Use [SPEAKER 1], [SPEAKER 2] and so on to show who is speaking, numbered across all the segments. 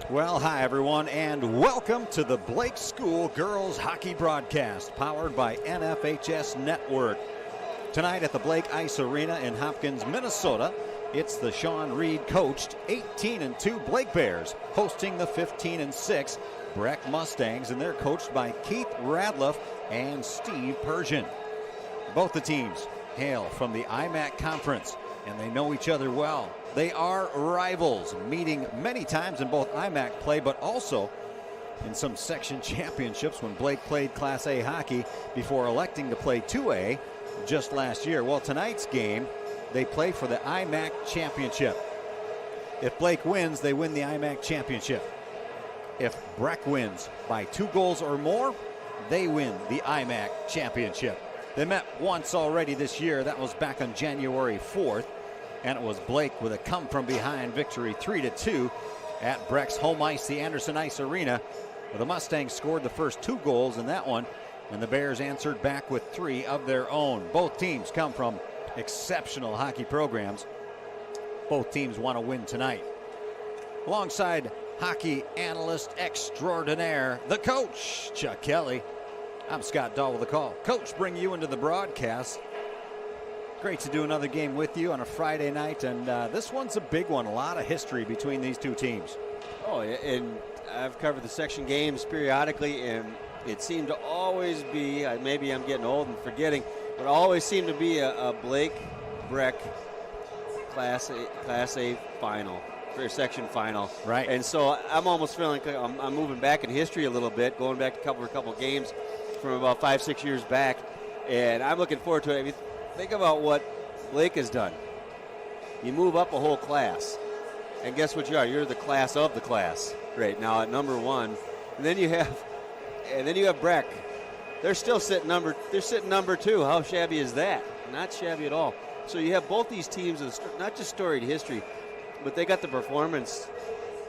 [SPEAKER 1] Well, hi everyone, and welcome to the Blake School Girls Hockey Broadcast, powered by NFHS Network. Tonight at the Blake Ice Arena in Hopkins, Minnesota, it's the Sean Reed coached 18-2 Blake Bears hosting the 15-6 Breck Mustangs, and they're coached by Keith Radliff and Steve Persian. Both the teams hail from the IMAC Conference, and they know each other well. They are rivals, meeting many times in both IMAC play, but also in some section championships when Blake played Class A hockey before electing to play 2A just last year. Well, tonight's game, they play for the IMAC championship. If Blake wins, they win the IMAC championship. If Breck wins by 2 goals or more, they win the IMAC championship. They met once already this year. That was back on January 4th. And it was Blake with a come-from-behind victory 3-2 at Breck's home ice, the Anderson Ice Arena. The Mustangs scored the first 2 goals in that one, and the Bears answered back with 3 of their own. Both teams come from exceptional hockey programs. Both teams want to win tonight. Alongside hockey analyst extraordinaire, the coach, Chuck Kelly. I'm Scott Dahl with the call. Coach, bring you into the broadcast. Great to do another game with you on a Friday night, and this one's a big one. A lot of history between these two teams.
[SPEAKER 2] Oh, and I've covered the section games periodically, and it seemed to always be, maybe I'm getting old and forgetting, but always seemed to be a Blake-Breck Class A final, or section final.
[SPEAKER 1] Right.
[SPEAKER 2] And so I'm almost feeling like I'm moving back in history a little bit, going back a couple games from about 5-6 years back, and I'm looking forward to it. I mean, think about what Blake has done. You move up a whole class, and guess what you are? You're the class of the class right now at number 1. And then you have Breck. They're still sitting number 2. How shabby is that? Not shabby at all. So you have both these teams with not just storied history, but they got the performance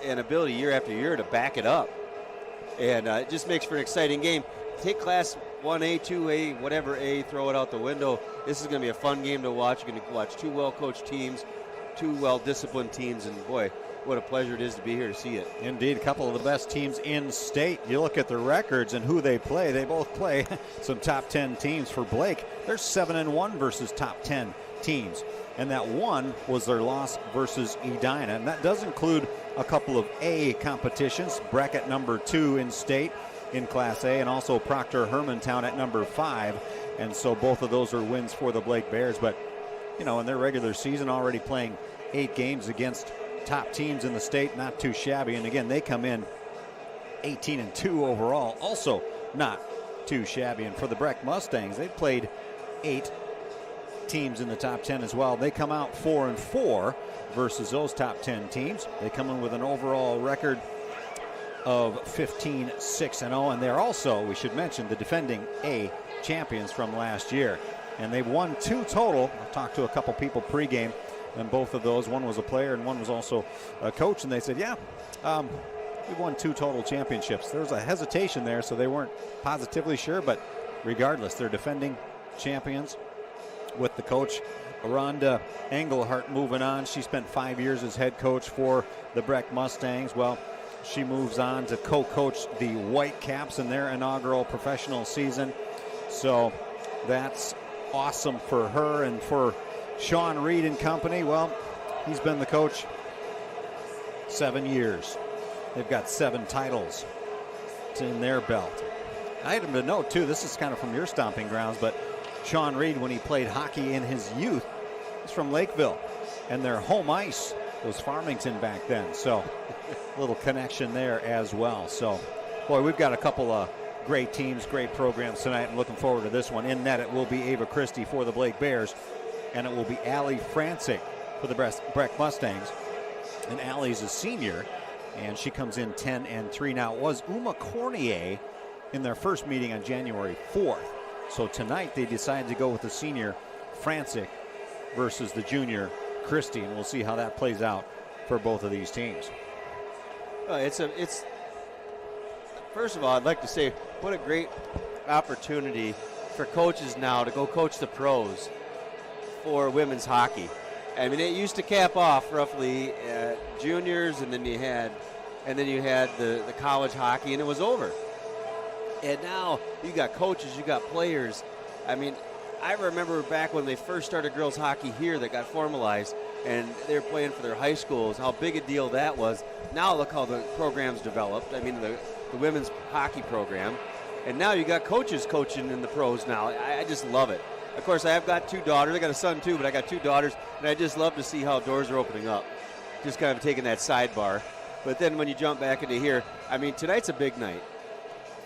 [SPEAKER 2] and ability year after year to back it up. And it just makes for an exciting game. Take Class 1A, 2A, whatever A, throw it out the window. This is going to be a fun game to watch. You're going to watch 2 well-coached teams, 2 well-disciplined teams, and boy, what a pleasure it is to be here to see it.
[SPEAKER 1] Indeed, a couple of the best teams in state. You look at the records and who they play. They both play some top 10 teams. For Blake, they're 7-1 versus top 10 teams. And that one was their loss versus Edina. And that does include a couple of A competitions. Breck at number 2 in state in Class A, and also Proctor Hermantown at number 5. And so both of those are wins for the Blake Bears. But, you know, in their regular season, already playing 8 games against top teams in the state, not too shabby. And again, they come in 18-2 overall, also not too shabby. And for the Breck Mustangs, they've played 8 teams in the top 10 as well. They come out 4-4 versus those top 10 teams. They come in with an overall record of 15-6-0, and they're also, we should mention, the defending A champions from last year. And they've won 2 total. I talked to a couple people pregame, and both of those, one was a player and one was also a coach, and they said, yeah, we've won 2 total championships. There was a hesitation there, so they weren't positively sure, but regardless, they're defending champions with the coach. Rhonda Engelhart moving on. She spent 5 years as head coach for the Breck Mustangs. Well, she moves on to co-coach the Whitecaps in their inaugural professional season. So that's awesome for her. And for Sean Reed and company, well, he's been the coach 7 years. They've got 7 titles in their belt. Item to note, too, this is kind of from your stomping grounds, but Sean Reed, when he played hockey in his youth, is from Lakeville. And their home ice was Farmington back then. So a little connection there as well. So, boy, we've got a couple of great teams, great programs tonight. I'm looking forward to this one. In net, it will be Ava Christie for the Blake Bears, and it will be Allie Francic for the Breck Mustangs. And Allie's a senior, and she comes in 10-3. Now, it was Uma Cornier in their first meeting on January 4th. So tonight they decided to go with the senior Francic versus the junior Christie, and we'll see how that plays out for both of these teams.
[SPEAKER 2] It's first of all, I'd like to say what a great opportunity for coaches now to go coach the pros for women's hockey. I mean, it used to cap off roughly at juniors, and then you had and then you had the college hockey, and it was over. And now you got coaches, you got players. I mean, I remember back when they first started girls hockey here that got formalized, and they were playing for their high schools, how big a deal that was. Now look how the program's developed. I mean, the women's hockey program. And now you got coaches coaching in the pros now. I just love it. Of course, I have got 2 daughters. I got a son too, but I got 2 daughters, and I just love to see how doors are opening up. Just kind of taking that sidebar. But then when you jump back into here, I mean, tonight's a big night.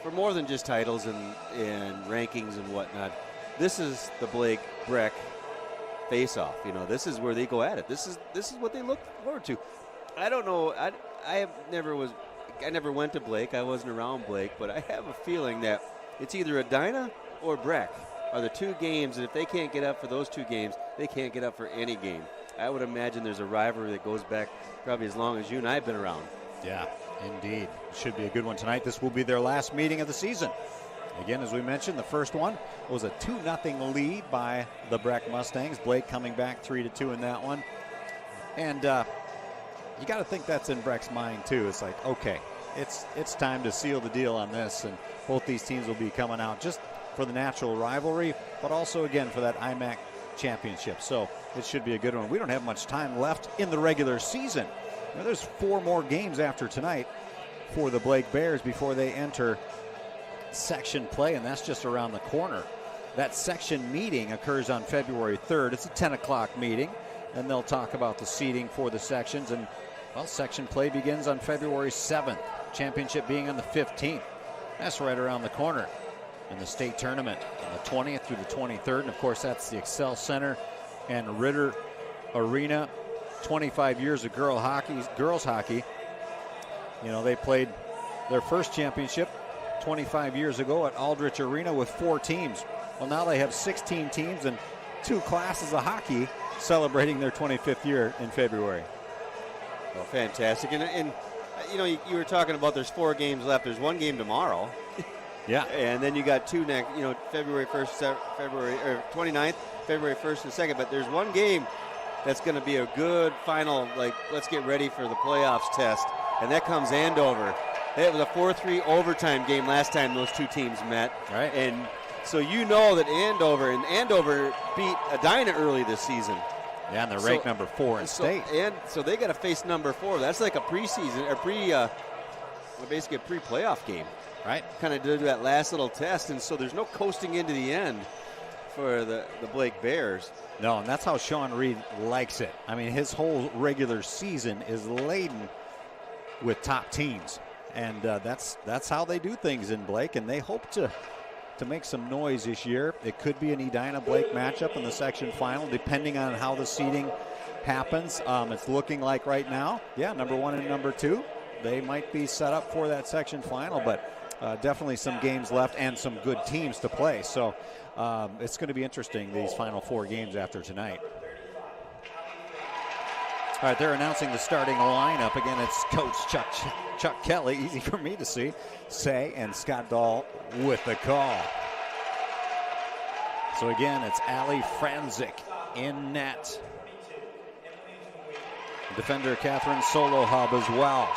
[SPEAKER 2] For more than just titles and rankings and whatnot, this is the Blake Breck face-off. You know, this is where they go at it. This is what they look forward to. I don't know. I never went to Blake. I wasn't around Blake, but I have a feeling that it's either Edina or Breck are the 2 games, and if they can't get up for those 2 games, they can't get up for any game. I would imagine there's a rivalry that goes back probably as long as you and I have been around.
[SPEAKER 1] Yeah, indeed. Should be a good one tonight. This will be their last meeting of the season. Again, as we mentioned, the first one was a 2-0 lead by the Breck Mustangs. Blake coming back 3-2 in that one. And you got to think that's in Breck's mind, too. It's like, okay, it's time to seal the deal on this. And both these teams will be coming out just for the natural rivalry, but also, again, for that IMAC championship. So it should be a good one. We don't have much time left in the regular season. Now, there's 4 more games after tonight for the Blake Bears before they enter section play, and that's just around the corner. That section meeting occurs on February 3rd. It's a 10 o'clock meeting, and they'll talk about the seating for the sections. And, well, section play begins on February 7th, championship being on the 15th. That's right around the corner. In the state tournament on the 20th through the 23rd. And, of course, that's the Excel Center and Ritter Arena. 25 years of girls hockey. You know, they played their first championship 25 years ago at Aldrich Arena with 4 teams. Well, now they have 16 teams and 2 classes of hockey celebrating their 25th year in February.
[SPEAKER 2] Well, fantastic. And you know, you were talking about there's 4 games left. There's 1 game tomorrow.
[SPEAKER 1] Yeah.
[SPEAKER 2] And then you got 2 next, you know, February 1st, February 29th, February 1st and 2nd. But there's 1 game that's going to be a good final, like, let's get ready for the playoffs test. And that comes Andover. It was a 4-3 overtime game last time those 2 teams met.
[SPEAKER 1] Right.
[SPEAKER 2] And so you know that Andover beat Edina early this season.
[SPEAKER 1] Yeah, and they're ranked number 4 in state.
[SPEAKER 2] And so they got to face number 4. That's like a preseason, or basically a pre-playoff game.
[SPEAKER 1] Right.
[SPEAKER 2] Kind of do that last little test, and so there's no coasting into the end for the Blake Bears.
[SPEAKER 1] No, and that's how Sean Reed likes it. I mean, his whole regular season is laden with top teams, and that's how they do things in Blake, and they hope to make some noise this year. It could be an Edina-Blake matchup in the section final, depending on how the seeding happens. It's looking like right now, yeah, number 1 and number 2, they might be set up for that section final, but definitely some games left and some good teams to play. So it's going to be interesting, these final 4 games after tonight. All right, they're announcing the starting lineup. Again, it's Coach Chuck Kelly, easy for me to say, and Scott Dahl with the call. So again, it's Ali Franzik in net. Defender Catherine Solohub as well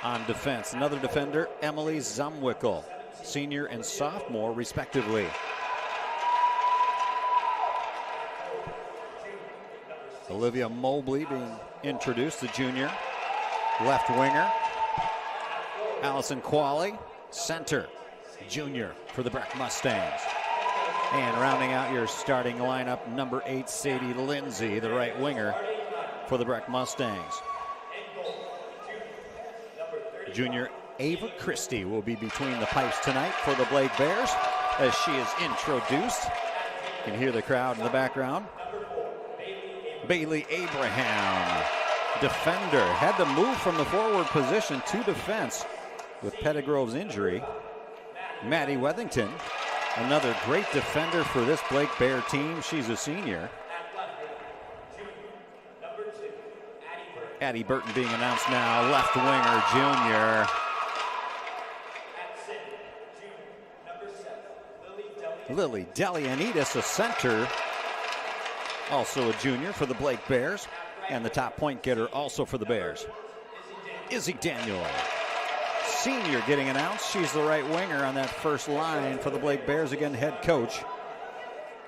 [SPEAKER 1] on defense. Another defender, Emily Zumwickel, senior and sophomore respectively. Olivia Mobley being introduced, the junior left winger. Allison Qualley, center, junior for the Breck Mustangs. And rounding out your starting lineup, number 8, Sadie Lindsay, the right winger for the Breck Mustangs. Junior Ava Christie will be between the pipes tonight for the Blake Bears as she is introduced. You can hear the crowd in the background. Bailey Abraham, defender, had to move from the forward position to defense with Pettigrove's injury. Maddie Wethington, another great defender for this Blake Bear team. She's a senior. Addie Burton being announced now, left winger, junior. Lily Delianides, a center, also a junior for the Blake Bears, and the top point getter also for the Bears. Izzy Daniel, senior, getting announced. She's the right winger on that first line for the Blake Bears. Again, head coach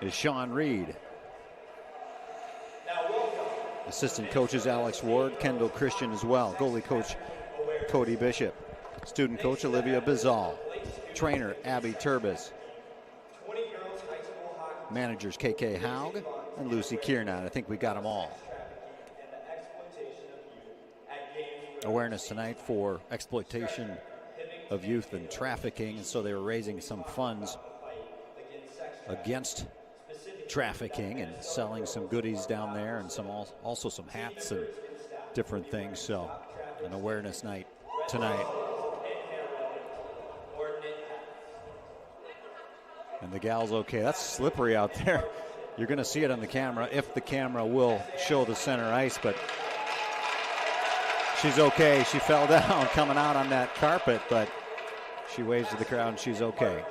[SPEAKER 1] is Sean Reed. Assistant coaches Alex Ward, Kendall Christian as well. Goalie coach Cody Bishop. Student coach Olivia Bizal. Trainer Abby Turbis. Managers KK Haug and Lucy Kiernan. I think we got them all. Awareness tonight for exploitation of youth and trafficking, and so they were raising some funds against trafficking and selling some goodies down there, and also some hats and different things. So an awareness night tonight. And the gal's okay. That's slippery out there. You're going to see it on the camera if the camera will show the center ice, but she's okay. She fell down coming out on that carpet, but she waves to the crowd and she's okay.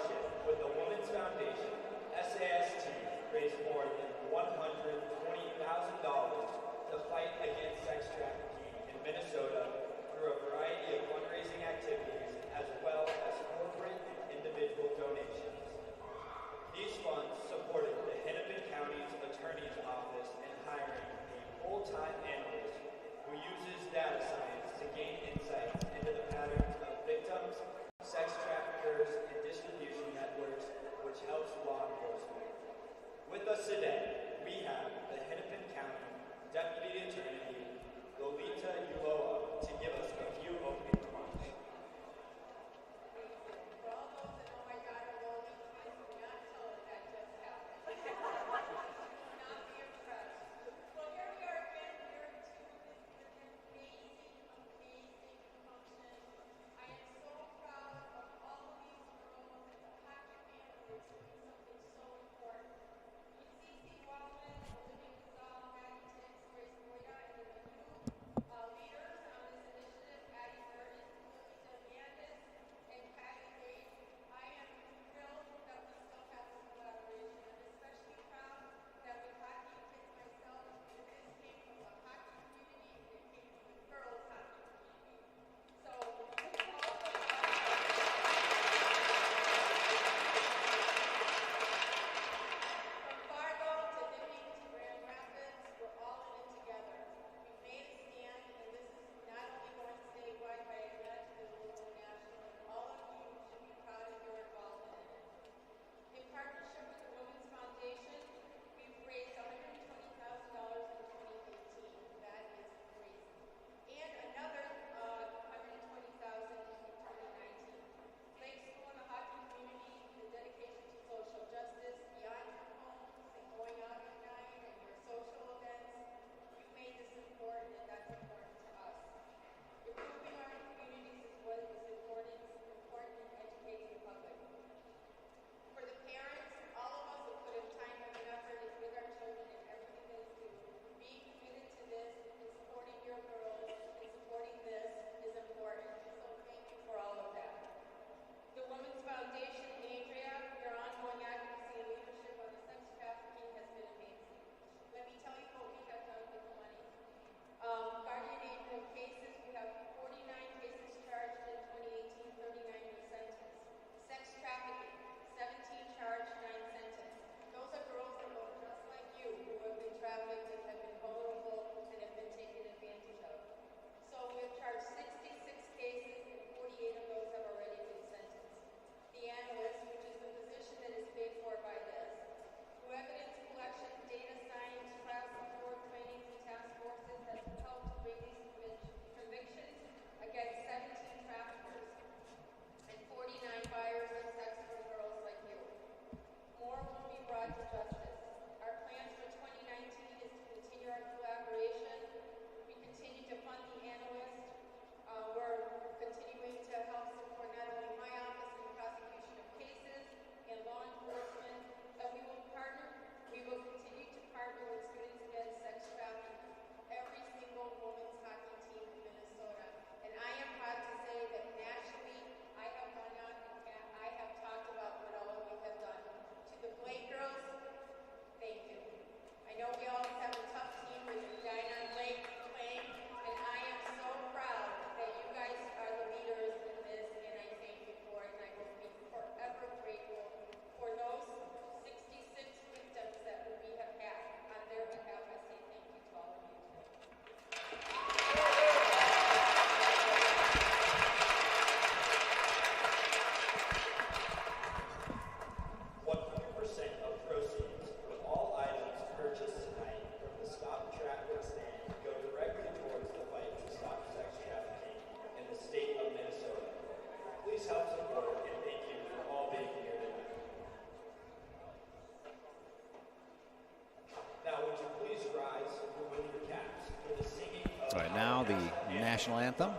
[SPEAKER 1] Now the national anthem,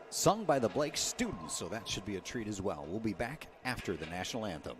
[SPEAKER 1] sung by the Blake students, so that should be a treat as well. We'll be back after the national anthem.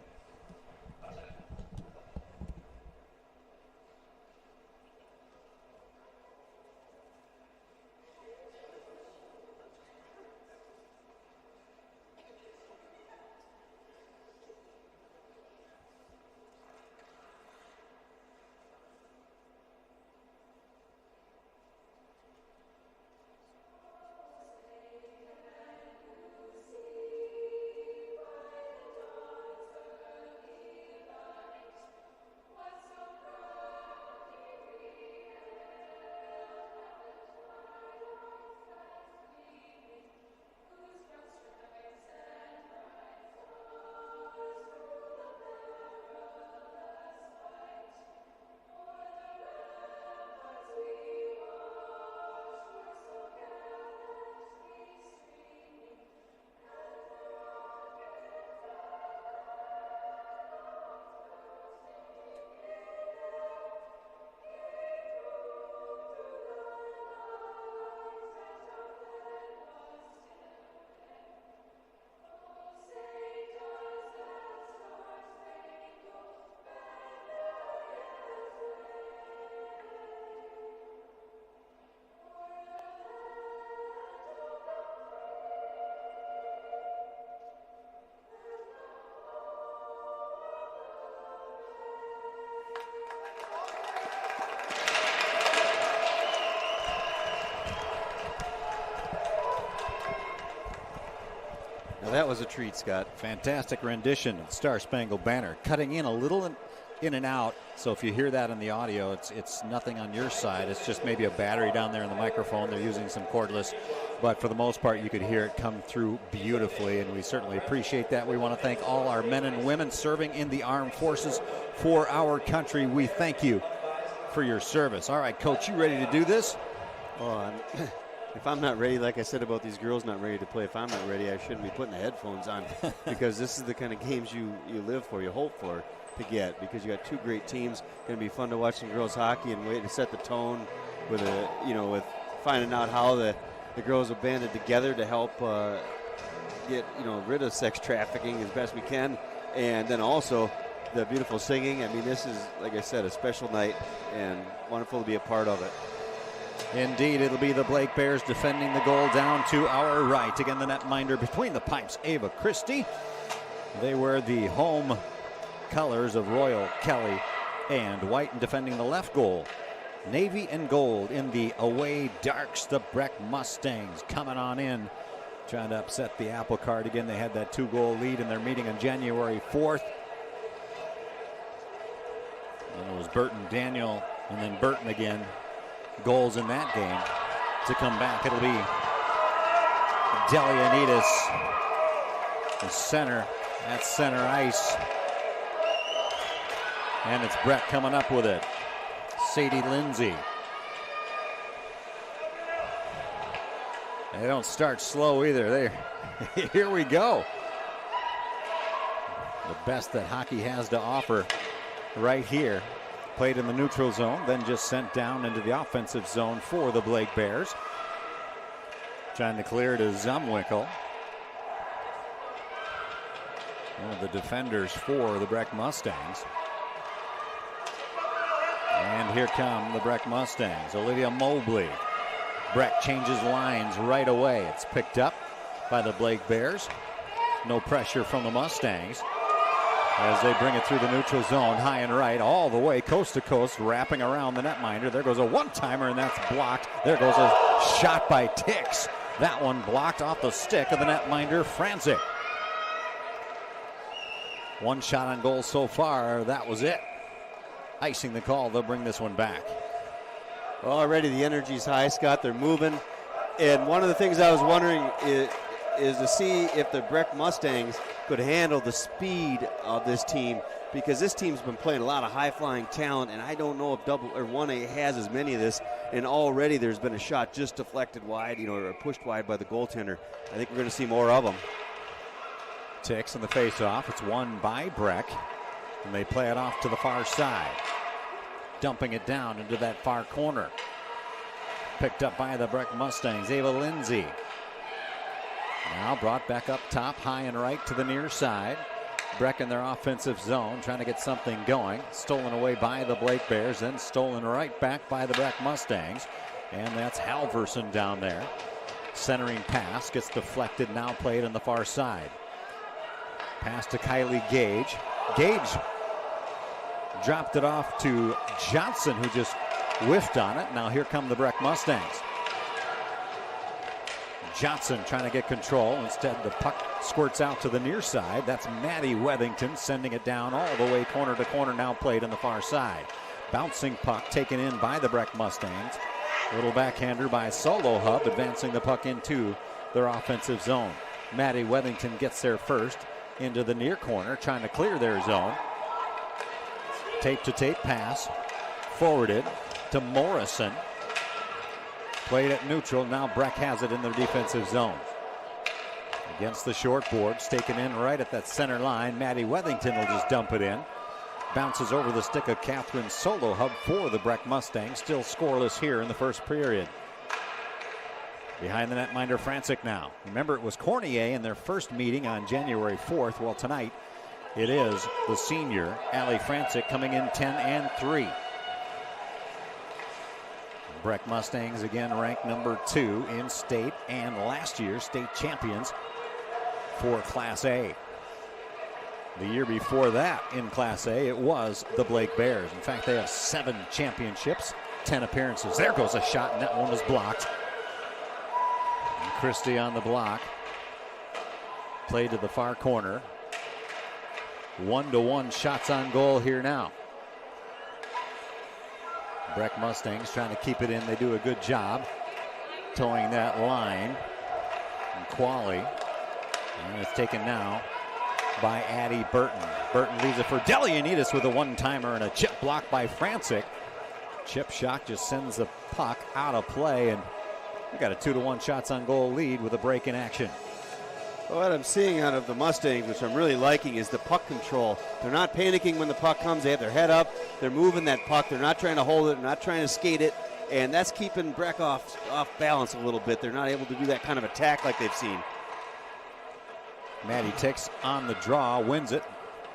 [SPEAKER 2] Now that was a treat, Scott.
[SPEAKER 1] Fantastic rendition of Star Spangled Banner, cutting in a little in and out. So if you hear that in the audio, it's nothing on your side. It's just maybe a battery down there in the microphone. They're using some cordless. But for the most part, you could hear it come through beautifully, and we certainly appreciate that. We want to thank all our men and women serving in the armed forces for our country. We thank you for your service. All right, Coach, you ready to do this?
[SPEAKER 2] Oh, if I'm not ready, like I said about these girls not ready to play, if I'm not ready, I shouldn't be putting the headphones on because this is the kind of games you live for, you hope for to get, because you got two great teams. Going to be fun to watch some girls hockey and wait to set the tone with with finding out how the girls have banded together to help get rid of sex trafficking as best we can, and then also the beautiful singing. I mean, this is, like I said, a special night and wonderful to be a part of it.
[SPEAKER 1] Indeed, it'll be the Blake Bears defending the goal down to our right. Again, the netminder between the pipes, Ava Christie. They wear the home colors of Royal, Kelly, and white, and defending the left goal, navy and gold in the away darks, the Breck Mustangs coming on in, trying to upset the apple cart again. They had that 2-goal lead in their meeting on January 4th. And it was Burton, Daniel, and then Burton again. Goals in that game to come back. It'll be Delianitis, the center at center ice. And it's Breck coming up with it. Sadie Lindsay. They don't start slow either. Here we go. The best that hockey has to offer right here. Played in the neutral zone, then just sent down into the offensive zone for the Blake Bears. Trying to clear to Zumwinkel. One of the defenders for the Breck Mustangs. And here come the Breck Mustangs. Olivia Mobley. Breck changes lines right away. It's picked up by the Blake Bears. No pressure from the Mustangs as they bring it through the neutral zone, high and right, all the way coast to coast, wrapping around the netminder. There goes a one-timer, and that's blocked. There goes a shot by Tix. That one blocked off the stick of the netminder, Franzik. One shot on goal so far. That was it. Icing the call. They'll bring this one back.
[SPEAKER 2] Well, already the energy's high, Scott. They're moving. And one of the things I was wondering is to see if the Breck Mustangs could handle the speed of this team, because this team's been playing a lot of high-flying talent, and I don't know if 1A has as many of this, and already there's been a shot just deflected wide, or pushed wide by the goaltender. I think we're going to see more of them.
[SPEAKER 1] Tix in the face-off. It's won by Breck, and they play it off to the far side, dumping it down into that far corner. picked up by the Breck Mustangs. Ava Lindsay. Now brought back up top, high and right to the near side. Breck in their offensive zone, trying to get something going. Stolen away by the Blake Bears, then stolen right back by the Breck Mustangs. And that's Halverson down there. Centering pass gets deflected, now played on the far side. Pass to Kylie Gage. Gage dropped it off to Johnson, who just whiffed on it. Now here come the Breck Mustangs. Johnson trying to get control. Instead, the puck squirts out to the near side. That's Maddie Wethington sending it down all the way corner to corner, now played on the far side. Bouncing puck taken in by the Breck Mustangs. Little backhander by Solo Hub, advancing the puck into their offensive zone. Maddie Wethington gets there first into the near corner, trying to clear their zone. Tape-to-tape pass, forwarded to Morrison. Played at neutral, now Breck has it in their defensive zone. Against the short boards, taken in right at that center line. Maddie Wethington will just dump it in. Bounces over the stick of Catherine Solo Hub for the Breck Mustangs. Still scoreless here in the first period. Behind the netminder, Francic now. Remember, it was Cornier in their first meeting on January 4th. Well, tonight it is the senior, Allie Francic, coming in 10-3. Breck Mustangs again ranked number 2 in state and last year's state champions for Class A. The year before that in Class A, it was the Blake Bears. In fact, they have 7 championships, 10 appearances. There goes a shot, and that one was blocked. And Christie on the block. Played to the far corner. 1-1 shots on goal here now. Breck Mustangs trying to keep it in. They do a good job towing that line. And Qualley. And it's taken now by Addie Burton. Burton leaves it for Delianides with a one-timer and a chip blocked by Francic. Chip shot just sends the puck out of play, and we got a 2-1 shots on goal lead with a break in action.
[SPEAKER 2] Well, what I'm seeing out of the Mustangs, which I'm really liking, is the puck control. They're not panicking when the puck comes. They have their head up. They're moving that puck. They're not trying to hold it. They're not trying to skate it. And that's keeping Breck off balance a little bit. They're not able to do that kind of attack like they've seen.
[SPEAKER 1] Maddie Tix on the draw, wins it,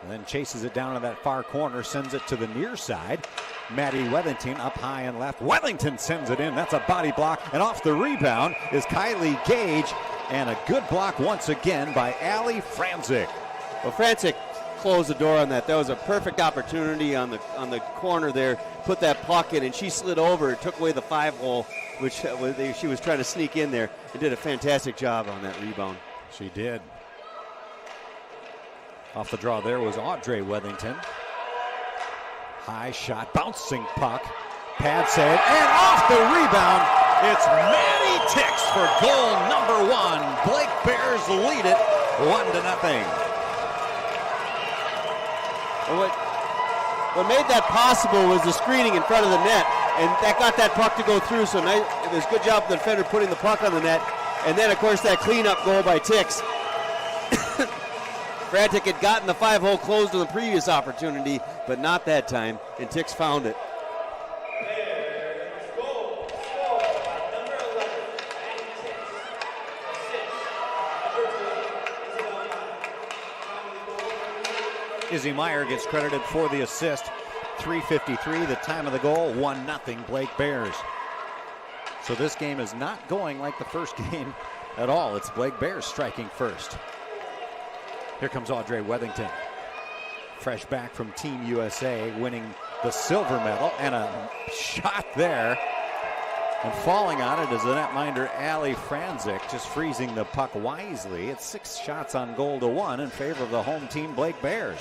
[SPEAKER 1] and then chases it down to that far corner, sends it to the near side. Maddie Wethington up high and left. Wethington sends it in. That's a body block, and off the rebound is Kylie Gage, and a good block once again by Allie Francic.
[SPEAKER 2] Well, Francic closed the door on that. That was a perfect opportunity on the corner there. Put that puck in, and she slid over and took away the 5-hole, which she was trying to sneak in there, and did a fantastic job on that rebound.
[SPEAKER 1] She did. Off the draw there was Audrey Wethington. High shot, bouncing puck, pad save, and off the rebound, it's Maddie Tix for goal number 1. Blake Bears lead it 1-0.
[SPEAKER 2] What made that possible was the screening in front of the net, and that got that puck to go through, so nice, it was a good job of the defender putting the puck on the net, and then of course that cleanup goal by Tix. Francic had gotten the 5-hole closed on the previous opportunity, but not that time, and Tix found it.
[SPEAKER 1] Izzy Meyer gets credited for the assist. 3:53, the time of the goal, 1-0 Blake Bears. So this game is not going like the first game at all. It's Blake Bears striking first. Here comes Audrey Wethington. Fresh back from Team USA, winning the silver medal, and a shot there. And falling on it is the netminder Allie Francic, just freezing the puck wisely. It's 6 shots on goal to 1 in favor of the home team Blake Bears.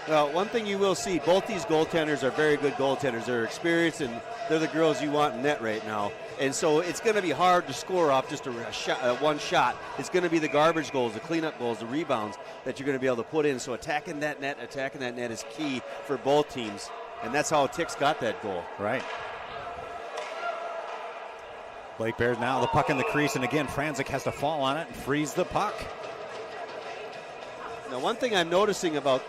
[SPEAKER 2] Well, one thing you will see, both these goaltenders are very good goaltenders. They're experienced, and they're the girls you want in net right now. And so it's going to be hard to score off just one shot. It's going to be the garbage goals, the cleanup goals, the rebounds that you're going to be able to put in. So attacking that net is key for both teams. And that's how Tix got that goal.
[SPEAKER 1] Right. Blake Bears now the puck in the crease, and again Francic has to fall on it and freeze the puck.
[SPEAKER 2] Now, one thing I'm noticing about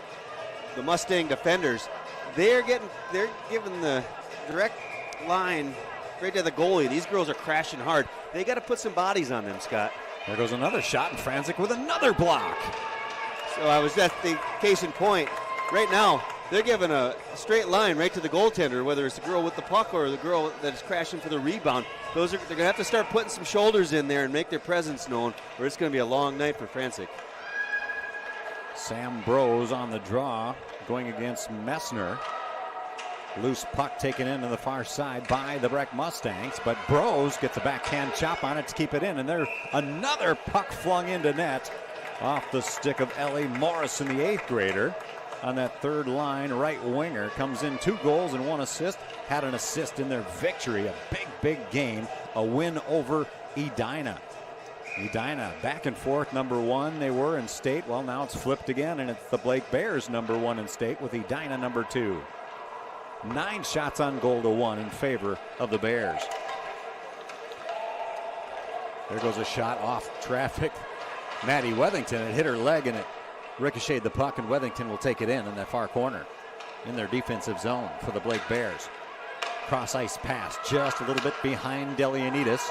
[SPEAKER 2] the Mustang defenders, they're giving the direct line right to the goalie. These girls are crashing hard. They got to put some bodies on them, Scott.
[SPEAKER 1] There goes another shot, and Franzik with another block.
[SPEAKER 2] So that's the case in point. Right now, they're giving a straight line right to the goaltender, whether it's the girl with the puck or the girl that's crashing for the rebound. They're going to have to start putting some shoulders in there and make their presence known, or it's going to be a long night for Franzik.
[SPEAKER 1] Sam Bros on the draw, going against Messner. Loose puck taken into the far side by the Breck Mustangs, but Bros gets a backhand chop on it to keep it in, and there another puck flung into net off the stick of Ellie Morrison, the 8th grader. On that third line, right winger, comes in 2 goals and 1 assist. Had an assist in their victory, a big game, a win over Edina. Edina back and forth, number 1 they were in state. Well, now it's flipped again, and it's the Blake Bears number 1 in state with Edina number 2. 9 shots on goal to 1 in favor of the Bears. There goes a shot off traffic. Maddie Wethington, it hit her leg and it ricocheted the puck, and Wethington will take it in that far corner in their defensive zone for the Blake Bears. Cross ice pass just a little bit behind Delianides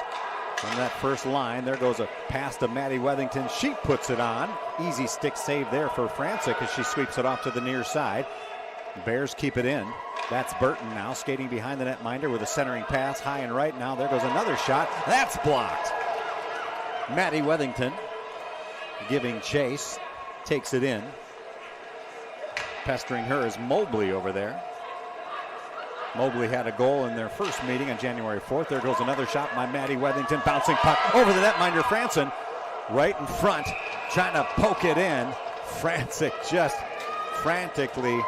[SPEAKER 1] from that first line. There goes a pass to Maddie Wethington. She puts it on. Easy stick save there for Franzik as she sweeps it off to the near side. The Bears keep it in. That's Burton now skating behind the netminder with a centering pass high and right. Now there goes another shot. That's blocked. Maddie Wethington giving chase. Takes it in. Pestering her is Mobley over there. Mobley had a goal in their first meeting on January 4th. There goes another shot by Maddie Wethington. Bouncing puck over the netminder. Franson right in front, trying to poke it in. Franzik just frantically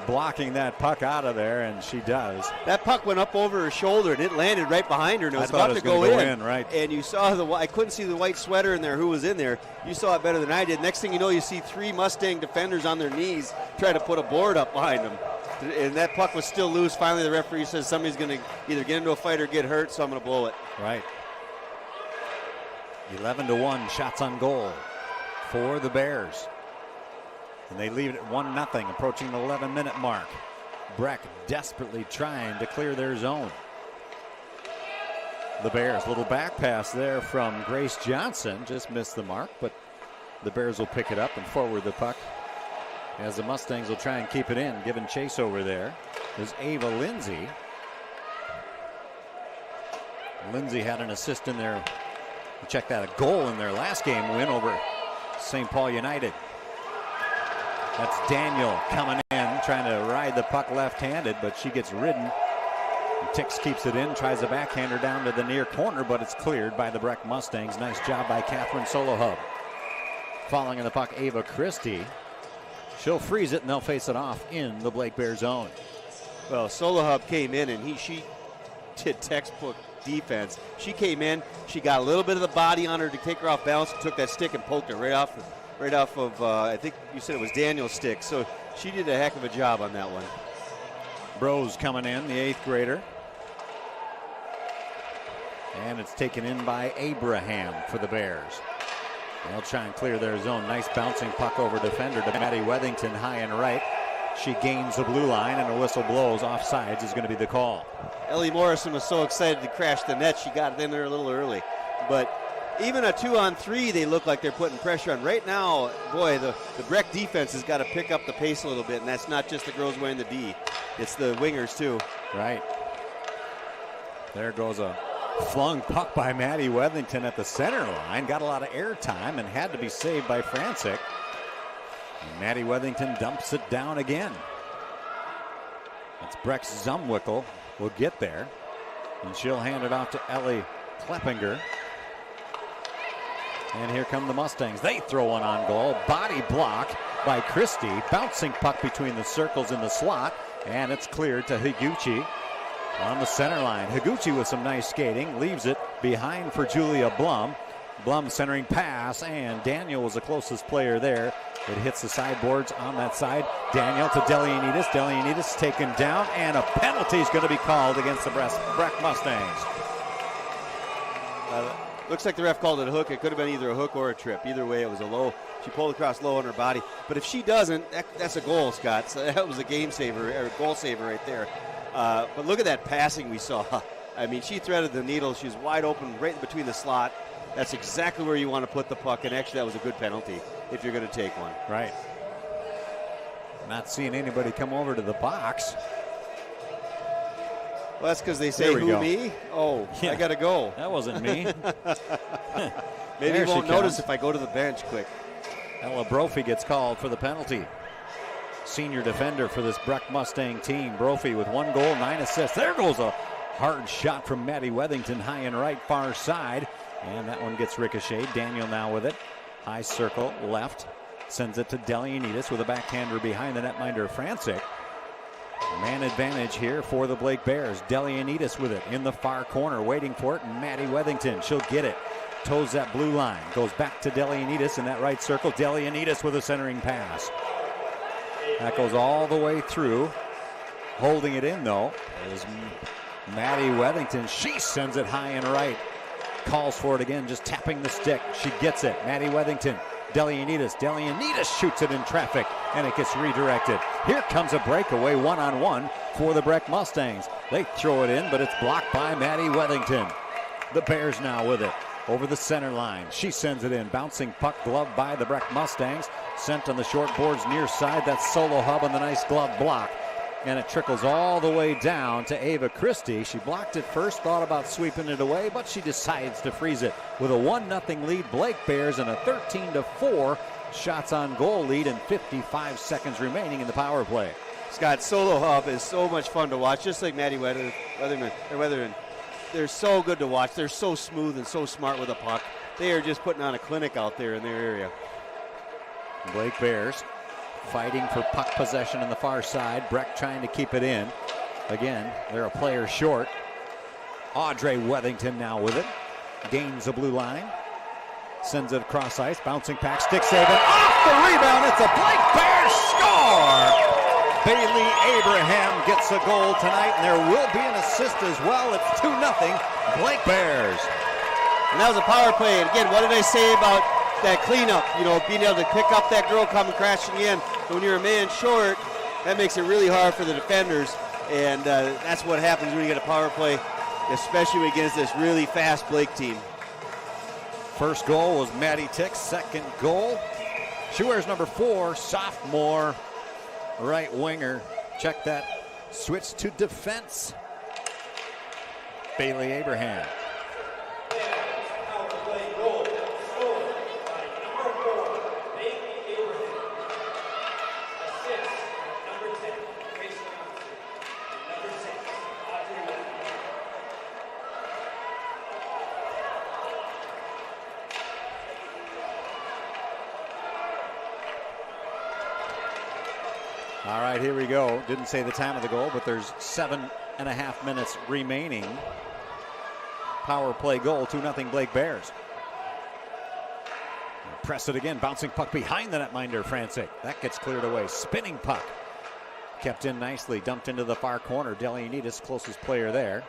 [SPEAKER 1] blocking that puck out of there, and she does.
[SPEAKER 2] That puck went up over her shoulder, and it landed right behind her, and it was about to go in.
[SPEAKER 1] Right.
[SPEAKER 2] And you saw I couldn't see the white sweater in there, who was in there. You saw it better than I did. Next thing you know, you see 3 Mustang defenders on their knees trying to put a board up behind them. And that puck was still loose. Finally, the referee says somebody's going to either get into a fight or get hurt, so I'm going to blow it.
[SPEAKER 1] Right. 11-1 shots on goal for the Bears. And they leave it at 1-0, approaching the 11-minute mark. Breck desperately trying to clear their zone. The Bears, little back pass there from Grace Johnson, just missed the mark, but the Bears will pick it up and forward the puck as the Mustangs will try and keep it in. Giving chase over there is Ava Lindsay. Lindsay had an assist in their, check that, a goal in their last game win over St. Paul United. That's Daniel coming in, trying to ride the puck left-handed, but she gets ridden. And Tix keeps it in, tries a backhander down to the near corner, but it's cleared by the Breck Mustangs. Nice job by Catherine Solohub. Following in the puck, Ava Christie. She'll freeze it, and they'll face it off in the Blake Bear zone.
[SPEAKER 2] Well, Solohub came in, and she did textbook defense. She came in, she got a little bit of the body on her to take her off balance, and took that stick and poked her right off of, I think you said it was Daniel's stick. So she did a heck of a job on that one.
[SPEAKER 1] Bros coming in, the 8th grader. And it's taken in by Abraham for the Bears. They'll try and clear their zone. Nice bouncing puck over defender to Maddie Wethington, high and right. She gains the blue line, and a whistle blows. Offsides is going to be the call.
[SPEAKER 2] Ellie Morrison was so excited to crash the net, she got it in there a little early. But even a 2-on-3, they look like they're putting pressure on. Right now, boy, the Breck defense has got to pick up the pace a little bit, and that's not just the girls wearing the D. It's the wingers, too.
[SPEAKER 1] Right. There goes a flung puck by Maddie Wethington at the center line. Got a lot of air time and had to be saved by Franzik. And Maddie Wethington dumps it down again. That's Breck Zumwickel will get there. And she'll hand it off to Ellie Kleppinger. And here come the Mustangs. They throw one on goal. Body block by Christie. Bouncing puck between the circles in the slot. And it's cleared to Higuchi on the center line. Higuchi with some nice skating. Leaves it behind for Julia Blum. Blum centering pass, and Daniel was the closest player there. It hits the sideboards on that side. Daniel to Delianides. Delianides taken down, and a penalty is going to be called against the Breck Mustangs.
[SPEAKER 2] Looks like the ref called it a hook. It could have been either a hook or a trip. Either way, it was a low. She pulled across low on her body. But if she doesn't, that's a goal, Scott. So that was a game saver, or goal saver right there. But look at that passing we saw. I mean, she threaded the needle. She was wide open right in between the slot. That's exactly where you want to put the puck, and actually that was a good penalty if you're going to take one.
[SPEAKER 1] Right. Not seeing anybody come over to the box.
[SPEAKER 2] Well, that's because they say, who, me? Oh, yeah. I got to go.
[SPEAKER 1] That wasn't me.
[SPEAKER 2] Maybe you won't notice if I go to the bench quick.
[SPEAKER 1] Ella Brophy gets called for the penalty. Senior defender for this Breck Mustang team. Brophy with 1 goal, 9 assists. There goes a hard shot from Maddie Wethington, high and right, far side. And that one gets ricocheted. Daniel now with it. High circle, left. Sends it to Delianides with a backhander behind the netminder, Francic. Man advantage here for the Blake Bears. Delianides with it in the far corner, waiting for it. Maddie Wethington, she'll get it. Toes that blue line. Goes back to Delianides in that right circle. Delianides with a centering pass. That goes all the way through. Holding it in, though, is Maddie Wethington. She sends it high and right. Calls for it again, just tapping the stick. She gets it. Maddie Wethington. Delianides shoots it in traffic, and it gets redirected. Here comes a breakaway one-on-one for the Breck Mustangs. They throw it in, but it's blocked by Maddie Wethington. The Bears now with it. Over the center line. She sends it in. Bouncing puck gloved by the Breck Mustangs. Sent on the short boards near side. That's Solo Hub on the nice glove block. And it trickles all the way down to Ava Christie. She blocked it first, thought about sweeping it away, but she decides to freeze it with a 1-0 lead. Blake Bears and a 13-4 shots on goal lead and 55 seconds remaining in the power play.
[SPEAKER 2] Scott, Solo Hub is so much fun to watch, just like Maddie Weatherman. They're so good to watch. They're so smooth and so smart with a puck. They are just putting on a clinic out there in their area.
[SPEAKER 1] Blake Bears fighting for puck possession on the far side. Breck trying to keep it in. Again, they're a player short. Audrey Wethington now with it. Gains the blue line. Sends it across ice. Bouncing pack, stick save, and off the rebound. It's a Blake Bears score! Bailey Abraham gets a goal tonight, and there will be an assist as well. It's 2-0 Blake Bears.
[SPEAKER 2] And that was a power play. And again, what did I say about that cleanup? You know, being able to pick up that girl coming crashing in. When you're a man short, that makes it really hard for the defenders. And that's what happens when you get a power play, especially against this really fast Blake team.
[SPEAKER 1] First goal was Maddie Tick. Second goal, she wears number 4, sophomore right winger. Check that. Switch to defense. Bailey Abraham. All right, here we go. Didn't say the time of the goal, but there's 7.5 minutes remaining. Power play goal, 2-0 Blake Bears. Press it again, bouncing puck behind the netminder, Francic. That gets cleared away. Spinning puck. Kept in nicely, dumped into the far corner. Delianides, closest player there.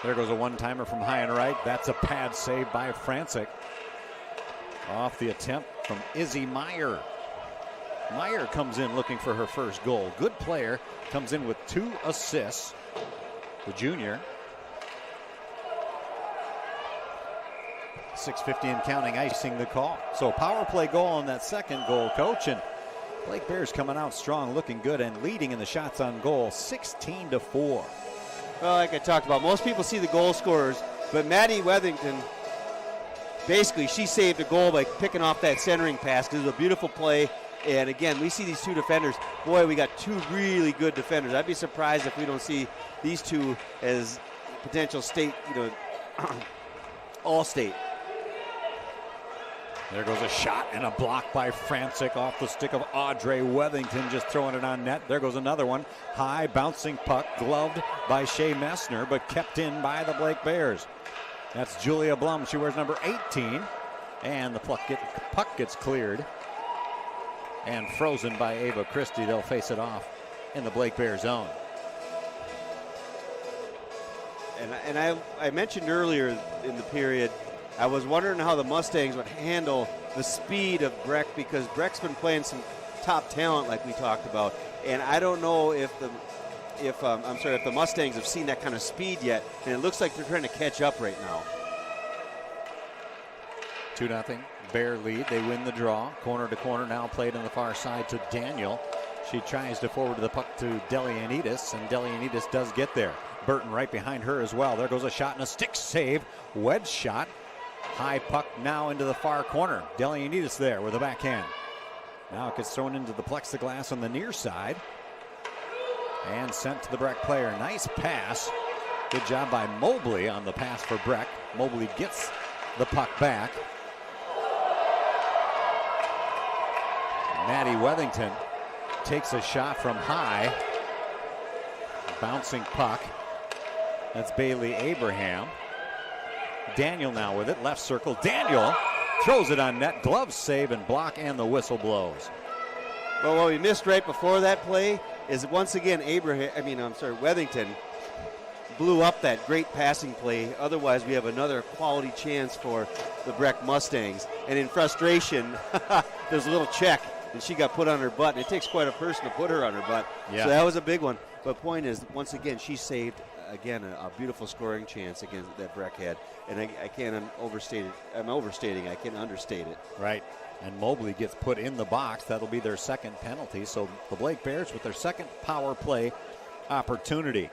[SPEAKER 1] There goes a one-timer from high and right. That's a pad save by Francic. Off the attempt from Izzy Meyer. Meyer comes in looking for her first goal. Good player, comes in with 2 assists. The junior. 6:50 and counting, icing the call. So power play goal on that second goal, Coach. And Blake Bears coming out strong, looking good, and leading in the shots on goal, 16-4.
[SPEAKER 2] Well, like I talked about, most people see the goal scorers, but Maddie Wethington, basically, she saved a goal by picking off that centering pass because it was a beautiful play. And again, we see these 2 defenders. Boy, we got 2 really good defenders. I'd be surprised if we don't see these 2 as potential state, all state.
[SPEAKER 1] There goes a shot and a block by Francic off the stick of Audrey Wethington, just throwing it on net. There goes another one. High bouncing puck, gloved by Shea Messner, but kept in by the Blake Bears. That's Julia Blum. She wears number 18. And the puck gets cleared and frozen by Ava Christie. They'll face it off in the Blake Bear zone.
[SPEAKER 2] And I mentioned earlier in the period, I was wondering how the Mustangs would handle the speed of Breck, because Breck's been playing some top talent like we talked about. And I don't know if the Mustangs have seen that kind of speed yet, and it looks like they're trying to catch up right now.
[SPEAKER 1] 2-0 Bear lead. They win the draw. Corner to corner now played on the far side to Daniel. She tries to forward the puck to Delianides, and Delianides does get there. Burton right behind her as well. There goes a shot and a stick save. Wedge shot. High puck now into the far corner. Delianides there with a backhand. Now it gets thrown into the plexiglass on the near side and sent to the Breck player. Nice pass. Good job by Mobley on the pass for Breck. Mobley gets the puck back. Maddie Wethington takes a shot from high. Bouncing puck. That's Bailey Abraham. Daniel now with it. Left circle. Daniel throws it on net. Glove save and block, and the whistle blows.
[SPEAKER 2] Well, what we missed right before that play is once again Wethington blew up that great passing play. Otherwise, we have another quality chance for the Breck Mustangs. And in frustration, there's a little check, and she got put on her butt. And it takes quite a person to put her on her butt.
[SPEAKER 1] Yeah.
[SPEAKER 2] So that was a big one. But point is, once again, she saved, again, a beautiful scoring chance against that Breck had. And I can't overstate it. I'm overstating. I can't understate it.
[SPEAKER 1] Right. And Mobley gets put in the box. That'll be their second penalty. So the Blake Bears with their second power play opportunity.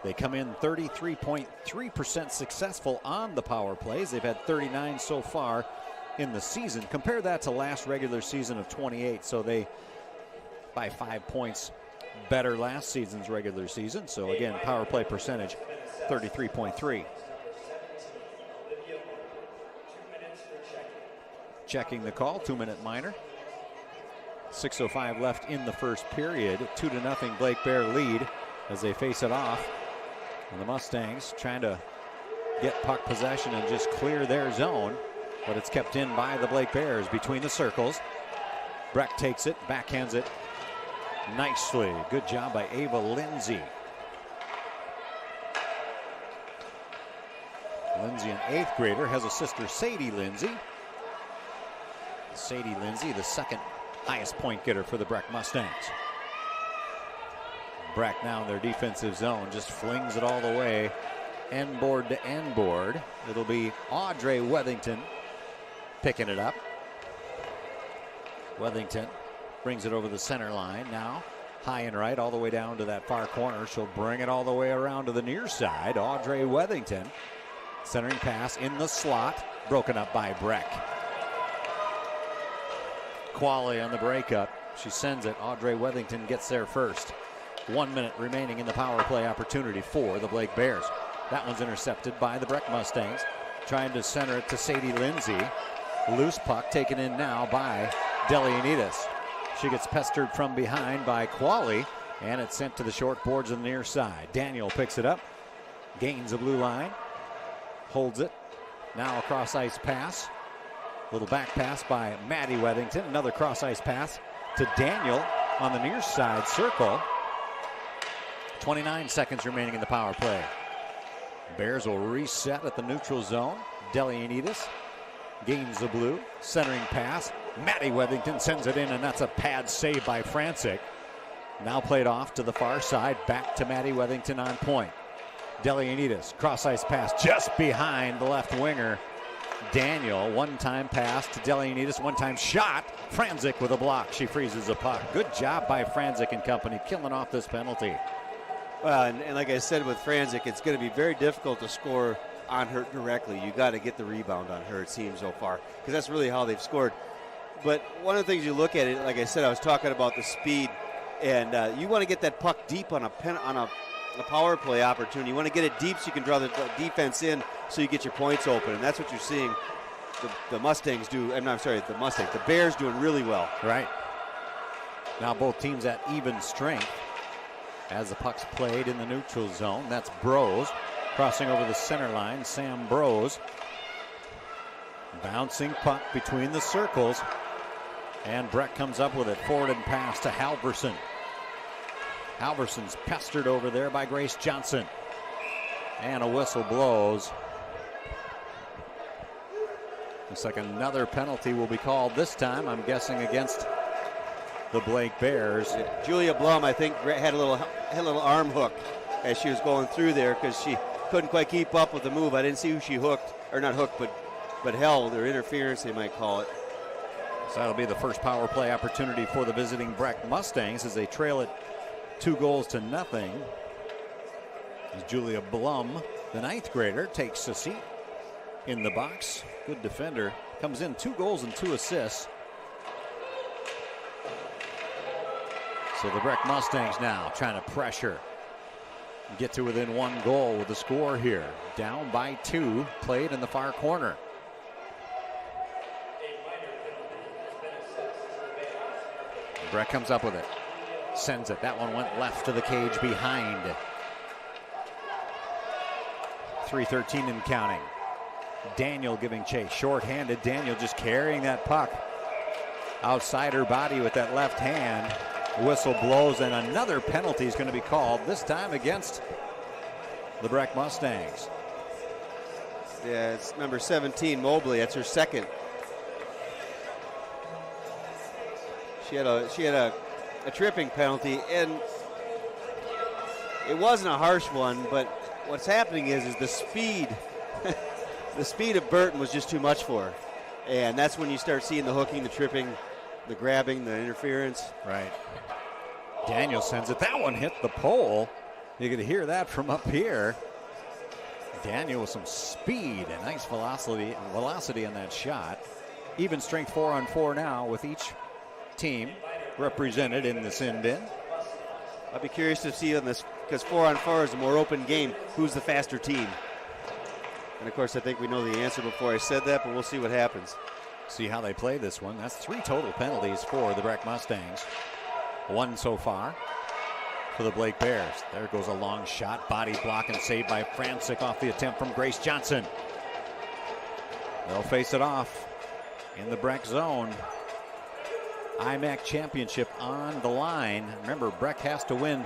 [SPEAKER 1] They come in 33.3% successful on the power plays. They've had 39 so far in the season. Compare that to last regular season of 28. So they, by 5 points, better last season's regular season. So again, power play percentage, 33.3. Checking the call, 2-minute minor. 6:05 left in the first period. 2-0 Blake Bear lead as they face it off. And the Mustangs trying to get puck possession and just clear their zone. But it's kept in by the Blake Bears between the circles. Breck takes it, backhands it nicely. Good job by Ava Lindsay. Lindsay, an 8th grader, has a sister, Sadie Lindsay. Sadie Lindsay, the second highest point getter for the Breck Mustangs. Breck now in their defensive zone, just flings it all the way, end board to end board. It'll be Audrey Wethington picking it up. Wethington brings it over the center line now. High and right, all the way down to that far corner. She'll bring it all the way around to the near side. Audrey Wethington, centering pass in the slot, broken up by Breck. Qualley on the breakup. She sends it. Audrey Wethington gets there first. 1 minute remaining in the power play opportunity for the Blake Bears. That one's intercepted by the Breck Mustangs. Trying to center it to Sadie Lindsay. Loose puck taken in now by Delianides. She gets pestered from behind by Qualley, and it's sent to the short boards on the near side. Daniel picks it up, gains a blue line, holds it. Now a cross ice pass. Little back pass by Maddie Wethington. Another cross ice pass to Daniel on the near side circle. 29 seconds remaining in the power play. Bears will reset at the neutral zone. Delianides gains the blue. Centering pass. Maddie Wethington sends it in, and that's a pad save by Francic. Now played off to the far side. Back to Maddie Wethington on point. Delianides, cross ice pass just behind the left winger. Daniel, one-time pass to Delianides, one-time shot. Francic with a block. She freezes the puck. Good job by Francic and company, killing off this penalty.
[SPEAKER 2] Well, and like I said with Francic, it's going to be very difficult to score on her directly. You got to get the rebound on her, it seems so far, because that's really how they've scored. But one of the things you look at it, like I said, I was talking about the speed, and you want to get that puck deep on a power play opportunity. You want to get it deep so you can draw the defense in so you get your points open, and that's what you're seeing the Mustangs do. The Bears doing really well.
[SPEAKER 1] Right. Now both teams at even strength as the puck's played in the neutral zone. That's Brose crossing over the center line. Sam Brose. Bouncing puck between the circles. And Breck comes up with it. Forwarded pass to Halverson. Halverson's pestered over there by Grace Johnson. And a whistle blows. Looks like another penalty will be called this time, I'm guessing, against the Blake Bears.
[SPEAKER 2] Julia Blum, I think, had a little arm hook as she was going through there because she couldn't quite keep up with the move. I didn't see who she hooked, or not hooked, but held, or interference they might call it.
[SPEAKER 1] So that'll be the first power play opportunity for the visiting Breck Mustangs as they trail it 2-0. As Julia Blum, the 9th grader, takes a seat in the box. Good defender. Comes in 2 goals and 2 assists. So the Breck Mustangs now trying to pressure. Get to within 1 goal with the score here. Down by 2, played in the far corner. Breck comes up with it. Sends it. That one went left to the cage behind. 3:13 and counting. Daniel giving chase. Short-handed. Daniel just carrying that puck outside her body with that left hand. Whistle blows and another penalty is going to be called, this time against the Breck Mustangs.
[SPEAKER 2] Yeah, it's number 17, Mobley. That's her second. She had a tripping penalty, and it wasn't a harsh one, but what's happening is the speed the speed of Burton was just too much for her. And that's when you start seeing the hooking, the tripping, the grabbing, the interference.
[SPEAKER 1] Right. Daniel sends it. That one hit the pole. You could hear that from up here. Daniel with some speed and nice velocity on that shot. Even strength 4-on-4 now with each team represented in the sin bin.
[SPEAKER 2] I'd be curious to see on this, because 4-on-4 is a more open game, who's the faster team. And of course I think we know the answer before I said that, but we'll see what happens.
[SPEAKER 1] See how they play this one. That's 3 total penalties for the Breck Mustangs. 1 so far for the Blake Bears. There goes a long shot, body block and saved by Francic off the attempt from Grace Johnson. They'll face it off in the Breck zone. IMAC championship on the line. Remember, Breck has to win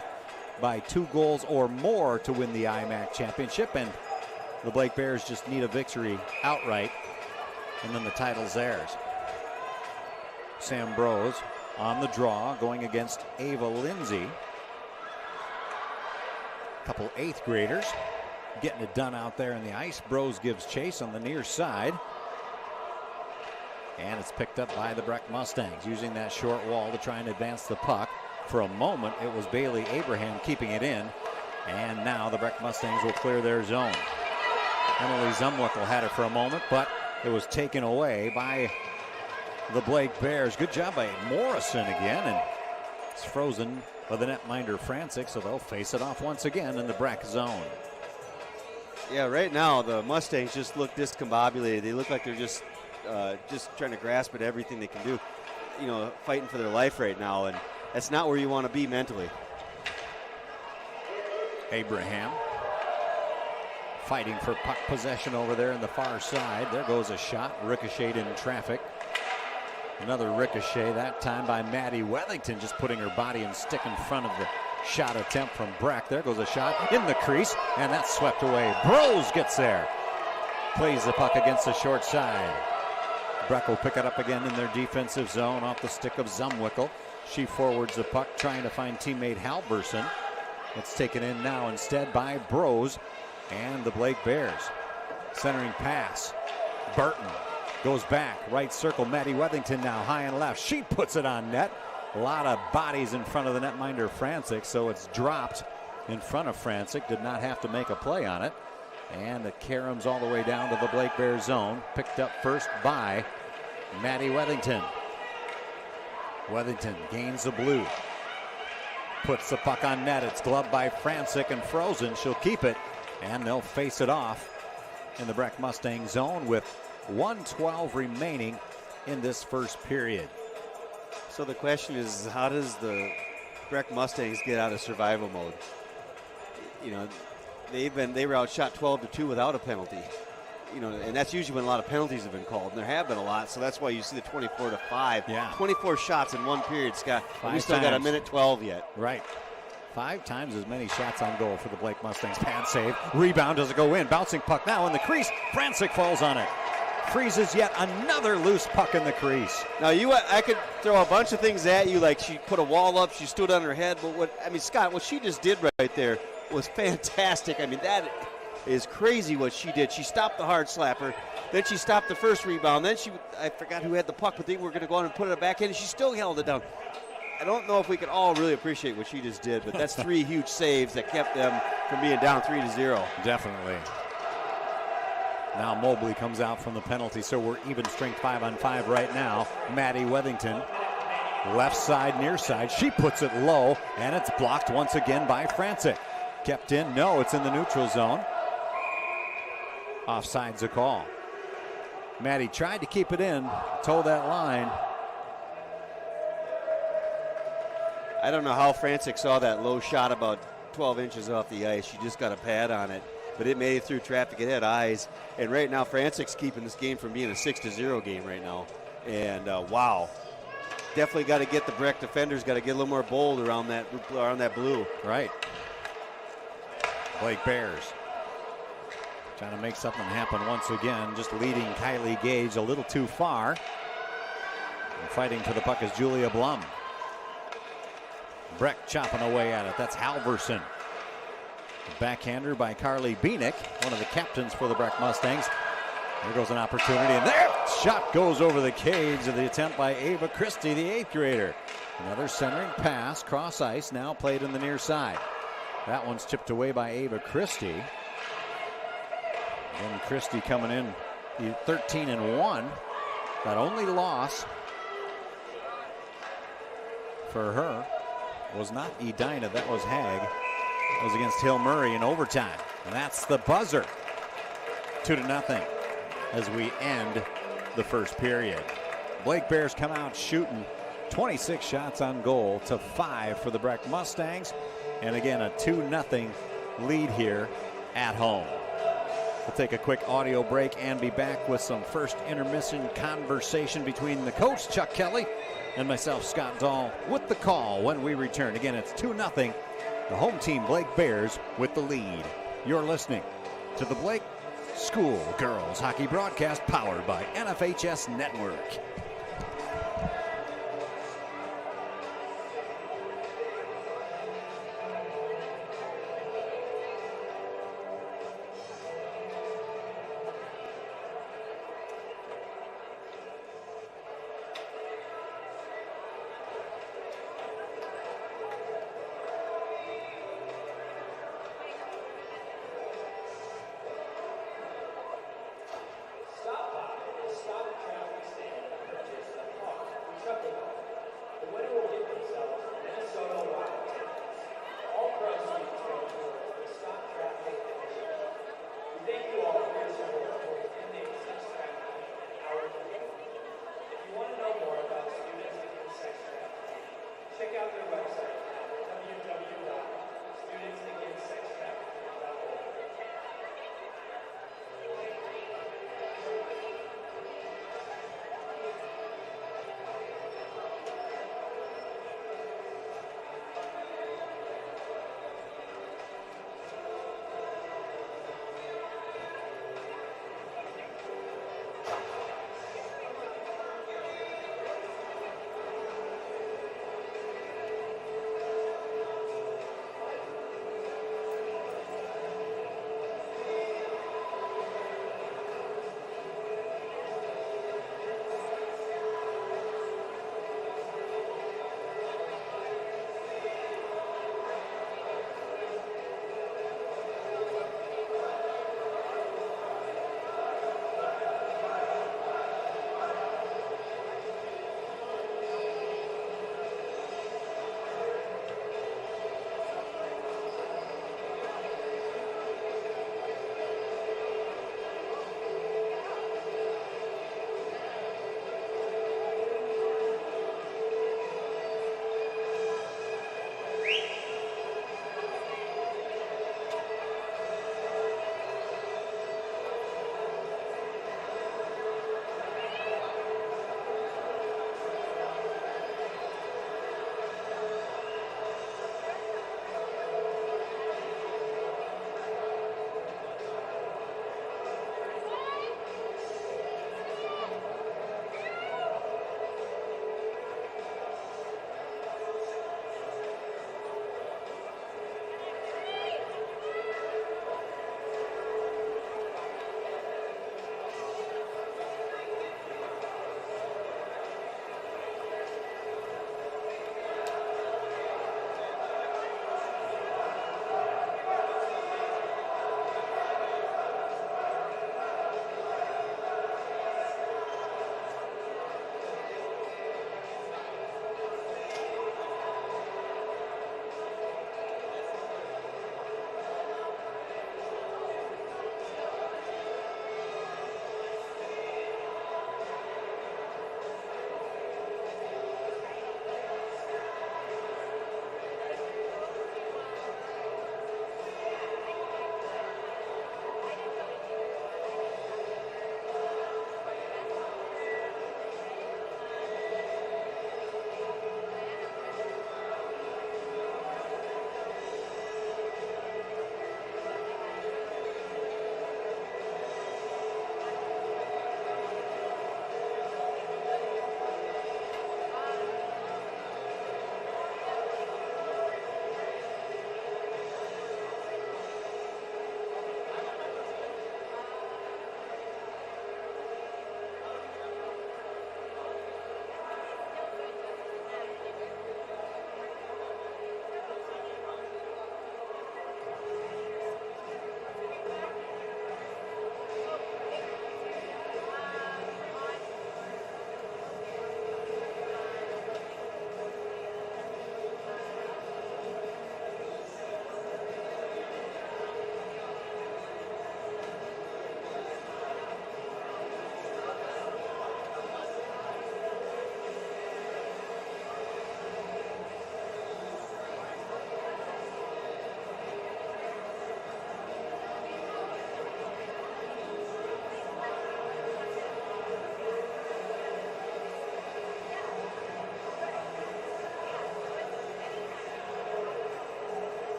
[SPEAKER 1] by 2 goals or more to win the IMAC championship, and the Blake Bears just need a victory outright, and then the title's theirs. Sam Brose on the draw, going against Ava Lindsay. A couple 8th graders getting it done out there in the ice. Brose gives chase on the near side. And it's picked up by the Breck Mustangs, using that short wall to try and advance the puck. For a moment, it was Bailey Abraham keeping it in. And now the Breck Mustangs will clear their zone. Emily Zumwickel had it for a moment, but it was taken away by the Blake Bears. Good job by Morrison again, and it's frozen by the netminder Francic, so they'll face it off once again in the Breck zone.
[SPEAKER 2] Yeah, right now the Mustangs just look discombobulated. They look like they're just trying to grasp at everything they can do, you know, fighting for their life right now, and that's not where you want to be mentally.
[SPEAKER 1] Abraham fighting for puck possession over there in the far side. There goes a shot, ricocheted in traffic. Another ricochet, that time by Maddie Wethington, just putting her body and stick in front of the shot attempt from Breck. There goes a shot in the crease, and that's swept away. Brose gets there. Plays the puck against the short side. Breck will pick it up again in their defensive zone off the stick of Zumwickel. She forwards the puck, trying to find teammate Halverson. It's taken in now instead by Brose and the Blake Bears. Centering pass. Burton goes back. Right circle. Maddie Wethington now high and left. She puts it on net. A lot of bodies in front of the netminder Francic, so it's dropped in front of Francic. Did not have to make a play on it. And it caroms all the way down to the Blake Bears zone. Picked up first by Maddie Wethington. Wethington gains the blue. Puts the puck on net. It's gloved by Francic and frozen. She'll keep it, and they'll face it off in the Breck Mustang zone with 1:12 remaining in this first period.
[SPEAKER 2] So the question is, how does the Breck Mustangs get out of survival mode? You know, they were outshot 12-2 without a penalty. You know, and that's usually when a lot of penalties have been called, and there have been a lot, so that's why you see the 24-5.
[SPEAKER 1] Yeah.
[SPEAKER 2] 24 shots in one period, Scott. We still
[SPEAKER 1] times.
[SPEAKER 2] got a minute 12 yet.
[SPEAKER 1] Right. 5 times as many shots on goal for the Blake Mustangs. Pad save. Rebound, does it go in? Bouncing puck now in the crease. Francic falls on it. freezes yet another loose puck in the crease.
[SPEAKER 2] Now, I could throw a bunch of things at you, like she put a wall up, she stood on her head, but Scott, what she just did right there was fantastic. I mean, that is crazy what she did. She stopped the hard slapper, then she stopped the first rebound, then I forgot who had the puck, but they were going to go on and put it back in, and she still held it down. I don't know if we could all really appreciate what she just did, but that's 3 huge saves that kept them from being down 3-0.
[SPEAKER 1] Definitely. Now Mobley comes out from the penalty, so we're even strength 5-on-5 right now. Maddie Wethington, left side, near side. She puts it low, and it's blocked once again by Francic. Kept in, no, it's in the neutral zone. Offside's a call. Maddie tried to keep it in, toe that line.
[SPEAKER 2] I don't know how Francic saw that low shot about 12 inches off the ice. She just got a pad on it, but it made it through traffic. It had eyes, and right now Francic's keeping this game from being a 6-0 game right now. And wow, definitely got to get the Breck defenders, got to get a little more bold around that blue.
[SPEAKER 1] Right. Blake Bears trying to make something happen once again, just leading Kylie Gage a little too far. And fighting for the puck is Julia Blum. Breck chopping away at it. That's Halverson. Backhander by Carly Bieniek, one of the captains for the Breck Mustangs. There goes an opportunity, and there, shot goes over the cage of the attempt by Ava Christie, the 8th grader. Another centering pass, cross ice, now played in the near side. That one's chipped away by Ava Christie. And Christie coming in 13-1. That only loss for her was not Edina, that was Haig. It was against Hill Murray in overtime. And that's the buzzer. 2-0 as we end the first period. Blake Bears come out shooting 26 shots on goal to 5 for the Breck Mustangs. And again, a 2-0 lead here at home. We'll take a quick audio break and be back with some first intermission conversation between the coach, Chuck Kelly, and myself, Scott Dahl, with the call when we return. Again, it's 2-0. The home team, Blake Bears, with the lead. You're listening to the Blake School Girls Hockey Broadcast powered by NFHS Network.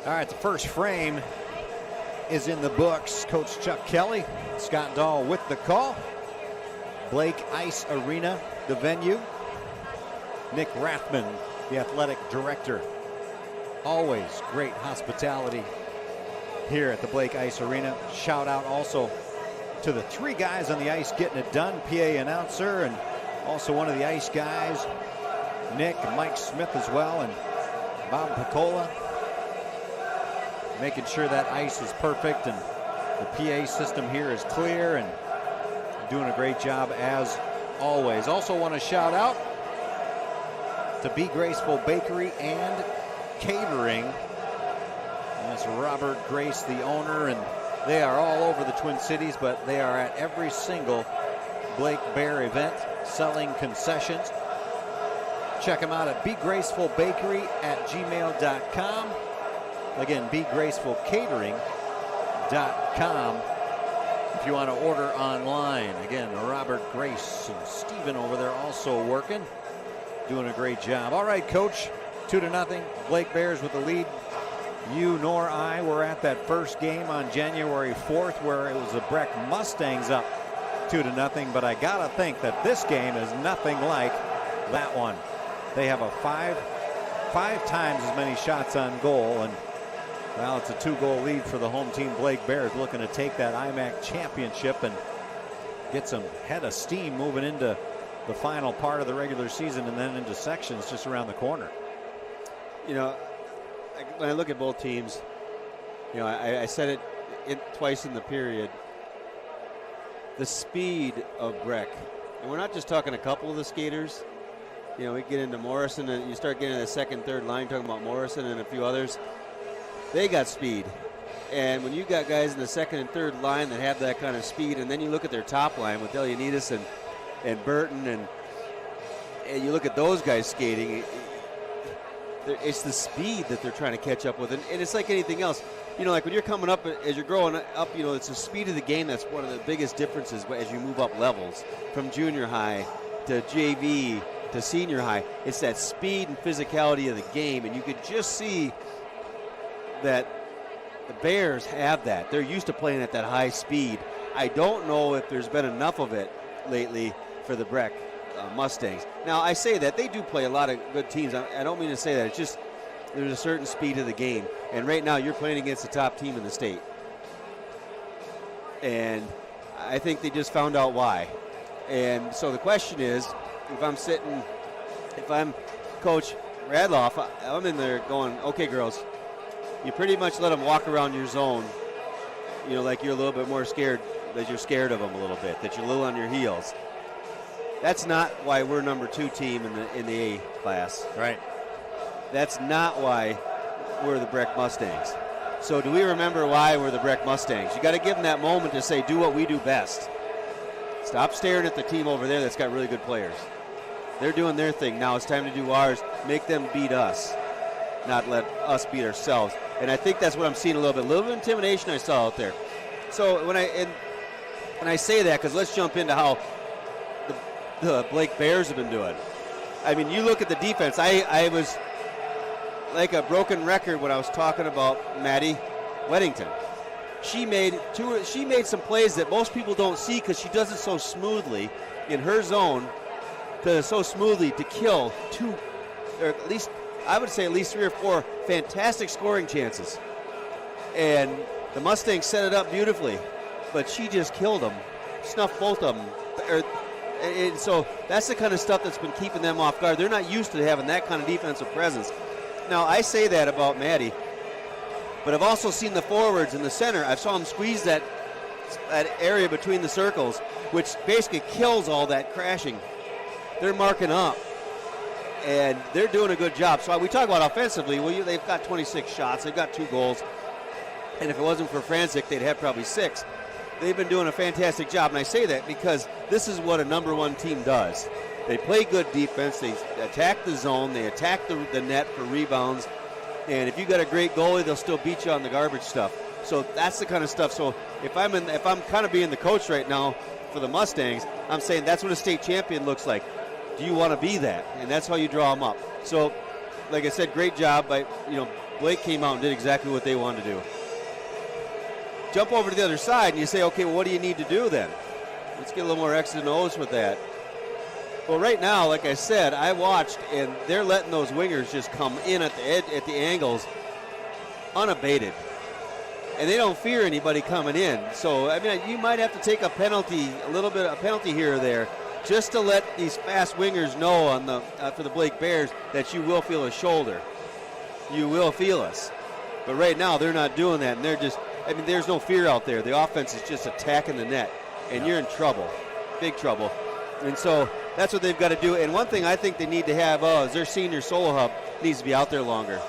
[SPEAKER 1] All right, the first frame is in the books. Coach Chuck Kelly, Scott Dahl with the call. Blake Ice Arena, the venue. Nick Rathman, the athletic director. Always great hospitality here at the Blake Ice Arena. Shout out also to the three guys on the ice getting it done. PA announcer and also one of the ice guys, Nick and Mike Smith as well, and Bob Picola, making sure that ice is perfect and the PA system here is clear, and doing a great job as always. Also want to shout out to Be Graceful Bakery and Catering. That's Robert Grace, the owner, and they are all over the Twin Cities, but they are at every single Blake Bear event selling concessions. Check them out at begracefulbakery@gmail.com. Again, begracefulcatering.com if you want to order online. Again, Robert Grace and Steven over there also working, doing a great job. All right, Coach, 2-0. Blake Bears with the lead. You nor I were at that first game on January 4th where it was the Breck Mustangs up 2-0, but I gotta think that this game is nothing like that one. They have a five times as many shots on goal, and well, it's a 2-goal lead for the home team. Blake Bears looking to take that IMAC championship and get some head of steam moving into the final part of the regular season and then into sections just around the corner.
[SPEAKER 2] You know, when I look at both teams, you know, I said it twice in the period. The speed of Breck, and we're not just talking a couple of the skaters. You know, we get into Morrison, and you start getting the second, third line, talking about Morrison and a few others. They got speed. And when you got guys in the second and third line that have that kind of speed, and then you look at their top line with Elyanides and Burton, and you look at those guys skating, it's the speed that they're trying to catch up with. And it's like anything else. You know, like when you're coming up, as you're growing up, you know, it's the speed of the game that's one of the biggest differences as you move up levels from junior high to JV to senior high. It's that speed and physicality of the game, and you could just see that the Bears have that. They're used to playing at that high speed. I don't know if there's been enough of it lately for the Breck Mustangs. Now, I say that. They do play a lot of good teams. I don't mean to say that. It's just there's a certain speed of the game. And right now you're playing against the top team in the state. And I think they just found out why. And so the question is, if I'm Coach Radloff, I'm in there going, okay, girls, you pretty much let them walk around your zone, you know, like you're a little bit more scared, that you're scared of them a little bit, that you're a little on your heels. That's not why we're number 2 team in the A class.
[SPEAKER 1] Right.
[SPEAKER 2] That's not why we're the Breck Mustangs. So do we remember why we're the Breck Mustangs? You got to give them that moment to say, do what we do best. Stop staring at the team over there that's got really good players. They're doing their thing. Now it's time to do ours. Make them beat us, not let us beat ourselves. And I think that's what I'm seeing a little bit of intimidation I saw out there. So when I say that, because let's jump into how the Blake Bears have been doing. I mean, you look at the defense. I was like a broken record when I was talking about Maddie Weddington. She made some plays that most people don't see because she does it so smoothly in her zone, so smoothly to kill 2, or at least I would say at least 3 or 4 fantastic scoring chances. And the Mustangs set it up beautifully, but she just killed them, snuffed both of them. And so that's the kind of stuff that's been keeping them off guard. They're not used to having that kind of defensive presence. Now, I say that about Maddie, but I've also seen the forwards in the center. I saw them squeeze that area between the circles, which basically kills all that crashing. They're marking up, and they're doing a good job. So we talk about offensively. Well, they've got 26 shots. They've got 2 goals. And if it wasn't for Franzik, they'd have probably 6. They've been doing a fantastic job, and I say that because this is what a number 1 team does. They play good defense. They attack the zone. They attack the net for rebounds. And if you got a great goalie, they'll still beat you on the garbage stuff. So that's the kind of stuff. So if I'm kind of being the coach right now for the Mustangs, I'm saying that's what a state champion looks like. Do you want to be that? And that's how you draw them up. So, like I said, great job by Blake came out and did exactly what they wanted to do. Jump over to the other side and you say, okay, well, what do you need to do then? Let's get a little more X's and O's with that. Well, right now, like I said, I watched, and they're letting those wingers just come in at the edge, at the angles, unabated. And they don't fear anybody coming in. So, I mean, you might have to take a penalty, a penalty here or there, just to let these fast wingers know on the for the Blake Bears that you will feel a shoulder. You will feel us. But right now, they're not doing that, and they're just, I mean, there's no fear out there. The offense is just attacking the net, and you're in trouble, big trouble. And so that's what they've got to do. And one thing I think they need to have is their senior solo hub needs to be out there longer.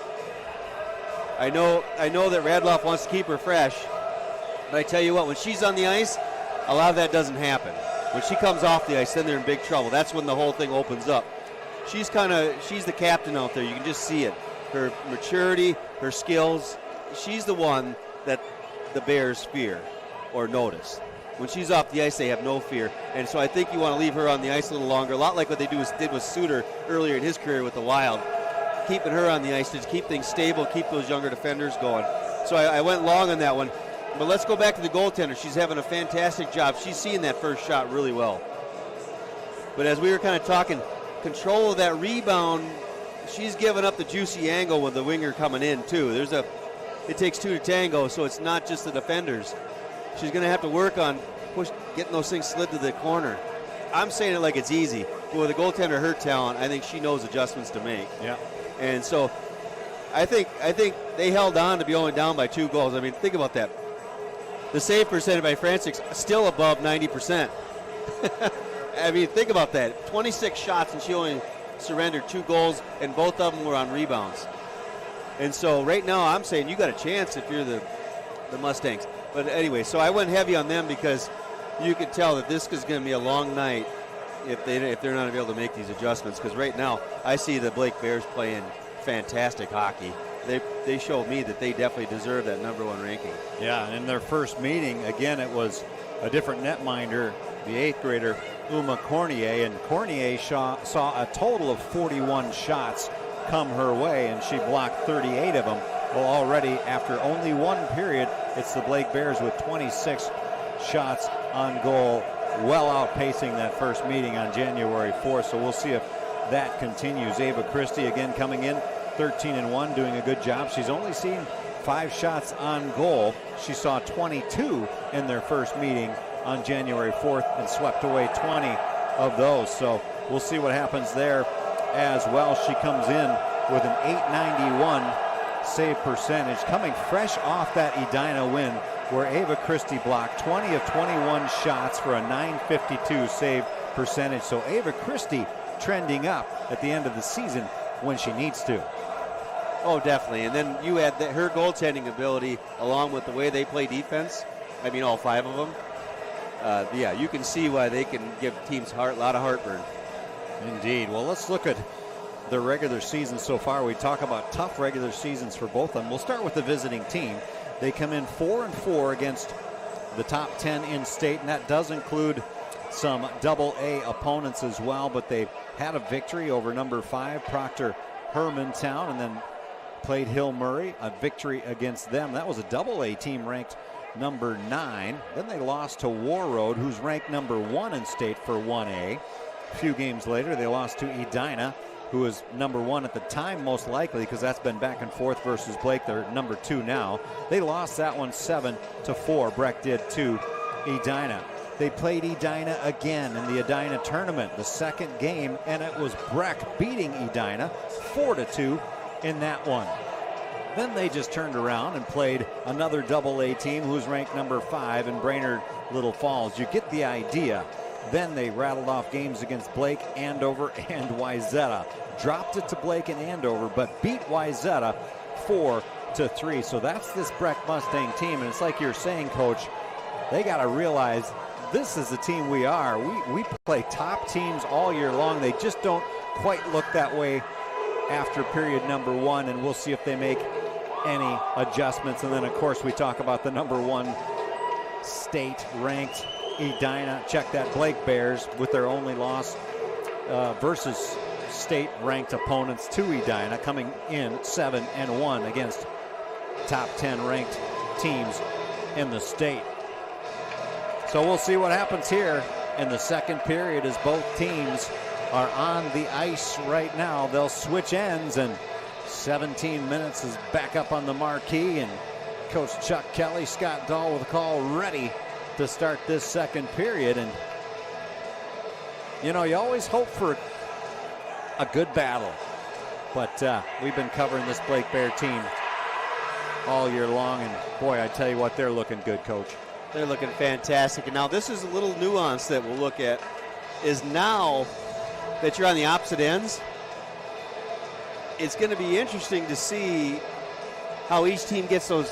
[SPEAKER 2] I know that Radloff wants to keep her fresh, but I tell you what, when she's on the ice, a lot of that doesn't happen. When she comes off the ice, then they're in big trouble. That's when the whole thing opens up. She's the captain out there. You can just see it. Her maturity, her skills, she's the one that the Bears fear or notice. When she's off the ice, they have no fear. And so I think you want to leave her on the ice a little longer, a lot like what they did with Suter earlier in his career with the Wild. Keeping her on the ice to keep things stable, keep those younger defenders going. So I went long on that one. But let's go back to the goaltender. She's having a fantastic job. She's seeing that first shot really well. But as we were kind of talking, control of that rebound, she's giving up the juicy angle with the winger coming in too. It takes two to tango, so it's not just the defenders. She's going to have to work on getting those things slid to the corner. I'm saying it like it's easy, but with a goaltender her talent, I think she knows adjustments to make.
[SPEAKER 1] Yeah.
[SPEAKER 2] And so I think they held on to be only down by 2 goals. I mean, think about that. The save percentage by Francis still above 90%. I mean, think about that. 26 shots, and she only surrendered 2 goals, and both of them were on rebounds. And so right now I'm saying you got a chance if you're the Mustangs. But anyway, so I went heavy on them because you could tell that this is going to be a long night if they're not able to make these adjustments. Because right now I see the Blake Bears playing fantastic hockey. They showed me that they definitely deserve that #1 ranking.
[SPEAKER 1] Yeah, and in their first meeting, again, it was a different netminder, the 8th grader, Uma Cornier, and Cornier saw a total of 41 shots come her way, and she blocked 38 of them. Well, already after only 1 period, it's the Blake Bears with 26 shots on goal, well outpacing that first meeting on January 4th. So we'll see if that continues. Ava Christie again coming in 13-1, doing a good job. She's only seen 5 shots on goal. She saw 22 in their first meeting on January 4th and swept away 20 of those. So we'll see what happens there as well. She comes in with an .891 save percentage, coming fresh off that Edina win where Ava Christie blocked 20 of 21 shots for a .952 save percentage. So Ava Christie trending up at the end of the season when she needs to.
[SPEAKER 2] Oh, definitely. And then you add her goaltending ability along with the way they play defense. I mean, all 5 of them. Yeah, you can see why they can give teams a lot of heartburn.
[SPEAKER 1] Indeed. Well, let's look at the regular season so far. We talk about tough regular seasons for both of them. We'll start with the visiting team. They come in 4-4 against the top 10 in state, and that does include some AA opponents as well, but they had a victory over number 5 Proctor Hermantown, and then played Hill Murray, a victory against them. That was a AA team ranked number 9. Then they lost to Warroad, who's ranked number 1 in state for 1A. A few games later, they lost to Edina, who is number 1 at the time, most likely, because that's been back and forth versus Blake. They're number 2 now. They lost that one 7-4. Breck did to Edina. They played Edina again in the Edina tournament, the second game, and it was Breck beating Edina 4-2 in that one. Then they just turned around and played another AA team who's ranked number 5 in Brainerd Little Falls. You get the idea. Then they rattled off games against Blake, Andover, and Wayzata. Dropped it to Blake and Andover, but beat Wayzata 4-3. So that's this Breck Mustang team, and it's like you're saying, Coach, they got to realize this is the team we are. We play top teams all year long. They just don't quite look that way after period number 1, and we'll see if they make any adjustments. And then, of course, we talk about the number 1 state-ranked Edina. Check that, Blake Bears with their only loss versus state-ranked opponents to Edina, coming in 7-1 against top 10 ranked teams in the state. So we'll see what happens here in the second period as both teams are on the ice right now. They'll switch ends, and 17 minutes is back up on the marquee, and Coach Chuck Kelly, Scott Dahl with a call ready to start this second period. And you know, you always hope for a good battle, but we've been covering this Blake Bear team all year long, and boy, I tell you what, they're looking good, Coach.
[SPEAKER 2] They're looking fantastic. And now this is a little nuance that we'll look at, is now that you're on the opposite ends, it's going to be interesting to see how each team gets those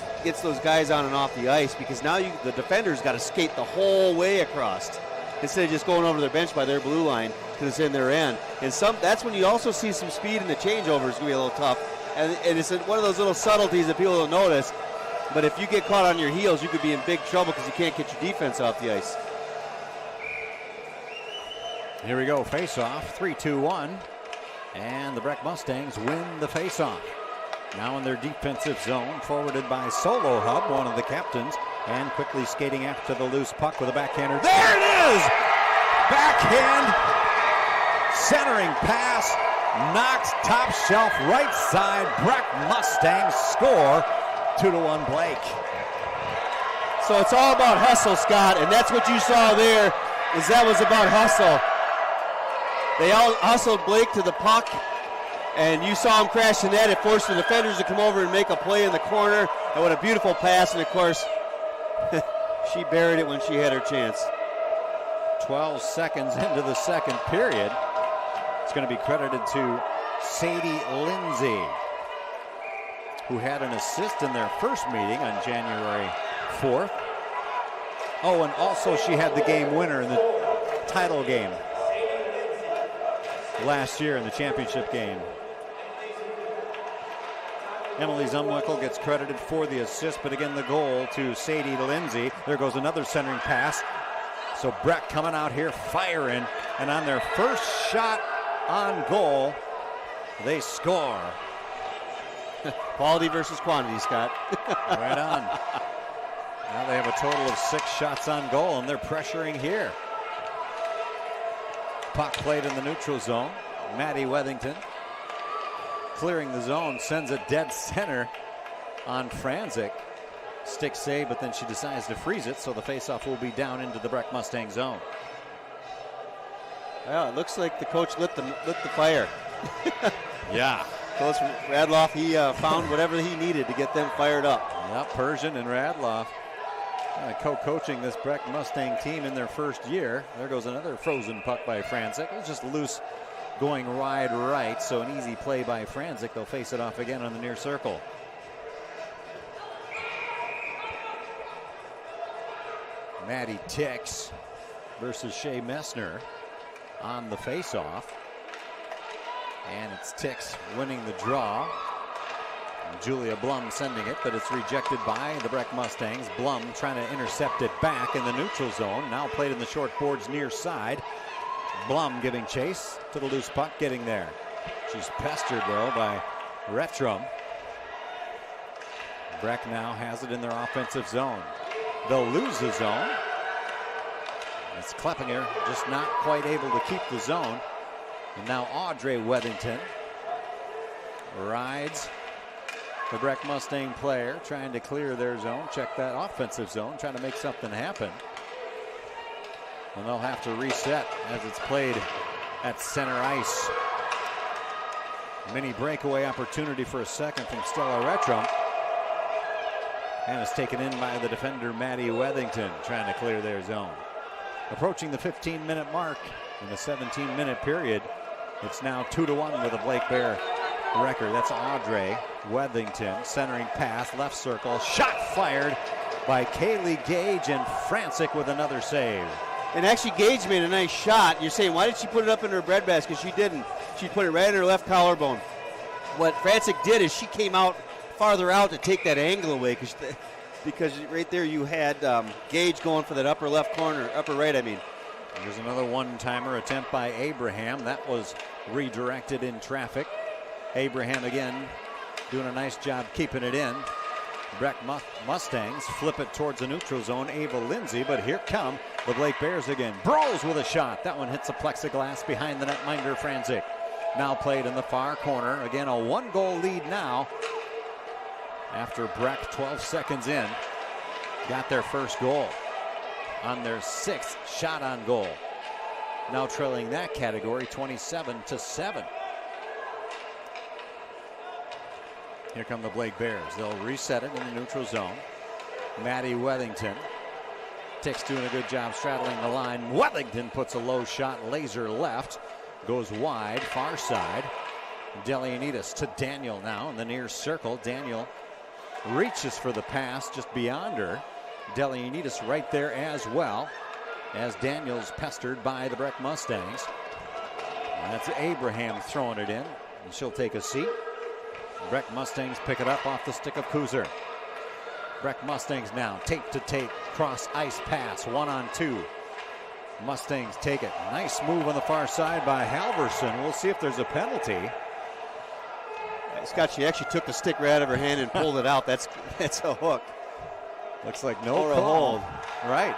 [SPEAKER 2] guys on and off the ice, because now the defenders got to skate the whole way across instead of just going over their bench by their blue line because it's in their end. And that's when you also see some speed in the changeovers is going to be a little tough. And it's one of those little subtleties that people don't notice. But if you get caught on your heels, you could be in big trouble because you can't get your defense off the ice.
[SPEAKER 1] Here we go, face-off, 3-2-1. And the Breck Mustangs win the face-off. Now in their defensive zone, forwarded by Solo Hub, one of the captains, and quickly skating after the loose puck with a backhander. There it is! Backhand, centering pass, knocks top shelf right side. Breck Mustangs score, 2-1 Blake.
[SPEAKER 2] So it's all about hustle, Scott, and that's what you saw there, is that was about hustle. They all hustled Blake to the puck, and you saw him crash the net. It forced the defenders to come over and make a play in the corner. And what a beautiful pass, and of course, she buried it when she had her chance.
[SPEAKER 1] 12 seconds into the second period. It's going to be credited to Sadie Lindsay, who had an assist in their first meeting on January 4th. Oh, and also she had the game winner in the title game last year in the championship game. Emily Zumwickel gets credited for the assist, but again the goal to Sadie Lindsay. There goes another centering pass. So Breck coming out here firing, and on their first shot on goal, they score.
[SPEAKER 2] Quality versus quantity, Scott.
[SPEAKER 1] Right on. Now they have a total of 6 shots on goal, and they're pressuring here. Puck played in the neutral zone. Maddie Wethington clearing the zone, sends it dead center on Franzik. Stick save, but then she decides to freeze it, so the faceoff will be down into the Breck Mustang zone.
[SPEAKER 2] Well, it looks like the coach lit the fire.
[SPEAKER 1] Yeah.
[SPEAKER 2] Coach Radloff, he found whatever he needed to get them fired up.
[SPEAKER 1] Yep, Persian and Radloff co-coaching this Breck Mustang team in their first year. There goes another frozen puck by Franzik. It was just loose going wide right, so an easy play by Franzik. They'll face it off again on the near circle. Maddie Tix versus Shea Messner on the face-off. And it's Tix winning the draw. Julia Blum sending it, but it's rejected by the Breck Mustangs. Blum trying to intercept it back in the neutral zone. Now played in the short boards near side. Blum giving chase to the loose puck, getting there. She's pestered, though, by Retrum. Breck now has it in their offensive zone. They'll lose the zone. It's Kleppinger just not quite able to keep the zone. And now Audrey Wethington rides the Breck Mustang player, trying to clear their zone, check that offensive zone, trying to make something happen. And they'll have to reset as it's played at center ice. Mini breakaway opportunity for a second from Stella Retrum. And it's taken in by the defender Maddie Wethington, trying to clear their zone. Approaching the 15-minute mark in the 17-minute period. It's now 2-1 with a Blake Bear record. That's Audrey Wethington, centering pass, left circle, shot fired by Kaylee Gage, and Franzik with another save.
[SPEAKER 2] And actually, Gage made a nice shot. You're saying, why did she put it up in her breadbasket? She didn't. She put it right in her left collarbone. What Franzik did is she came out farther out to take that angle away, because right there you had Gage going for that upper left corner, upper right, I mean.
[SPEAKER 1] There's another one-timer attempt by Abraham. That was redirected in traffic. Abraham again doing a nice job keeping it in. Breck Mustangs flip it towards the neutral zone. Ava Lindsay, but here come the Blake Bears again. Bros with a shot. That one hits the plexiglass behind the netminder Franzik. Now played in the far corner. Again, a 1-goal lead now. After Breck, 12 seconds in, got their first goal on their 6th shot on goal. Now trailing that category 27-7. Here come the Blake Bears. They'll reset it in the neutral zone. Maddie Wethington. Tick's doing a good job straddling the line. Wethington puts a low shot, laser left. Goes wide, far side. Delianides to Daniel now in the near circle. Daniel reaches for the pass just beyond her. Delianides right there as well, as Daniel's pestered by the Breck Mustangs. And that's Abraham throwing it in, and she'll take a seat. Breck Mustangs pick it up off the stick of Kuzer. Breck Mustangs now tape to tape, cross ice pass, 1-on-2. Mustangs take it. Nice move on the far side by Halverson. We'll see if there's a penalty.
[SPEAKER 2] Scott, she actually took the stick right out of her hand and pulled it out. That's a hook.
[SPEAKER 1] Looks like no call. Right.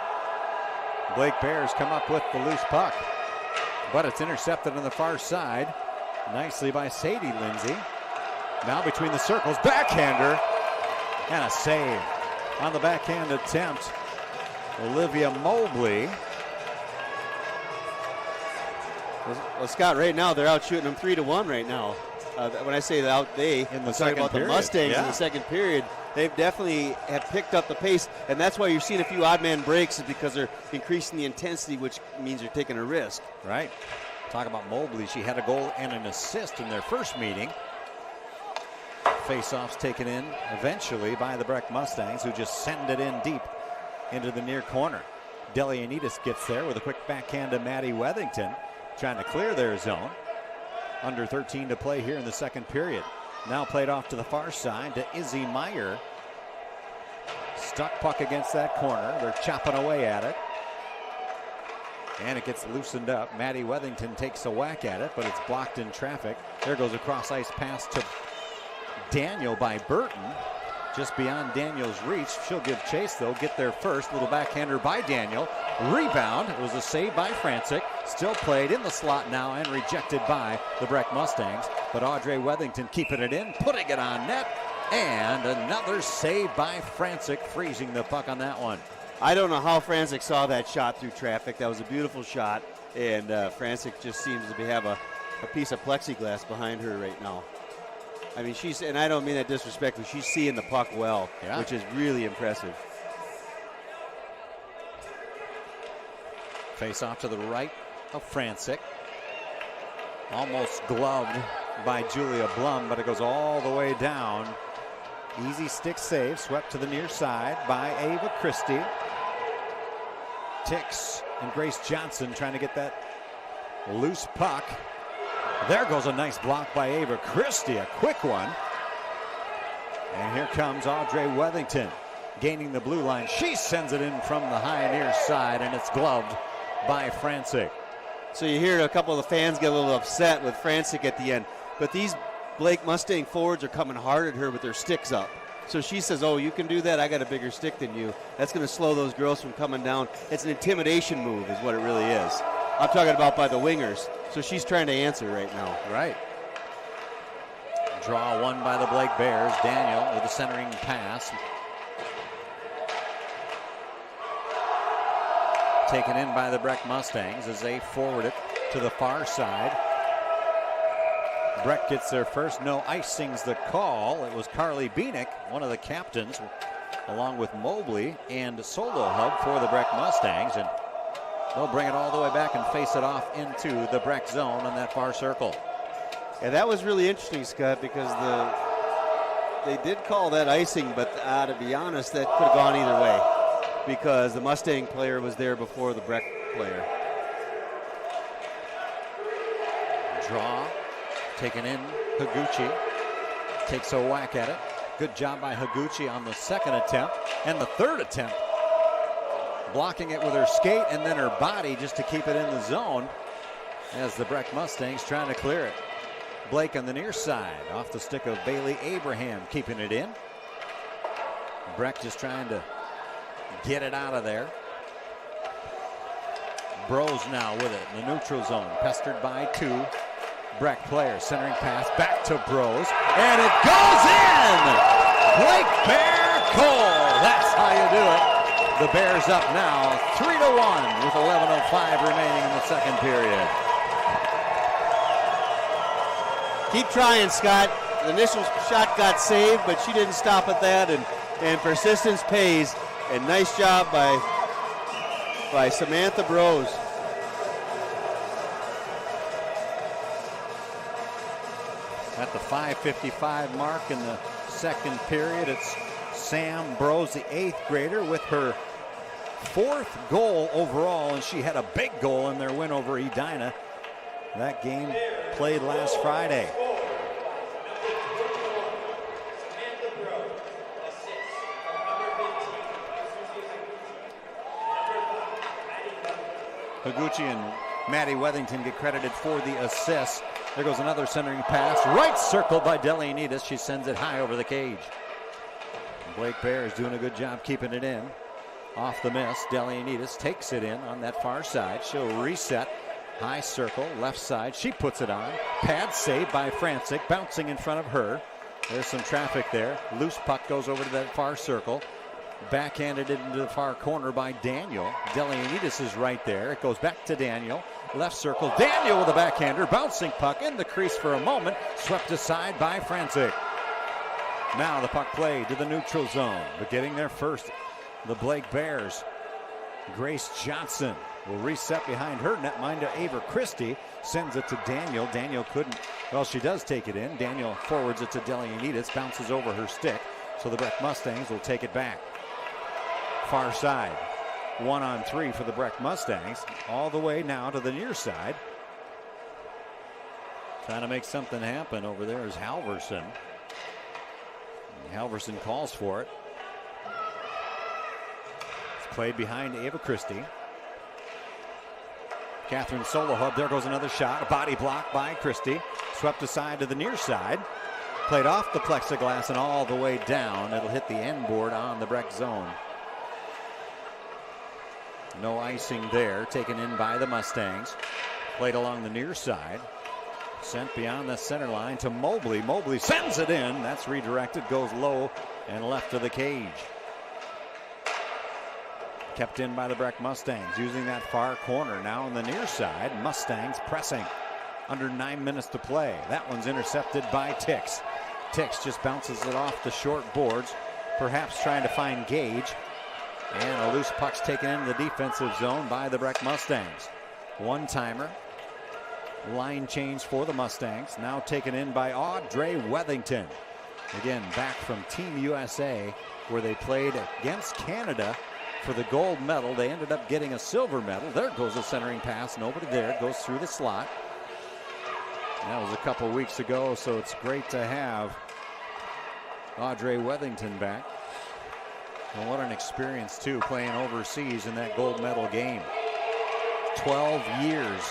[SPEAKER 1] Blake Bears come up with the loose puck, but it's intercepted on the far side nicely by Sadie Lindsay. Now between the circles, backhander, and a save on the backhand attempt. Olivia Mobley.
[SPEAKER 2] Well, Scott, right now they're out shooting them 3-1 right now. When I say
[SPEAKER 1] in the second
[SPEAKER 2] about
[SPEAKER 1] period.
[SPEAKER 2] The Mustangs in the second period, they've definitely have picked up the pace, and that's why you're seeing a few odd man breaks, is because they're increasing the intensity, which means they're taking a risk.
[SPEAKER 1] Right. Talk about Mobley. She had a goal and an assist in their first meeting. Face-offs taken in eventually by the Breck Mustangs, who just send it in deep into the near corner. Delianides gets there with a quick backhand to Maddie Wethington, trying to clear their zone. Under 13 to play here in the second period. Now played off to the far side to Izzy Meyer. Stuck puck against that corner. They're chopping away at it. And it gets loosened up. Maddie Wethington takes a whack at it, but it's blocked in traffic. There goes a cross ice pass to Daniel by Burton. Just beyond Daniel's reach. She'll give chase though, get there first. Little backhander by Daniel. Rebound. It was a save by Franzik. Still played in the slot now and rejected by the Breck Mustangs. But Audrey Wethington keeping it in, putting it on net. And another save by Franzik, freezing the puck on that one.
[SPEAKER 2] I don't know how Franzik saw that shot through traffic. That was a beautiful shot. And Franzik just seems to have a piece of plexiglass behind her right now. I mean, and I don't mean that disrespectfully, she's seeing the puck well, which is really impressive.
[SPEAKER 1] Face off to the right of Franzik. Almost gloved by Julia Blum, but it goes all the way down. Easy stick save, swept to the near side by Ava Christie. Tix and Grace Johnson trying to get that loose puck. There goes a nice block by Ava Christie, a quick one. And here comes Audrey Wethington gaining the blue line. She sends it in from the high near side, and it's gloved by Franzik.
[SPEAKER 2] So you hear a couple of the fans get a little upset with Franzik at the end. But these Blake Mustang forwards are coming hard at her with their sticks up. So she says, oh, you can do that? I got a bigger stick than you. That's going to slow those girls from coming down. It's an intimidation move is what it really is. I'm talking about by the wingers. So she's trying to answer right now.
[SPEAKER 1] Right. Draw one by the Blake Bears. Daniel with a centering pass. Taken in by the Breck Mustangs as they forward it to the far side. Breck gets there first. No icing's the call. It was Carly Bieniek, one of the captains, along with Mobley and solo hub for the Breck Mustangs. And they'll bring it all the way back and face it off into the Breck zone on that far circle.
[SPEAKER 2] Yeah, that was really interesting, Scott, because they did call that icing, but to be honest, that could have gone either way because the Mustang player was there before the Breck player.
[SPEAKER 1] Draw, taken in, Higuchi takes a whack at it. Good job by Higuchi on the second attempt and the third attempt. Blocking it with her skate and then her body just to keep it in the zone. as the Breck Mustangs trying to clear it. Blake on the near side, off the stick of Bailey Abraham, keeping it in. Breck just trying to get it out of there. Bros now with it in the neutral zone, pestered by two Breck players. Centering pass back to Bros, and it goes in! Blake Bear Cole, that's how you do it. The Bears up now 3-1 with 11:05 remaining in the second period.
[SPEAKER 2] Keep trying, Scott. The initial shot got saved, but she didn't stop at that, and persistence pays. And nice job by Samantha Bros.
[SPEAKER 1] At the 5:55 mark in the second period, it's Sam Bros, the 8th grader, with her 4th goal overall, and she had a big goal in their win over Edina. That game played last Friday. Higuchi and Maddie Wethington get credited for the assist. There goes another centering pass. Right circle by Delianitas. She sends it high over the cage. Blake Bear is doing a good job keeping it in. Off the miss, Delianitas takes it in on that far side. She'll reset. High circle, left side. She puts it on. Pad save by Francic, bouncing in front of her. There's some traffic there. Loose puck goes over to that far circle. Backhanded it into the far corner by Daniel. Delianitas is right there. It goes back to Daniel. Left circle. Daniel with a backhander. Bouncing puck in the crease for a moment. Swept aside by Francic. Now the puck played to the neutral zone. But getting there first, the Blake Bears. Grace Johnson will reset behind her netminder Ava Christie. Sends it to Daniel. Daniel couldn't. Well, she does take it in. Daniel forwards it to Delianitas. Bounces over her stick. So the Breck Mustangs will take it back. Far side. 1-on-3 for the Breck Mustangs. All the way now to the near side. Trying to make something happen over there is Halverson. Halverson calls for it. It's played behind Ava Christie. Catherine Solohub. There goes another shot. A body block by Christie. Swept aside to the near side. Played off the plexiglass and all the way down. It'll hit the end board on the Breck zone. No icing there. Taken in by the Mustangs. Played along the near side. Sent beyond the center line to Mobley. Mobley sends it in. That's redirected. Goes low and left of the cage. Kept in by the Breck Mustangs. Using that far corner now on the near side. Mustangs pressing. Under 9 minutes to play. That one's intercepted by Tix. Tix just bounces it off the short boards. Perhaps trying to find Gage. And a loose puck's taken into the defensive zone by the Breck Mustangs. One-timer. Line change for the Mustangs. Now taken in by Audrey Wethington. Again, back from Team USA, where they played against Canada for the gold medal. They ended up getting a silver medal. There goes a centering pass. Nobody there. It goes through the slot. That was a couple weeks ago, so it's great to have Audrey Wethington back. And what an experience, too, playing overseas in that gold medal game. 12 years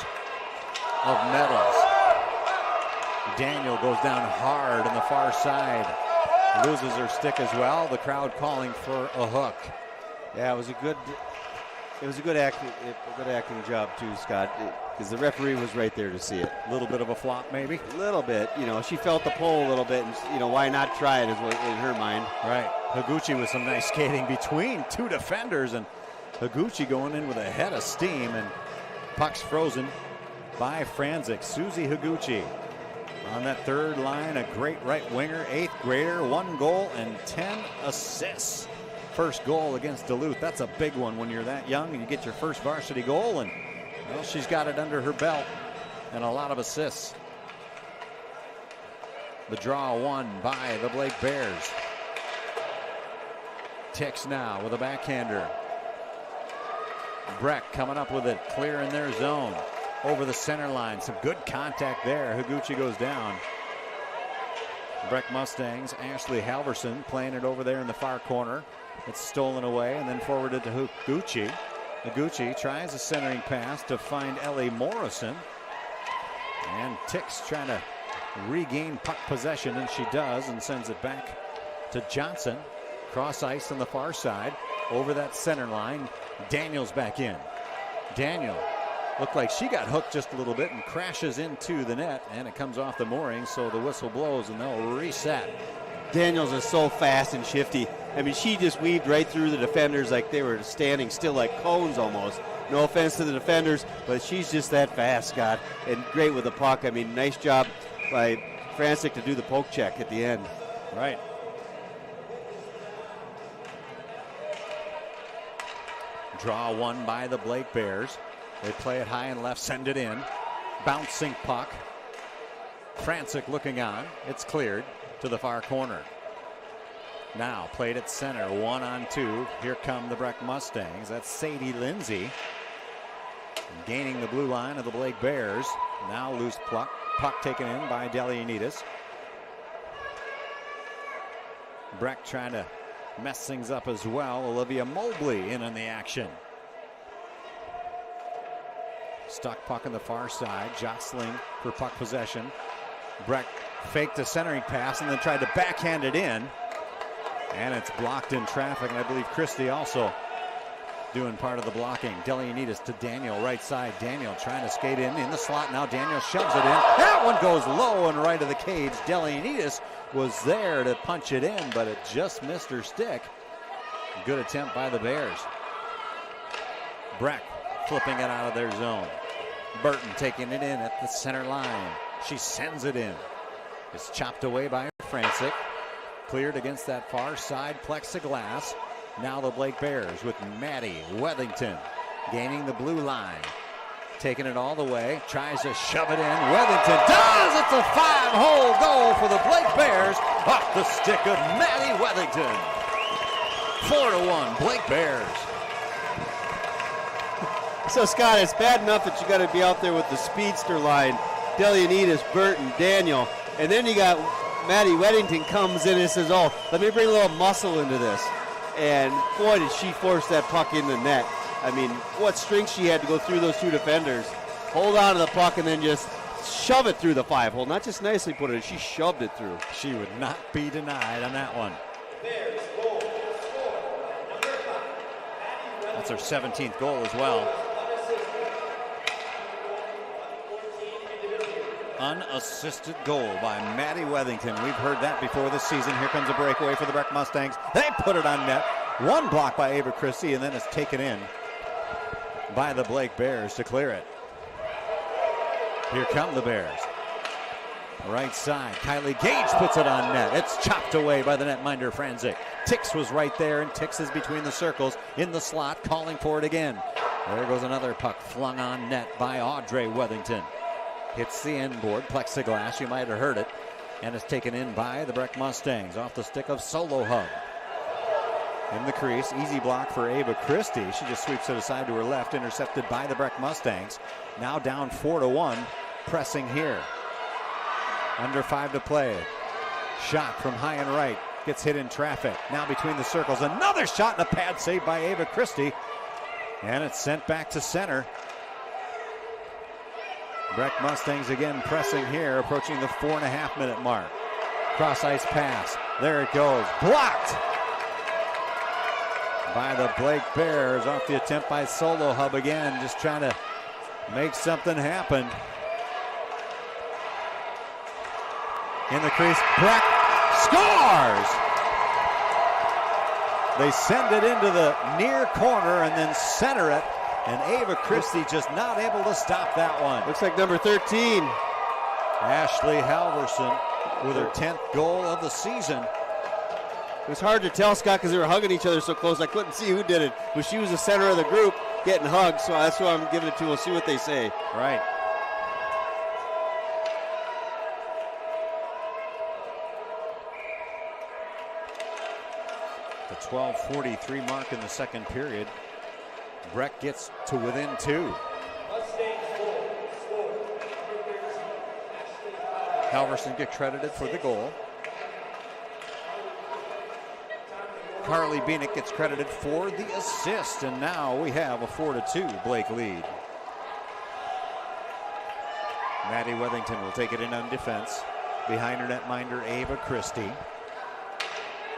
[SPEAKER 1] of medals. Daniel goes down hard on the far side. Loses her stick as well. The crowd calling for a hook.
[SPEAKER 2] Yeah, it was a good acting job too, Scott, because the referee was right there to see it.
[SPEAKER 1] A little bit of a flop, maybe?
[SPEAKER 2] A little bit. You know, she felt the pull a little bit, and, why not try it is what in her mind.
[SPEAKER 1] Right. Higuchi with some nice skating between two defenders, and Higuchi going in with a head of steam, and puck's frozen by Francic. Susie Higuchi on that third line, a great right winger, 8th grader, 1 goal and 10 assists. First goal against Duluth. That's a big one when you're that young and you get your first varsity goal, and well, she's got it under her belt and a lot of assists. The draw won by the Blake Bears. Tix now with a backhander. Breck coming up with it, clear in their zone. Over the center line, some good contact there. Higuchi goes down. Breck Mustangs, Ashley Halverson playing it over there in the far corner. It's stolen away and then forwarded to Higuchi. Higuchi tries a centering pass to find Ellie Morrison. And Tix trying to regain puck possession, and she does, and sends it back to Johnson. Cross ice on the far side, over that center line. Daniels back in. Daniel looked like she got hooked just a little bit and crashes into the net, and it comes off the mooring, so the whistle blows and they'll reset.
[SPEAKER 2] Daniels is so fast and shifty. I mean, she just weaved right through the defenders like they were standing still like cones almost. No offense to the defenders, but she's just that fast, Scott, and great with the puck. I mean, nice job by Francis to do the poke check at the end.
[SPEAKER 1] Right. Draw one by the Blake Bears. They play it high and left, send it in. Bouncing puck. Francis looking on. It's cleared to the far corner. Now played at center, 1-on-2. Here come the Breck Mustangs. That's Sadie Lindsay. Gaining the blue line of the Blake Bears. Now loose puck. Puck taken in by Delianides. Breck trying to mess things up as well. Olivia Mobley in on the action. Stuck puck on the far side, jostling for puck possession. Breck faked a centering pass and then tried to backhand it in. And it's blocked in traffic, and I believe Christie also doing part of the blocking. Delianides to Daniel, right side. Daniel trying to skate in the slot. Now Daniel shoves it in. That one goes low and right of the cage. Delianides was there to punch it in, but it just missed her stick. Good attempt by the Bears. Breck flipping it out of their zone. Burton taking it in at the center line. She sends it in. It's chopped away by Francis. Cleared against that far side plexiglass. Now the Blake Bears with Maddie Wethington gaining the blue line. Taking it all the way. Tries to shove it in. Wethington does! It's a 5-hole goal for the Blake Bears off the stick of Maddie Wethington. 4-1 Blake Bears.
[SPEAKER 2] So, Scott, it's bad enough that you got to be out there with the speedster line. Delianides, Burton, Daniel. And then you got Maddie Wethington comes in and says, oh, let me bring a little muscle into this. And, boy, did she force that puck in the net. I mean, what strength she had to go through those two defenders. Hold on to the puck and then just shove it through the 5-hole. Not just nicely put it, she shoved it through.
[SPEAKER 1] She would not be denied on that one. That's her 17th goal as well. Unassisted goal by Maddie Wethington. We've heard that before this season. Here comes a breakaway for the Breck Mustangs. They put it on net. One block by Ava Christie, and then it's taken in by the Blake Bears to clear it. Here come the Bears. Right side, Kylie Gage puts it on net. It's chopped away by the netminder Franzik. Tix was right there, and Tix is between the circles in the slot, calling for it again. There goes another puck flung on net by Audrey Wethington. Hits the end board, plexiglass, you might have heard it, and it's taken in by the Breck Mustangs off the stick of Solo Hub. In the crease, easy block for Ava Christie. She just sweeps it aside to her left, intercepted by the Breck Mustangs. Now down 4-1, pressing here. Under 5 to play. Shot from high and right, gets hit in traffic. Now between the circles, another shot and a pad save by Ava Christie. And it's sent back to center. Breck Mustangs again pressing here, approaching the 4.5-minute mark. Cross ice pass. There it goes. Blocked by the Blake Bears off the attempt by Solo Hub again, just trying to make something happen. In the crease, Breck scores! They send it into the near corner and then center it. And Ava Christie just not able to stop that one.
[SPEAKER 2] Looks like number 13.
[SPEAKER 1] Ashley Halverson with her 10th goal of the season.
[SPEAKER 2] It was hard to tell, Scott, because they were hugging each other so close. I couldn't see who did it. But she was the center of the group getting hugged, so that's why I'm giving it to. We'll see what they say.
[SPEAKER 1] Right. The 12:43 mark in the second period. Breck gets to within 2. Halverson gets credited for the goal. Carly Beanick gets credited for the assist, and now we have a 4-2 Blake lead. Maddie Wethington will take it in on defense. Behind her netminder, Ava Christie.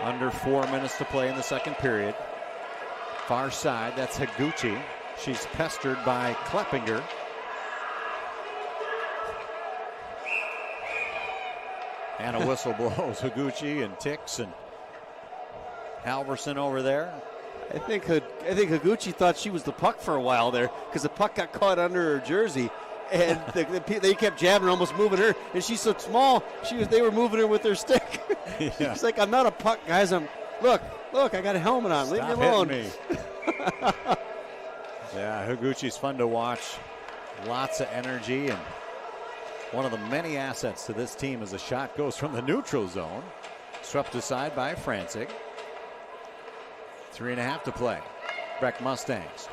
[SPEAKER 1] Under 4 minutes to play in the second period. Far side, that's Higuchi. She's pestered by Kleppinger. And a whistle blows. Higuchi and Tix and Halverson over there.
[SPEAKER 2] I think Higuchi thought she was the puck for a while there because the puck got caught under her jersey, and they kept jabbing her, almost moving her. And she's so small, they were moving her with their stick.
[SPEAKER 1] Yeah.
[SPEAKER 2] She's like, I'm not a puck, guys. Look, I got a helmet on. Leave me alone.
[SPEAKER 1] Me. Yeah, Higuchi's fun to watch. Lots of energy, and one of the many assets to this team as a shot goes from the neutral zone. Swept aside by Francic. 3.5 to play. Breck Mustangs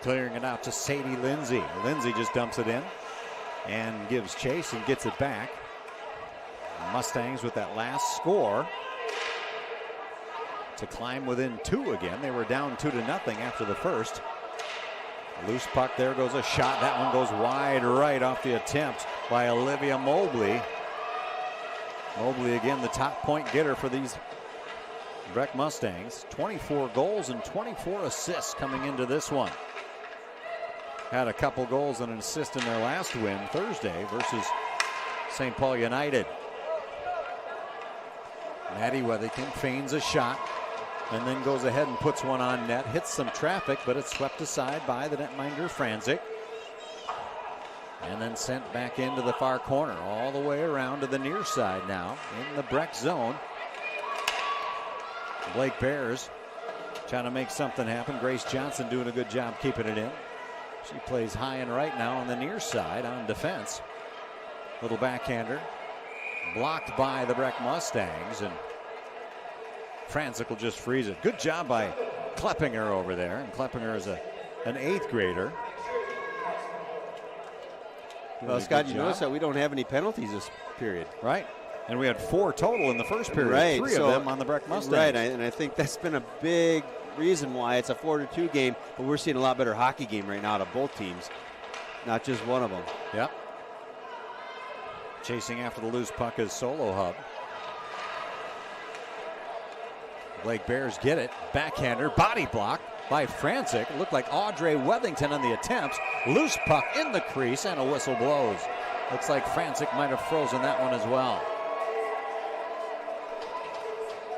[SPEAKER 1] clearing it out to Sadie Lindsay. Lindsay just dumps it in and gives chase and gets it back. Mustangs with that last score to climb within 2 again. They were down 2-0 after the first. Loose puck, there goes a shot. That one goes wide right off the attempt by Olivia Mobley. Mobley again the top point getter for these Breck Mustangs. 24 goals and 24 assists coming into this one. Had a couple goals and an assist in their last win Thursday versus St. Paul United. Maddie Wethington feigns a shot and then goes ahead and puts one on net. Hits some traffic, but it's swept aside by the netminder Francic. And then sent back into the far corner, all the way around to the near side now in the Breck zone. Blake Bears trying to make something happen. Grace Johnson doing a good job keeping it in. She plays high and right now on the near side on defense. Little backhander blocked by the Breck Mustangs, and Francic will just freeze it. Good job by Kleppinger over there, and Kleppinger is an 8th grader.
[SPEAKER 2] Well, Scott, you notice that we don't have any penalties this period.
[SPEAKER 1] Right. And we had 4 total in the first period.
[SPEAKER 2] Right.
[SPEAKER 1] 3 of them on the Breck Mustangs.
[SPEAKER 2] Right, and I think that's been a big reason why it's a 4-2 game, but we're seeing a lot better hockey game right now out of both teams, not just one of them.
[SPEAKER 1] Yep. Chasing after the loose puck is Solo Hub. Blake Bears get it. Backhander, body block by Francic. It looked like Audrey Wethington on the attempts. Loose puck in the crease, and a whistle blows. Looks like Francic might have frozen that one as well.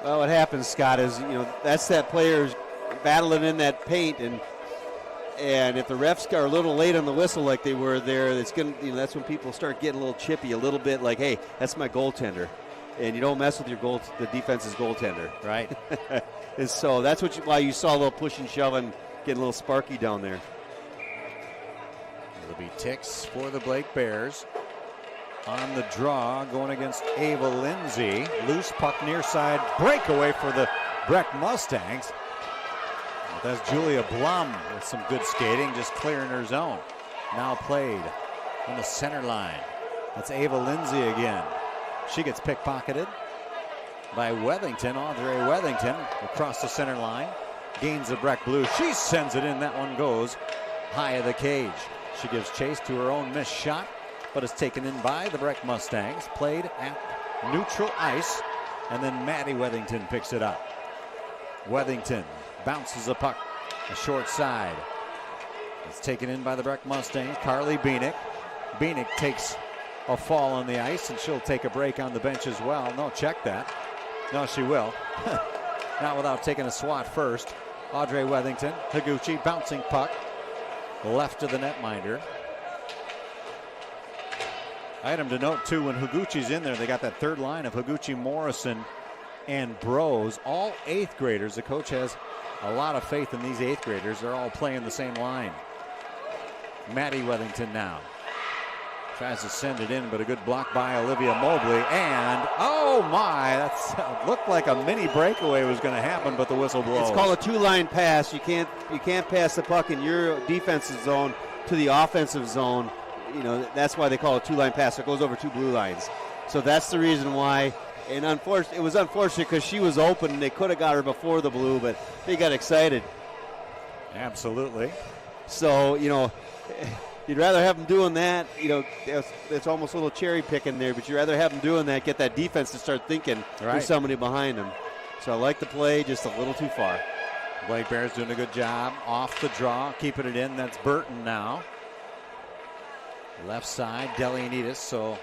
[SPEAKER 2] Well, what happens, Scott, is that's that player's battling in that paint, and if the refs are a little late on the whistle like they were there, it's gonna that's when people start getting a little chippy, a little bit like, hey, that's my goaltender, and you don't mess with the defense's goaltender,
[SPEAKER 1] right?
[SPEAKER 2] And so that's why you saw a little push and shove and getting a little sparky down there.
[SPEAKER 1] It'll be Tix for the Blake Bears. On the draw, going against Ava Lindsay. Loose puck near side, breakaway for the Breck Mustangs. That's Julia Blum with some good skating, just clearing her zone. Now played on the center line. That's Ava Lindsay again. She gets pickpocketed by Wethington, Audrey Wethington, across the center line. Gains the Breck blue. She sends it in. That one goes high of the cage. She gives chase to her own missed shot, but it's taken in by the Breck Mustangs. Played at neutral ice, and then Maddie Wethington picks it up. Wethington bounces the puck, a short side. It's taken in by the Breck Mustangs. Carly Beanick. Beanick takes a fall on the ice, and she'll take a break on the bench as well. No, check that. No, she will. Not without taking a swat first. Audrey Wethington, Higuchi, bouncing puck, left of the netminder. Item to note, too, when Higuchi's in there, they got that third line of Higuchi, Morrison, and Bros, all 8th graders. The coach has a lot of faith in these 8th graders. They're all playing the same line. Maddie Wethington now tries to send it in, but a good block by Olivia Mobley. And, oh my, that looked like a mini breakaway was going to happen, but the whistle blows.
[SPEAKER 2] It's called a 2-line pass. You can't pass the puck in your defensive zone to the offensive zone. That's why they call it a 2-line pass. It goes over 2 blue lines. So that's the reason why. And it was unfortunate because she was open and they could have got her before the blue, but they got excited.
[SPEAKER 1] Absolutely.
[SPEAKER 2] So, You'd rather have them doing that. It's almost a little cherry picking there, but you'd rather have them doing that, get that defense to start thinking there's somebody behind them. So I like the play, just a little too far.
[SPEAKER 1] Blake Bears doing a good job off the draw, keeping it in. That's Burton now. Left side, Delianitis. So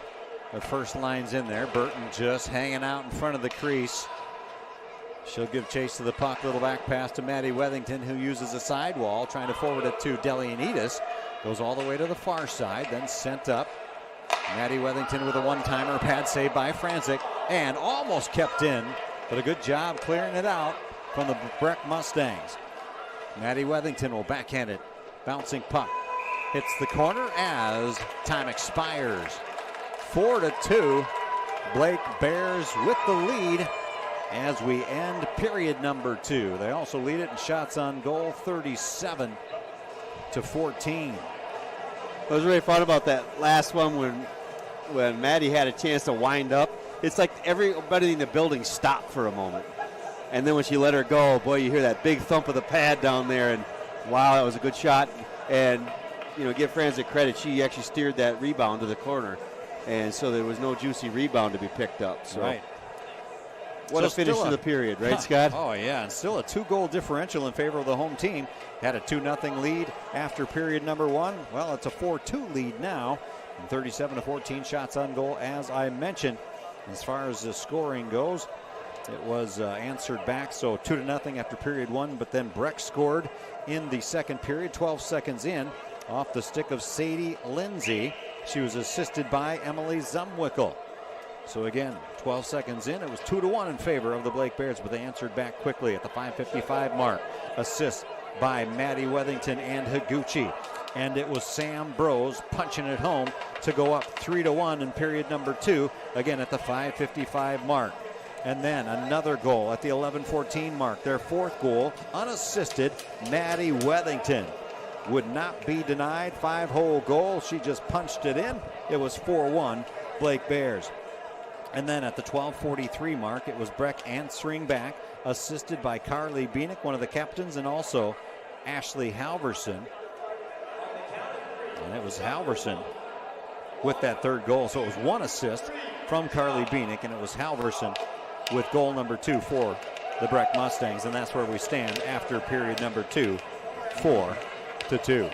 [SPEAKER 1] the first line's in there. Burton just hanging out in front of the crease. She'll give chase to the puck. Little back pass to Maddie Wethington, who uses a sidewall, trying to forward it to Delianitis. Goes all the way to the far side, then sent up. Maddie Wethington with a one-timer, pad save by Franzik, and almost kept in, but a good job clearing it out from the Breck Mustangs. Maddie Wethington will backhand it. Bouncing puck. Hits the corner as time expires. 4-2. Blake Bears with the lead as we end period number 2. They also lead it in shots on goal, 37-14.
[SPEAKER 2] What was really fun about that last one when Maddie had a chance to wind up. It's like everybody in the building stopped for a moment. And then when she let her go, boy, you hear that big thump of the pad down there. And, wow, that was a good shot. And, give Franzik credit. She actually steered that rebound to the corner. And so there was no juicy rebound to be picked up. So.
[SPEAKER 1] Right.
[SPEAKER 2] What a finish to the period, right, Scott?
[SPEAKER 1] Oh, yeah, and still a 2-goal differential in favor of the home team. Had a 2-0 lead after period number 1. Well, it's a 4-2 lead now. And 37-14 shots on goal, as I mentioned. As far as the scoring goes, it was answered back, so 2-0 after period 1. But then Breck scored in the second period, 12 seconds in, off the stick of Sadie Lindsay. She was assisted by Emily Zumwickel. So again, 12 seconds in, it was 2-1 in favor of the Blake Bears, but they answered back quickly at the 5:55 mark. Assist by Maddie Wethington and Higuchi. And it was Sam Brose punching it home to go up 3-1 in period number 2, again at the 5:55 mark. And then another goal at the 11:14 mark. Their fourth goal, unassisted, Maddie Wethington. Would not be denied. 5-hole goal. She just punched it in. It was 4-1 Blake Bears. And then at the 12:43 mark, it was Breck answering back, assisted by Carly Bienick, one of the captains, and also Ashley Halverson. And it was Halverson with that third goal. So it was one assist from Carly Bienick, and it was Halverson with goal number 2 for the Breck Mustangs. And that's where we stand after period number 2, 4-2.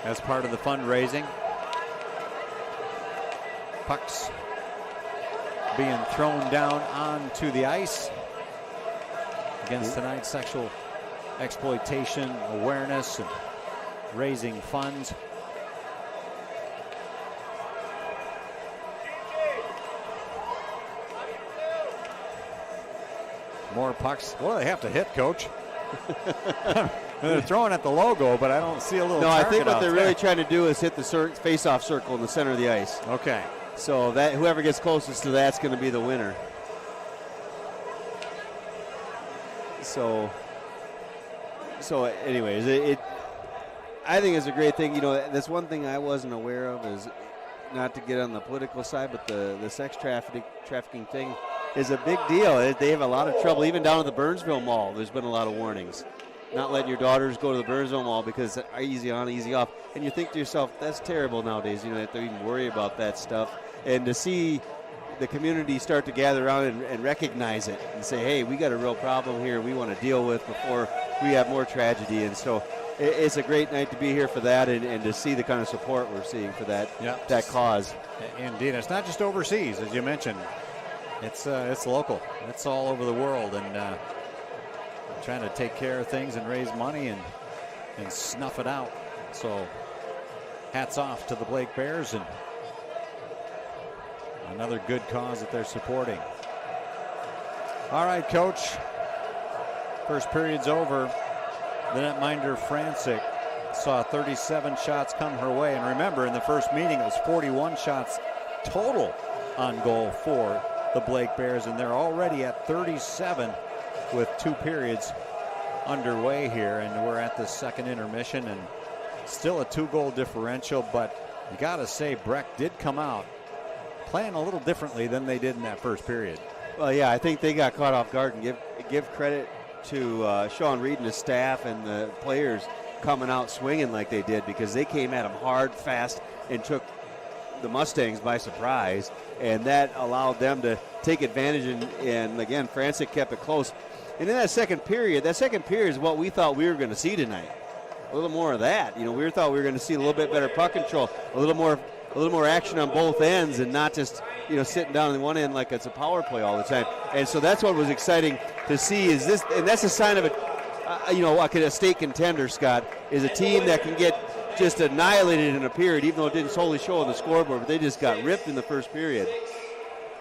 [SPEAKER 1] As part of the fundraising, pucks being thrown down onto the ice against tonight's sexual exploitation awareness and raising funds. More pucks. What do they have to hit, Coach? They're throwing at the logo, but I don't see a little
[SPEAKER 2] No, I
[SPEAKER 1] target
[SPEAKER 2] think what
[SPEAKER 1] out
[SPEAKER 2] they're
[SPEAKER 1] there.
[SPEAKER 2] really trying to do is hit the face-off circle in the center of the ice.
[SPEAKER 1] Okay.
[SPEAKER 2] So that whoever gets closest to that's going to be the winner. So anyways, I think it's a great thing. That's one thing I wasn't aware of, is not to get on the political side, but the sex trafficking thing is a big deal. They have a lot of trouble, even down at the Burnsville Mall. There's been a lot of warnings. Not letting your daughters go to the Burnsville Mall because easy on, easy off. And you think to yourself, that's terrible nowadays. You don't have to even worry about that stuff. And to see the community start to gather around and recognize it and say, hey, we got a real problem here we want to deal with before we have more tragedy. And so it's a great night to be here for that and to see the kind of support we're seeing for that cause.
[SPEAKER 1] Indeed. It's not just overseas, as you mentioned. It's local. It's all over the world. And trying to take care of things and raise money and snuff it out. So hats off to the Blake Bears and another good cause that they're supporting. All right, Coach. First period's over. The netminder Franzik saw 37 shots come her way. And remember, in the first meeting, it was 41 shots total on goal for the Blake Bears. And they're already at 37 with 2 periods underway here. And we're at the second intermission and still a 2-goal differential. But you got to say, Breck did come out playing a little differently than they did in that first period.
[SPEAKER 2] Well, yeah, I think they got caught off guard, and give credit to Sean Reed and his staff and the players coming out swinging like they did, because they came at them hard, fast, and took the Mustangs by surprise, and that allowed them to take advantage, and again, Frantic kept it close. And in that second period is what we thought we were going to see tonight. A little more of that. We thought we were going to see a little bit better puck control, a little more action on both ends, and not just sitting down on one end like it's a power play all the time. And so that's what was exciting to see. And that's a sign of a state contender, Scott, is a team that can get just annihilated in a period, even though it didn't solely show on the scoreboard, but they just got ripped in the first period.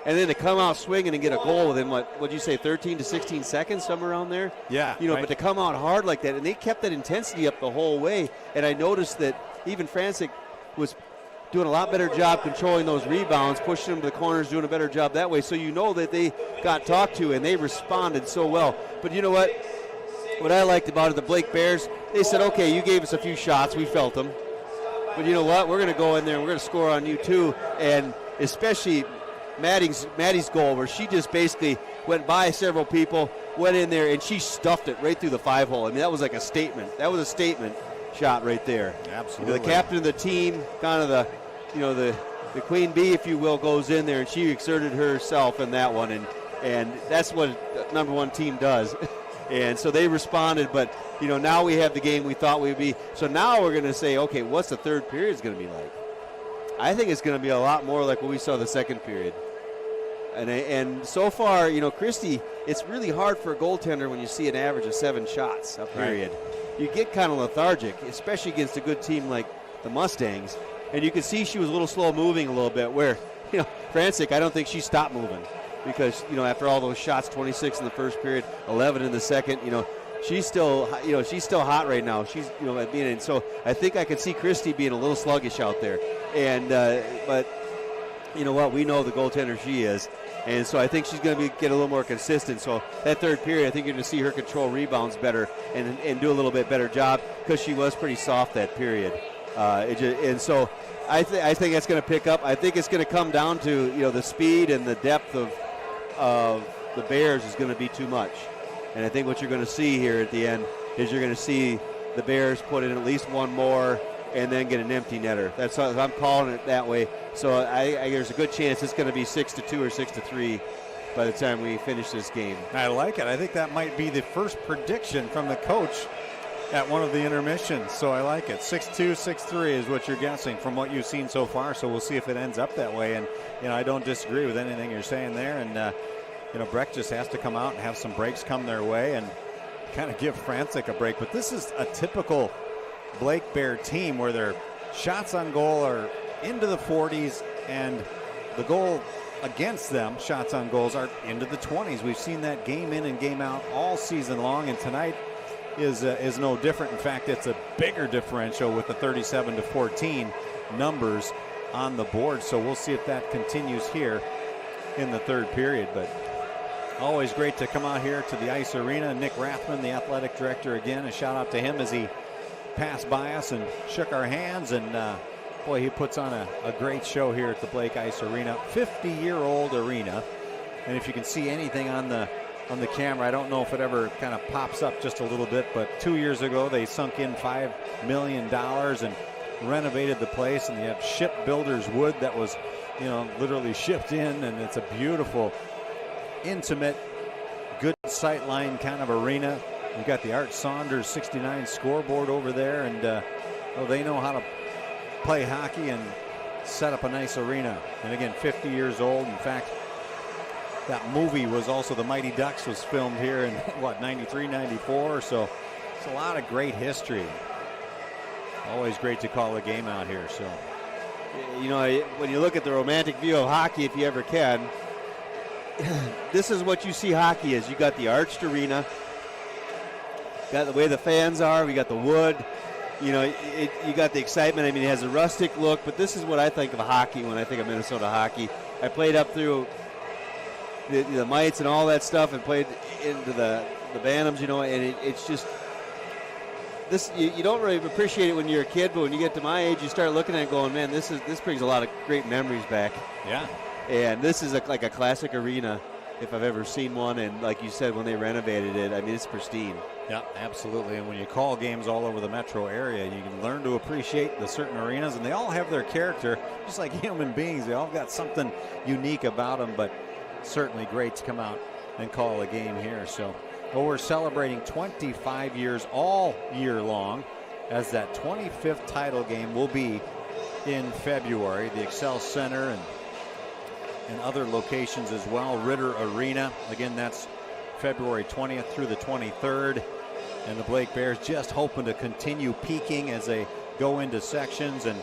[SPEAKER 2] And then to come out swinging and get a goal within, what'd you say, 13 to 16 seconds, somewhere around there?
[SPEAKER 1] Yeah.
[SPEAKER 2] Right. But to come out hard like that, and they kept that intensity up the whole way. And I noticed that even Frantic was doing a lot better job controlling those rebounds, pushing them to the corners, doing a better job that way. So that they got talked to, and they responded so well. But you know what? What I liked about it, the Blake Bears, they said, okay, you gave us a few shots. We felt them. But you know what? We're going to go in there and we're going to score on you too. And especially Maddie's goal, where she just basically went by several people, went in there, and she stuffed it right through the 5-hole. I mean, that was like a statement. That was a statement shot right there.
[SPEAKER 1] Absolutely.
[SPEAKER 2] The captain of the team, kind of the queen bee, if you will, goes in there, and she exerted herself in that one. And that's what number one team does. And so they responded, but, now we have the game we thought we would be. So now we're going to say, okay, what's the third period going to be like? I think it's going to be a lot more like what we saw the second period. And so far, Christie, it's really hard for a goaltender when you see an average of 7 shots a period. Right. You get kind of lethargic, especially against a good team like the Mustangs. And you can see she was a little slow moving a little bit, where, Frantic, I don't think she stopped moving. Because, after all those shots, 26 in the first period, 11 in the second, she's still hot right now. She's, and so I think I could see Christie being a little sluggish out there. And, but you know what? We know the goaltender she is. And so I think she's going to get a little more consistent. So that third period, I think you're going to see her control rebounds better and do a little bit better job, because she was pretty soft that period. And so I think that's going to pick up. I think it's going to come down to, the speed and the depth of the Bears is going to be too much. And I think what you're going to see here at the end is you're going to see the Bears put in at least one more and then get an empty netter. That's how I'm calling it that way. So there's a good chance it's going to be 6-2 or 6-3 by the time we finish this game.
[SPEAKER 1] I like it. I think that might be the first prediction from the coach at one of the intermissions. So I like it. 6-2, 6-3 is what you're guessing from what you've seen so far. So we'll see if it ends up that way. And, I don't disagree with anything you're saying there. And, Breck just has to come out and have some breaks come their way and kind of give Frantic a break. But this is a typical Blake Bear team where their shots on goal are into the 40s, and the goal against them, shots on goals, are into the 20s. We've seen that game in and game out all season long, and tonight is no different. In fact, it's a bigger differential with the 37-14 numbers on the board. So we'll see if that continues here in the third period. But always great to come out here to the ice arena. Nick Rathman, the athletic director, again, a shout out to him as he passed by us and shook our hands. And boy, he puts on a great show here at the Blake Ice Arena. 50-year-old arena. And if you can see anything on the camera, I don't know if it ever kind of pops up just a little bit, but 2 years ago they sunk in $5 million and renovated the place, and you have shipbuilder's wood that was, literally shipped in, and it's a beautiful, intimate, good sight line kind of arena. You've got the Art Saunders 69 scoreboard over there, and they know how to play hockey and set up a nice arena. And again, 50 years old. In fact, that movie was also, The Mighty Ducks, was filmed here in, 93, 94. So it's a lot of great history. Always great to call a game out here. So,
[SPEAKER 2] when you look at the romantic view of hockey, if you ever can, this is what you see hockey as. You got the arched arena, got the way the fans are, we got the wood, you got the excitement. I mean, it has a rustic look, but this is what I think of hockey when I think of Minnesota hockey. I played up through the mites and all that stuff, and played into the Bantams, and it's just this. You don't really appreciate it when you're a kid, but when you get to my age, you start looking at it going, man, this brings a lot of great memories back.
[SPEAKER 1] Yeah.
[SPEAKER 2] And this is like a classic arena if I've ever seen one. And like you said, when they renovated it, I mean, it's pristine.
[SPEAKER 1] Yeah, absolutely. And when you call games all over the metro area, you can learn to appreciate the certain arenas, and they all have their character, just like human beings. They all got something unique about them, but certainly great to come out and call a game here. So, well, we're celebrating 25 years all year long, as that 25th title game will be in February. The Excel Center and other locations as well. Ritter Arena, again, that's February 20th through the 23rd. And the Blake Bears just hoping to continue peaking as they go into sections, and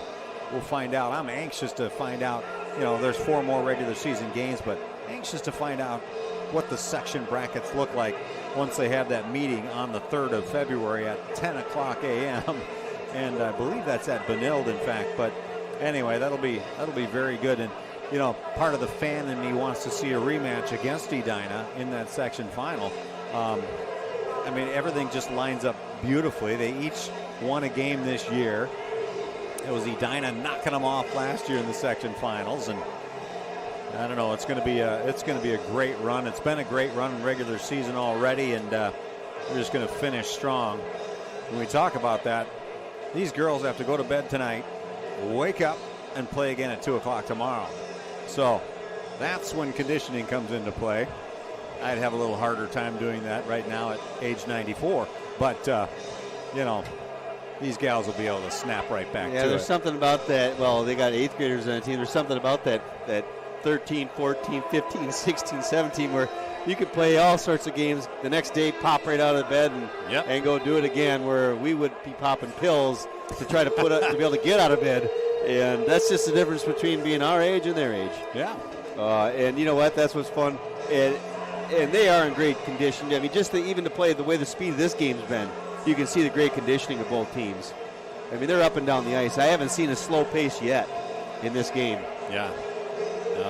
[SPEAKER 1] we'll find out. I'm anxious to find out, there's 4 more regular season games, but anxious to find out what the section brackets look like once they have that meeting on the 3rd of February at 10 o'clock a.m. And I believe that's at Benilde, in fact. But anyway, that'll be very good. And part of the fan in me wants to see a rematch against Edina in that section final. Everything just lines up beautifully. They each won a game this year. It was Edina knocking them off last year in the section finals, and I don't know. It's going to be a great run. It's been a great run in regular season already, and we're just going to finish strong. When we talk about that, these girls have to go to bed tonight, wake up, and play again at 2 o'clock tomorrow. So that's when conditioning comes into play. I'd have a little harder time doing that right now at age 94. But, these gals will be able to snap right back to it.
[SPEAKER 2] Yeah, there's something about that. Well, they got 8th graders on the team. There's something about that 13, 14, 15, 16, 17 where you could play all sorts of games. The next day, pop right out of bed and go do it again, where we would be popping pills to try to to be able to get out of bed. And that's just the difference between being our age and their age.
[SPEAKER 1] Yeah.
[SPEAKER 2] And you know what? That's what's fun. And they are in great condition. Just even to play the way the speed of this game's been, you can see the great conditioning of both teams. They're up and down the ice. I haven't seen a slow pace yet in this game.
[SPEAKER 1] Yeah.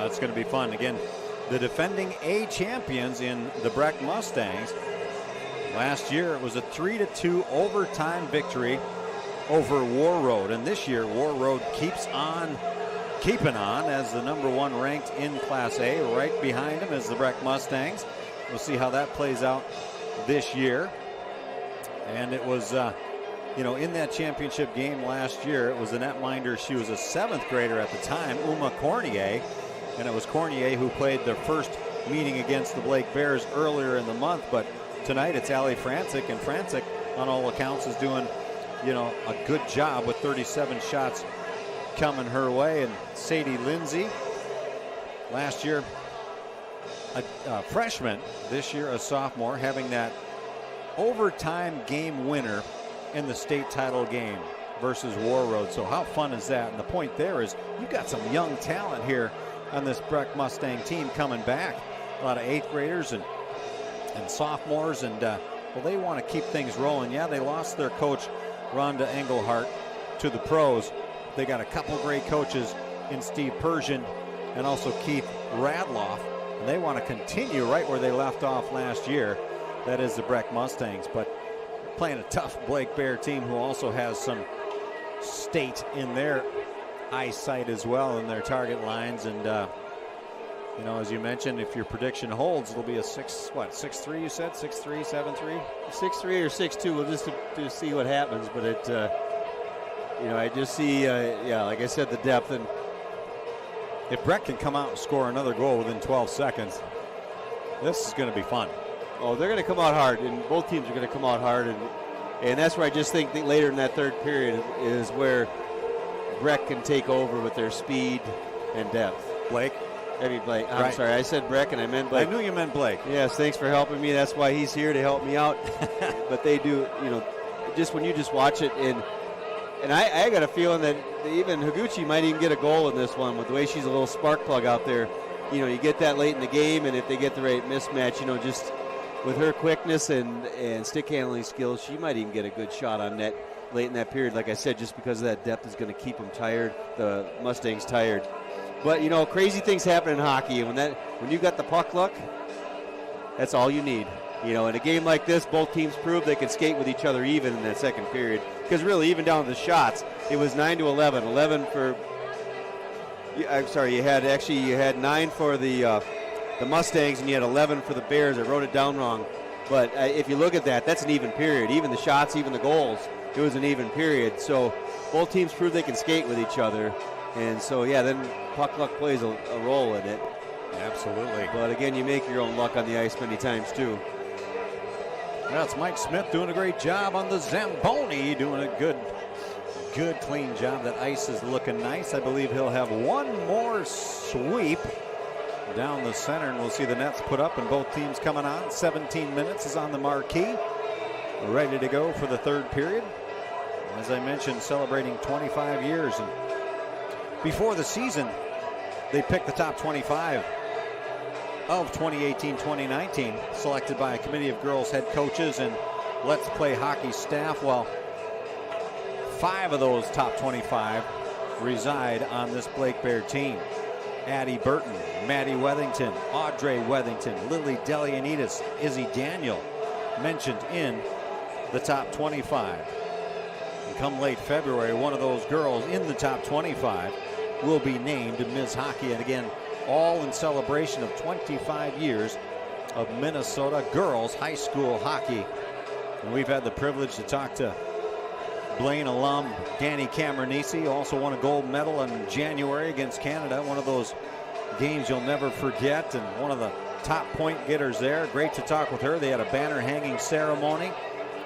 [SPEAKER 1] It's going to be fun. Again, the defending A champions in the Breck Mustangs. Last year, it was a 3-2 overtime victory over War Road. And this year, War Road keeps on keeping on as the number 1 ranked in Class A. Right behind them is the Breck Mustangs. We'll see how that plays out this year. And it was, in that championship game last year, it was the netminder. She was a 7th grader at the time, Uma Cornier. And it was Cornier who played their first meeting against the Blake Bears earlier in the month. But tonight it's Allie Francic, and Francic, on all accounts, is doing, a good job with 37 shots coming her way. And Sadie Lindsay, last year a freshman, this year a sophomore, having that overtime game winner in the state title game versus War Road. So how fun is that? And the point there is you've got some young talent here on this Breck Mustang team coming back. A lot of 8th graders and sophomores, and they want to keep things rolling. Yeah, they lost their coach, Rhonda Engelhart, to the pros. They got a couple great coaches in Steve Persian and also Keith Radloff, and they want to continue right where they left off last year. That is the Breck Mustangs, but playing a tough Blake Bear team who also has some state in their eyesight as well in their target lines. And as you mentioned, if your prediction holds, it'll be a 6-3 you said? 6-3, 7-3?
[SPEAKER 2] 6-3 or 6-2. We'll just to see what happens. But I just see, like I said, the depth. And
[SPEAKER 1] if Breck can come out and score another goal within 12 seconds, this is going to be fun.
[SPEAKER 2] Oh, they're going to come out hard, and both teams are going to come out hard. And that's where I just think that later in that third period is where Breck can take over with their speed and depth.
[SPEAKER 1] Blake?
[SPEAKER 2] Blake. I'm sorry, I said Breck and I meant Blake.
[SPEAKER 1] I knew you meant Blake.
[SPEAKER 2] Yes, thanks for helping me. That's why he's here to help me out. But they do, just when you just watch it, and I got a feeling that even Higuchi might even get a goal in this one with the way she's a little spark plug out there. You get that late in the game, and if they get the right mismatch, just with her quickness and stick handling skills, she might even get a good shot on net late in that period. Like I said, just because of that depth is going to keep them tired, the Mustangs tired. But, crazy things happen in hockey. And when you got the puck luck, that's all you need. In a game like this, both teams proved they could skate with each other even in that second period. Because really, even down to the shots, it was 9-11. 11 for, I'm sorry, you had 9 for the Mustangs, and you had 11 for the Bears. I wrote it down wrong. But if you look at that, that's an even period. Even the shots, even the goals, it was an even period. So both teams proved they can skate with each other. And so, yeah, then puck luck plays a role in it.
[SPEAKER 1] Absolutely.
[SPEAKER 2] But again, you make your own luck on the ice many times too.
[SPEAKER 1] That's Mike Smith doing a great job on the Zamboni, doing a good clean job. That ice is looking nice. I believe he'll have one more sweep down the center, and we'll see the nets put up and both teams coming on. 17 minutes is on the marquee. Ready to go for the third period. As I mentioned, celebrating 25 years. And before the season, they picked the top 25 of 2018-2019, selected by a committee of girls head coaches and Let's Play Hockey staff. Well, 5 of those top 25 reside on this Blake Bear team. Addie Burton, Maddie Wethington, Audrey Wethington, Lily Delianides, Izzy Daniel mentioned in the top 25. And come late February, one of those girls in the top 25 will be named Ms. Hockey. And again, all in celebration of 25 years of Minnesota girls high school hockey. And we've had the privilege to talk to Blaine alum Danny Cameronese, also won a gold medal in January against Canada. One of those games you'll never forget, and one of the top point getters there. Great to talk with her. They had a banner hanging ceremony.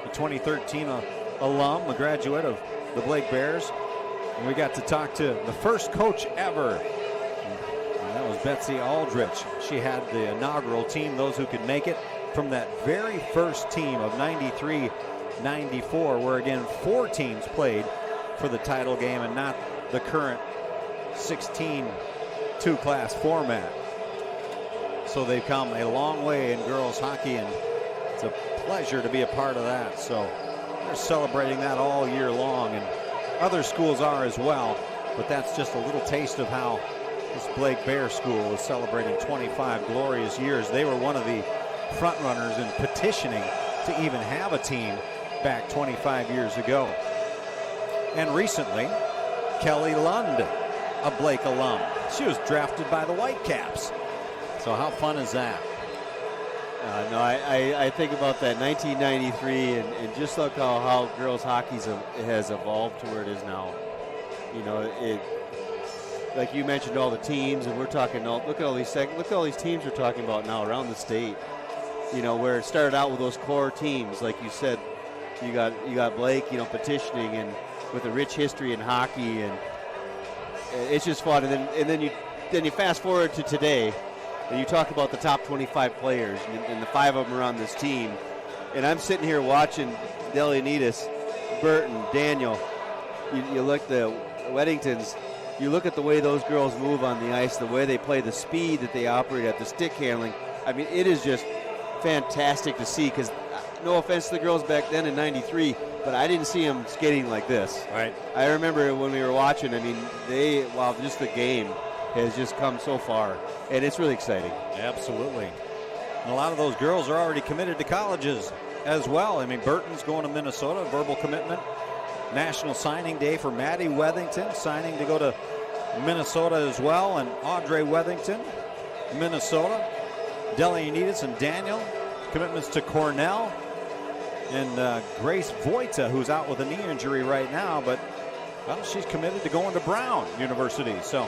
[SPEAKER 1] A 2013 alum, a graduate of the Blake Bears. And we got to talk to the first coach ever. And that was Betsy Aldrich. She had the inaugural team, those who could make it, from that very first team of 93-94, where again 4 teams played for the title game and not the current 16 two-class format. So they've come a long way in girls hockey, and it's a pleasure to be a part of that. So they're celebrating that all year long, and other schools are as well, but that's just a little taste of how this Blake Bear school is celebrating 25 glorious years. They were one of the front runners in petitioning to even have a team back 25 years ago. And recently, Kelly Lund, a Blake alum. She was drafted by the Whitecaps. So how fun is that?
[SPEAKER 2] No, I think about that 1993 and just look how girls hockey has evolved to where it is now. You know, it, like you mentioned, all the teams, and we're talking. Look at all these teams we're talking about now around the state. You know, where it started out with those core teams, like you said, you got Blake, you know, petitioning and with a rich history in hockey, and it's just fun. And then you fast forward to today, and you talk about the top 25 players, and the 5 of them are on this team. And I'm sitting here watching Delianides, Burton, Daniel. You look at the Weddingtons. You look at the way those girls move on the ice, the way they play, the speed that they operate at, the stick handling. I mean, it is just fantastic to see, because no offense to the girls back then in 93, but I didn't see them skating like this.
[SPEAKER 1] Right.
[SPEAKER 2] I remember when we were watching, I mean, just the game has just come so far, and it's really exciting.
[SPEAKER 1] Absolutely. And a lot of those girls are already committed to colleges as well. I mean, Burton's going to Minnesota, verbal commitment. National Signing Day for Maddie Wethington, signing to go to Minnesota as well. And Audrey Wethington, Minnesota. Delianides and Daniel, commitments to Cornell. And Grace Voita, who's out with a knee injury right now, but well, she's committed to going to Brown University. So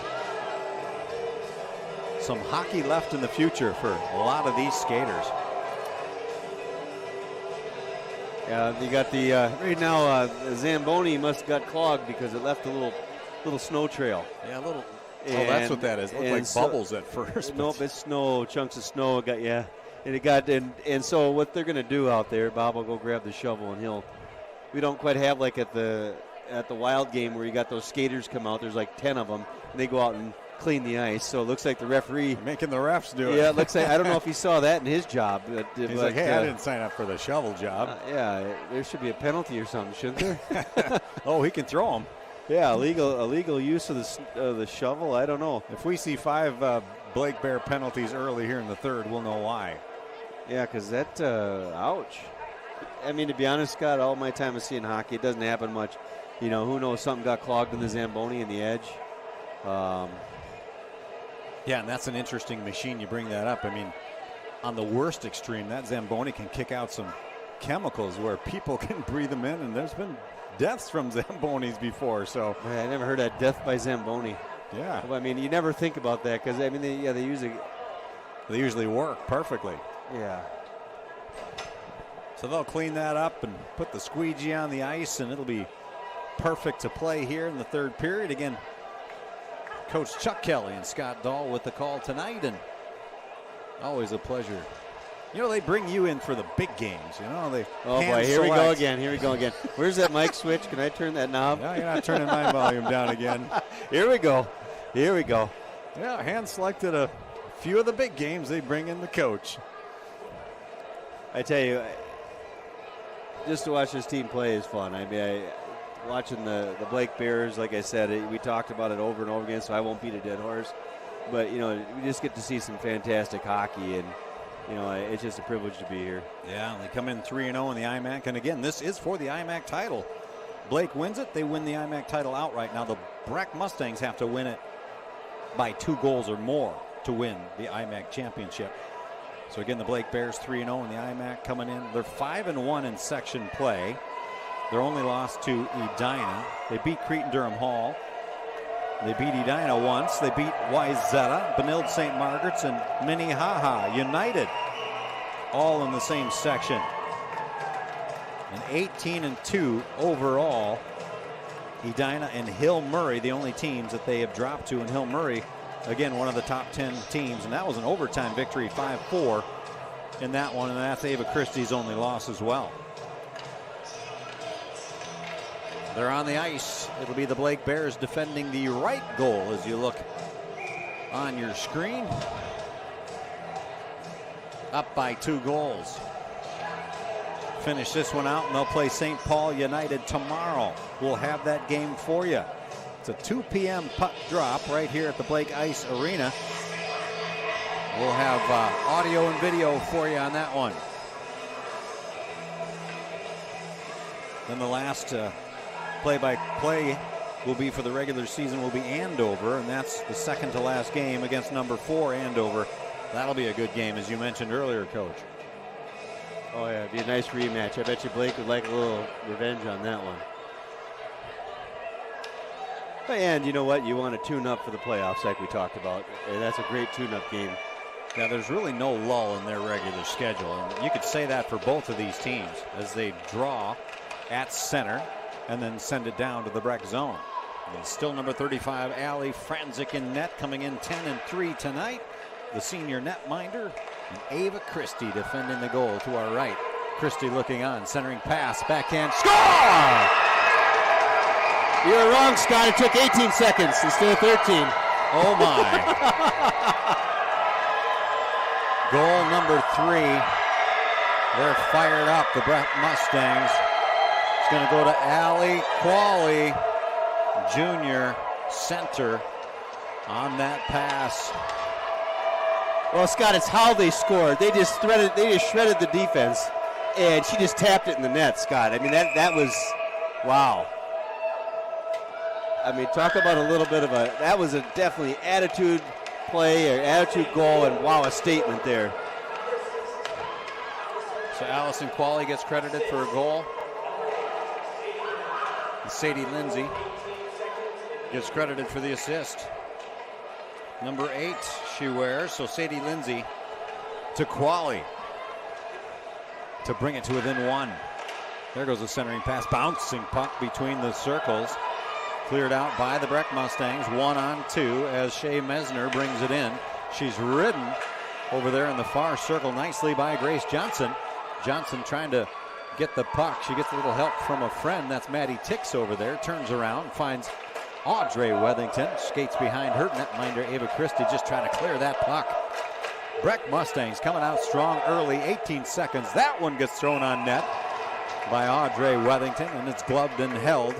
[SPEAKER 1] some hockey left in the future for a lot of these skaters.
[SPEAKER 2] Yeah, you got the right now. Zamboni must have got clogged because it left a little snow trail.
[SPEAKER 1] Yeah, a little. That's what that is. It looked like bubbles at first.
[SPEAKER 2] Nope, it's snow, chunks of snow. And so what they're going to do out there, Bob will go grab the shovel, and we don't quite have like at the Wild game where you got those skaters come out. There's like 10 of them, and they go out and clean the ice. So it looks like the referee
[SPEAKER 1] making the refs do it.
[SPEAKER 2] Yeah, it looks like, I don't know if he saw that in his job.
[SPEAKER 1] He's like, hey, I didn't sign up for the shovel job.
[SPEAKER 2] Yeah, there should be a penalty or something, shouldn't there?
[SPEAKER 1] Oh, he can throw them.
[SPEAKER 2] Yeah, illegal use of the shovel. I don't know.
[SPEAKER 1] If we see 5 Blake Bear penalties early here in the third, we'll know why.
[SPEAKER 2] Yeah, because that, ouch. I mean, to be honest, Scott, all my time of seeing hockey, it doesn't happen much. You know, who knows, something got clogged in the Zamboni and the edge.
[SPEAKER 1] Yeah, and that's an interesting machine. You bring that up. I mean, on the worst extreme, that Zamboni can kick out some chemicals where people can breathe them in, and there's been deaths from Zambonis before. So
[SPEAKER 2] I never heard of death by Zamboni.
[SPEAKER 1] Yeah.
[SPEAKER 2] I mean, you never think about that because, I mean, they
[SPEAKER 1] usually work perfectly.
[SPEAKER 2] Yeah.
[SPEAKER 1] So they'll clean that up and put the squeegee on the ice, and it'll be perfect to play here in the third period. Again, Coach Chuck Kelly and Scott Dahl with the call tonight, and always a pleasure. You know, they bring you in for the big games. You know, they.
[SPEAKER 2] Oh boy, here we go again. Here we go again. Where's that mic switch? Can I turn that knob?
[SPEAKER 1] No, you're not turning my volume down again.
[SPEAKER 2] Here we go. Here we go.
[SPEAKER 1] Yeah, hand selected a few of the big games. They bring in the coach.
[SPEAKER 2] I tell you, just to watch this team play is fun. I mean, watching the Blake Bears, like I said, we talked about it over and over again, so I won't beat a dead horse. But, you know, we just get to see some fantastic hockey, and, you know, it's just a privilege to be here.
[SPEAKER 1] Yeah, they come in 3-0 in the IMAC, and again, this is for the IMAC title. Blake wins it, they win the IMAC title outright. Now, the Breck Mustangs have to win it by 2 goals or more to win the IMAC championship. So again, the Blake Bears 3-0 in the IMAC coming in. They're 5-1 in section play. Their only loss to Edina. They beat Cretin-Durham Hall. They beat Edina once. They beat Wayzata, Benilde St. Margaret's, and Minnehaha United, all in the same section. And 18-2 overall. Edina and Hill Murray, the only teams that they have dropped to, and Hill Murray, again, one of the top 10 teams, and that was an overtime victory, 5-4 in that one, and that's Ava Christie's only loss as well. They're on the ice. It'll be the Blake Bears defending the right goal as you look on your screen. Up by 2 goals. Finish this one out, and they'll play St. Paul United tomorrow. We'll have that game for you. It's a 2 p.m. puck drop right here at the Blake Ice Arena. We'll have audio and video for you on that one. Then the last play-by-play will be for the regular season will be Andover, and that's the second to last game against number 4 Andover. That'll be a good game, as you mentioned earlier, Coach.
[SPEAKER 2] Oh yeah, it'd be a nice rematch. I bet you Blake would like a little revenge on that one. And you know what? You want to tune up for the playoffs like we talked about. And that's a great tune-up game.
[SPEAKER 1] Now, there's really no lull in their regular schedule, and you could say that for both of these teams as they draw at center and then send it down to the Breck zone. And still number 35, Allie Franzik in net, coming in 10-3 tonight. The senior netminder, and Ava Christie defending the goal to our right. Christie looking on, centering pass, backhand, score!
[SPEAKER 2] You're wrong, Scott. It took 18 seconds instead of 13.
[SPEAKER 1] Oh, my. Goal number 3. They're fired up, the Breck Mustangs. It's going to go to Allie Qualley, junior center, on that pass.
[SPEAKER 2] Well, Scott, it's how they scored. They just shredded the defense, and she just tapped it in the net, Scott. I mean, that was, wow. I mean, talk about a little bit of that was a definitely attitude play or attitude goal, and wow, a statement there.
[SPEAKER 1] So Allison Qualley gets credited for a goal. And Sadie Lindsay gets credited for the assist. Number 8 she wears, so Sadie Lindsay to Qualley to bring it to within 1. There goes the centering pass, bouncing puck between the circles. Cleared out by the Breck Mustangs, 1-on-2 as Shea Mesner brings it in. She's ridden over there in the far circle nicely by Grace Johnson. Johnson trying to get the puck. She gets a little help from a friend. That's Maddie Tix over there. Turns around, finds Audrey Wethington. Skates behind her netminder Ava Christie, just trying to clear that puck. Breck Mustangs coming out strong early, 18 seconds. That one gets thrown on net by Audrey Wethington, and it's gloved and held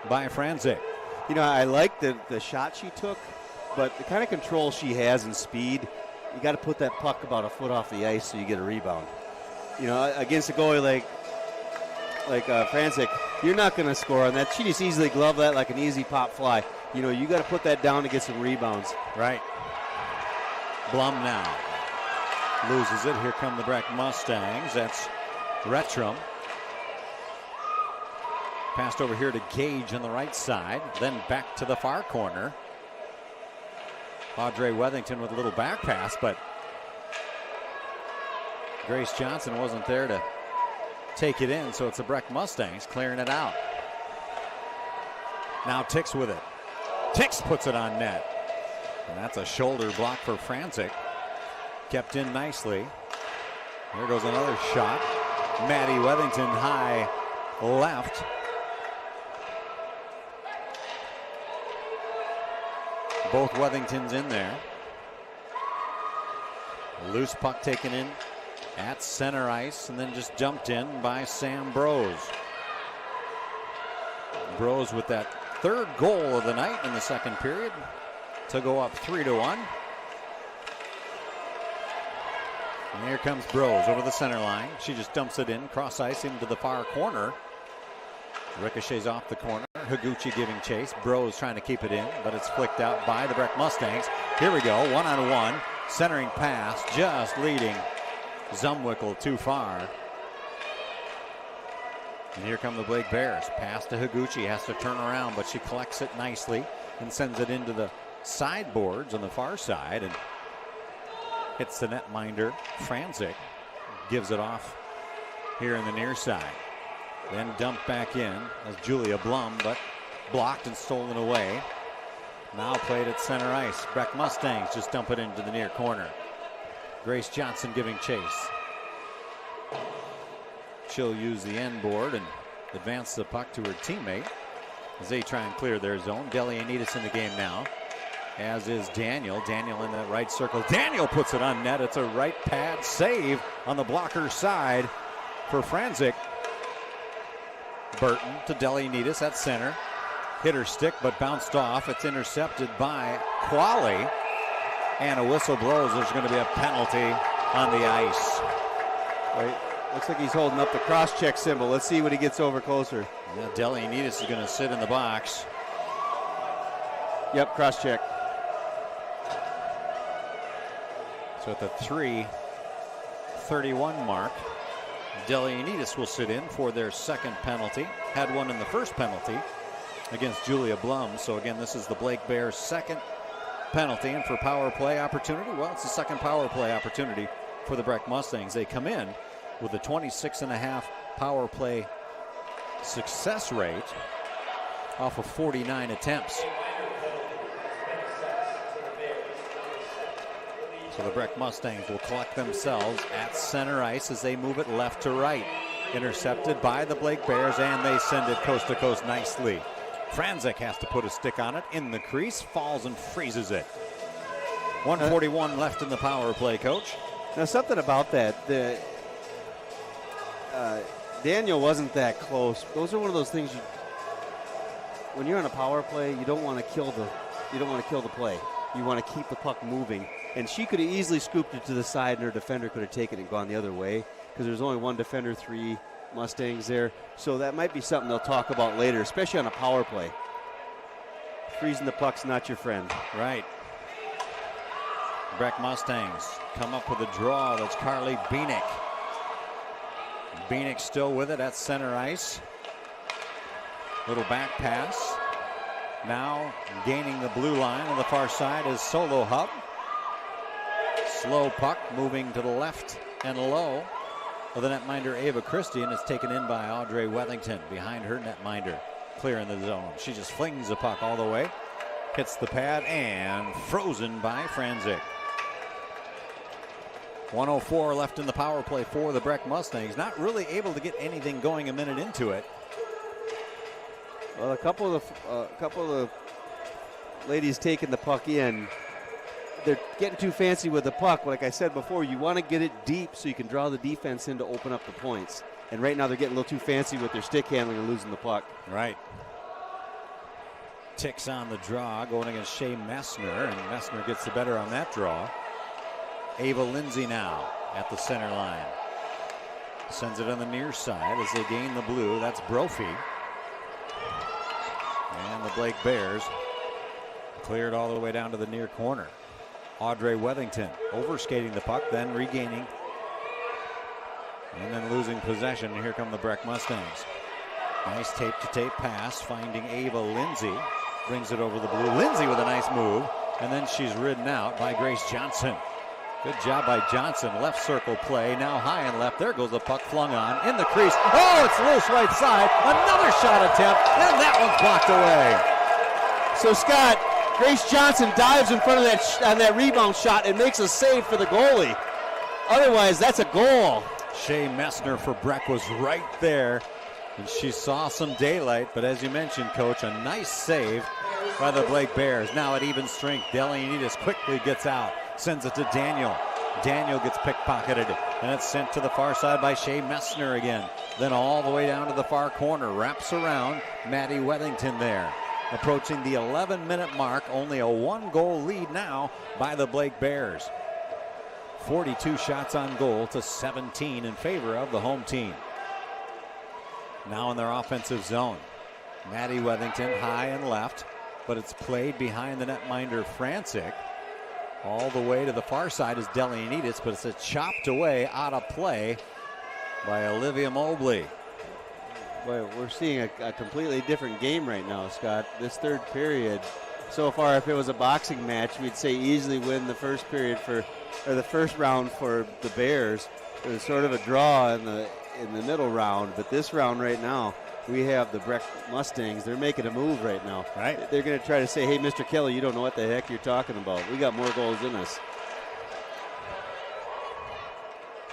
[SPEAKER 1] by Franzik.
[SPEAKER 2] You know, I like the shot she took, but the kind of control she has and speed, you got to put that puck about a foot off the ice so you get a rebound. You know, against a goalie like Franzik, you're not going to score on that. She just easily gloved that like an easy pop fly. You know, you got to put that down to get some rebounds.
[SPEAKER 1] Right. Blum now. loses it. Here come the Breck Mustangs. That's Retrum. Passed over here to Gage on the right side. Then back to the far corner. Audrey Wethington with a little back pass, but Grace Johnson wasn't there to take it in, so it's the Breck Mustangs clearing it out. Now Tix with it. Tix puts it on net. And that's a shoulder block for Franzik. Kept in nicely. Here goes another shot. Maddie Wethington high left. Both Wethingtons in there. A loose puck taken in at center ice and then just dumped in by Sam Brose. Brose with that third goal of the night in the second period to go up 3-1. And here comes Brose over the center line. She just dumps it in, cross ice into the far corner. Ricochets off the corner. Higuchi giving chase. Brose trying to keep it in, but it's flicked out by the Breck Mustangs. Here we go, 1-on-1. Centering pass, just leading Zumwickel too far. And here come the Blake Bears. Pass to Higuchi, has to turn around, but she collects it nicely and sends it into the sideboards on the far side and hits the netminder. Franzik gives it off here in the near side. Then dumped back in as Julia Blum, but blocked and stolen away. Now played at center ice. Breck Mustangs just dump it into the near corner. Grace Johnson giving chase. She'll use the end board and advance the puck to her teammate as they try and clear their zone. Delianides in the game now, as is Daniel. Daniel in that right circle. Daniel puts it on net. It's a right pad save on the blocker side for Franzik. Burton to Delianides at center. Hit her stick but bounced off. It's intercepted by Qualley. And a whistle blows. There's going to be a penalty on the ice.
[SPEAKER 2] Right. Looks like he's holding up the cross-check symbol. Let's see when he gets over closer.
[SPEAKER 1] Now Delianides is going to sit in the box.
[SPEAKER 2] Yep, cross-check.
[SPEAKER 1] So at the 3:31 mark, Delianides will sit in for their second penalty. Had one in the first penalty against Julia Blum. So again, this is the Blake Bears' second penalty. And for power play opportunity, well, it's the second power play opportunity for the Breck Mustangs. They come in with a 26.5 power play success rate off of 49 attempts. So the Breck Mustangs will collect themselves at center ice as they move it left to right. Intercepted by the Blake Bears, and they send it coast to coast nicely. Franzik has to put a stick on it in the crease, falls and freezes it. 1:41 left in the power play, Coach.
[SPEAKER 2] Now something about that, Daniel wasn't that close. Those are one of those things when you're on a power play, you don't want to kill the play. You want to keep the puck moving. And she could have easily scooped it to the side, and her defender could have taken it and gone the other way because there's only one defender, 3 Mustangs there. So that might be something they'll talk about later, especially on a power play. Freezing the puck's not your friend.
[SPEAKER 1] Right. Breck Mustangs come up with a draw. That's Carly Bieniek. Bieniek still with it at center ice. Little back pass. Now gaining the blue line on the far side is Solo Hub. Slow puck moving to the left and low of the netminder Ava Christie, and it's taken in by Audrey Wethington behind her netminder. Clear in the zone. She just flings the puck all the way. Hits the pad and frozen by Franzik. 1:04 left in the power play for the Breck Mustangs. Not really able to get anything going a minute into it.
[SPEAKER 2] Well, a couple of the ladies taking the puck in. They're getting too fancy with the puck. Like I said before, you want to get it deep so you can draw the defense in to open up the points. And right now they're getting a little too fancy with their stick handling and losing the puck.
[SPEAKER 1] Right. Tix on the draw, going against Shea Messner, and Messner gets the better on that draw. Ava Lindsay now at the center line. Sends it on the near side as they gain the blue. That's Brophy. And the Blake Bears cleared all the way down to the near corner. Audrey Wethington overskating the puck, then regaining, and then losing possession. And here come the Breck Mustangs. Nice tape-to-tape pass, finding Ava Lindsay. Brings it over the blue. Lindsay with a nice move, and then she's ridden out by Grace Johnson. Good job by Johnson. Left circle play, now high and left. There goes the puck flung on, in the crease. Oh, it's loose right side. Another shot attempt, and that one's blocked away.
[SPEAKER 2] So, Scott, Grace Johnson dives in front of that rebound shot and makes a save for the goalie. Otherwise, that's a goal.
[SPEAKER 1] Shay Messner for Breck was right there, and she saw some daylight, but as you mentioned, Coach, a nice save by the Blake Bears. Now at even strength, Delianides quickly gets out, sends it to Daniel. Daniel gets pickpocketed, and it's sent to the far side by Shay Messner again. Then all the way down to the far corner, wraps around Maddie Wethington there. Approaching the 11-minute mark, only a 1-goal lead now by the Blake Bears. 42 shots on goal to 17 in favor of the home team. Now in their offensive zone. Maddie Wethington high and left, but it's played behind the netminder Francic. All the way to the far side is Delianides, but it's a chopped away out of play by Olivia Mobley.
[SPEAKER 2] Boy, we're seeing a completely different game right now, Scott. This third period, so far, if it was a boxing match, we'd say easily win the first period or the first round for the Bears. It was sort of a draw in the middle round, but this round right now, we have the Breck Mustangs. They're making a move right now.
[SPEAKER 1] Right.
[SPEAKER 2] They're going to try to say, hey, Mr. Kelly, you don't know what the heck you're talking about. We got more goals in us.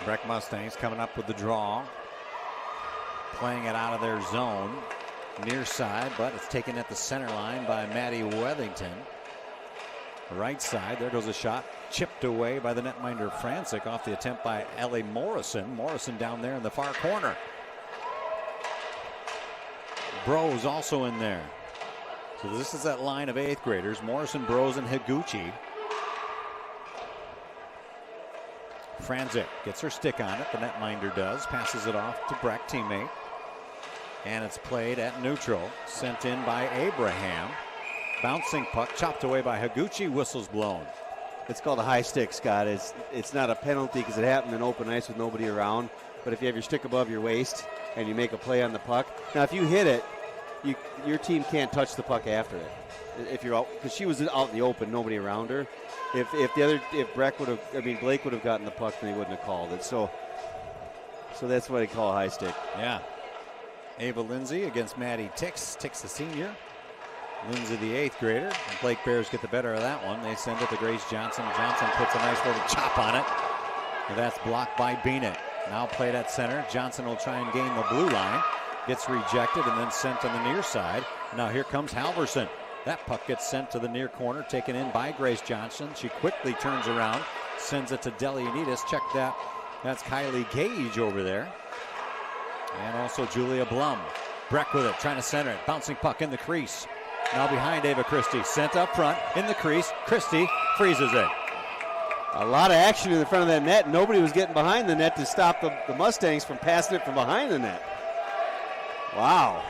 [SPEAKER 1] Breck Mustangs coming up with the draw. Playing it out of their zone. Near side, but it's taken at the center line by Maddie Wethington. Right side, there goes a shot. Chipped away by the netminder Francic off the attempt by Ellie Morrison. Morrison down there in the far corner. Bros also in there. So this is that line of 8th graders. Morrison, Bros, and Higuchi. Francic gets her stick on it. The netminder does. Passes it off to Breck, teammate. And it's played at neutral. Sent in by Abraham. Bouncing puck, chopped away by Higuchi. Whistles blown.
[SPEAKER 2] It's called a high stick, Scott. It's not a penalty because it happened in open ice with nobody around. But if you have your stick above your waist and you make a play on the puck, now if you hit it, your team can't touch the puck after it. If you're out, because she was out in the open, nobody around her. If Blake would have gotten the puck, then he wouldn't have called it. So that's what they call a high stick.
[SPEAKER 1] Yeah. Ava Lindsay against Maddie Tix. Tix the senior. Lindsay the 8th grader. And Blake Bears get the better of that one. They send it to Grace Johnson. Johnson puts a nice little chop on it. And that's blocked by Beanick. Now played at center. Johnson will try and gain the blue line. Gets rejected and then sent on the near side. Now here comes Halverson. That puck gets sent to the near corner, taken in by Grace Johnson. She quickly turns around, sends it to Delianides. Check that. That's Kylie Gage over there. And also Julia Blum. Breck with it, trying to center it. Bouncing puck in the crease. Now behind Ava Christie. Sent up front in the crease. Christie freezes it.
[SPEAKER 2] A lot of action in the front of that net. Nobody was getting behind the net to stop the Mustangs from passing it from behind the net. Wow.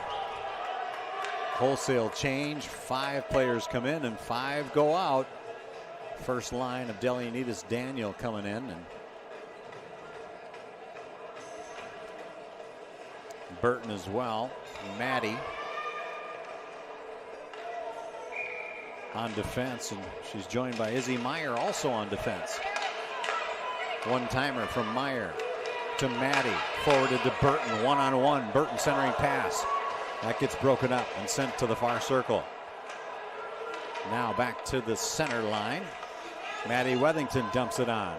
[SPEAKER 1] Wholesale change. 5 players come in and 5 go out. First line of Delianides Daniel coming in. And Burton as well. Maddie on defense, and she's joined by Izzy Meyer also on defense. One-timer from Meyer to Maddie. Forwarded to Burton, one-on-one. Burton centering pass. That gets broken up and sent to the far circle. Now back to the center line. Maddie Wethington dumps it on.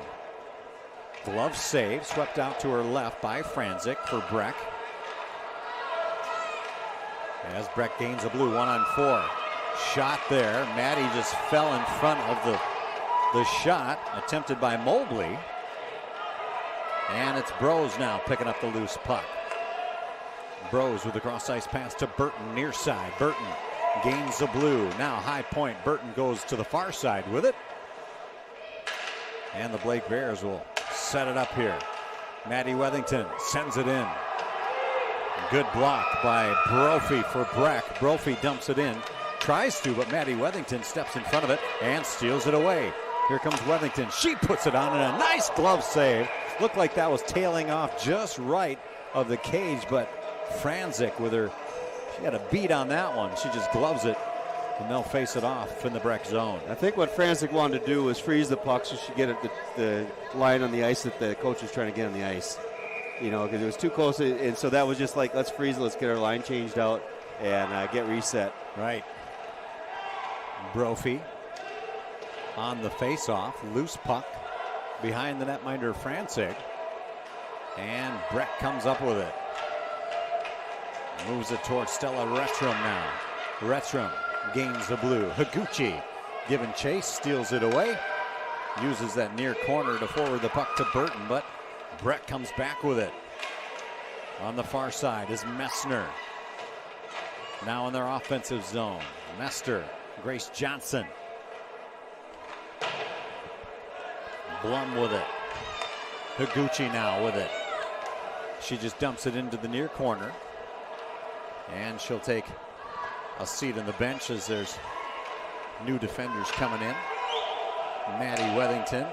[SPEAKER 1] Glove save, swept out to her left by Francic for Breck. As Breck gains the blue, 1-on-4. Shot there. Maddie just fell in front of the shot attempted by Mobley. And it's Bros now picking up the loose puck. Bros with the cross-ice pass to Burton near side. Burton gains the blue. Now high point. Burton goes to the far side with it. And the Blake Bears will set it up here. Maddie Wethington sends it in. Good block by Brophy for Breck. Brophy dumps it in. Tries to, but Maddie Wethington steps in front of it and steals it away. Here comes Wethington. She puts it on, and a nice glove save. Looked like that was tailing off just right of the cage, but Franzik with her, she had a beat on that one. She just gloves it, and they'll face it off in the Breck zone.
[SPEAKER 2] I think what Franzik wanted to do was freeze the puck so she get it the line on the ice that the coach was trying to get on the ice. You know, because it was too close, and so that was just like, let's freeze it, let's get our line changed out, and get reset.
[SPEAKER 1] Right. Brophy on the face-off, loose puck behind the netminder Franzik, and Breck comes up with it. Moves it towards Stella Retram now. Retram gains the blue. Higuchi giving chase, steals it away. Uses that near corner to forward the puck to Burton, but Breck comes back with it. On the far side is Messner. Now in their offensive zone. Mester, Grace Johnson. Blum with it. Higuchi now with it. She just dumps it into the near corner. And she'll take a seat on the bench as there's new defenders coming in. Maddie Wethington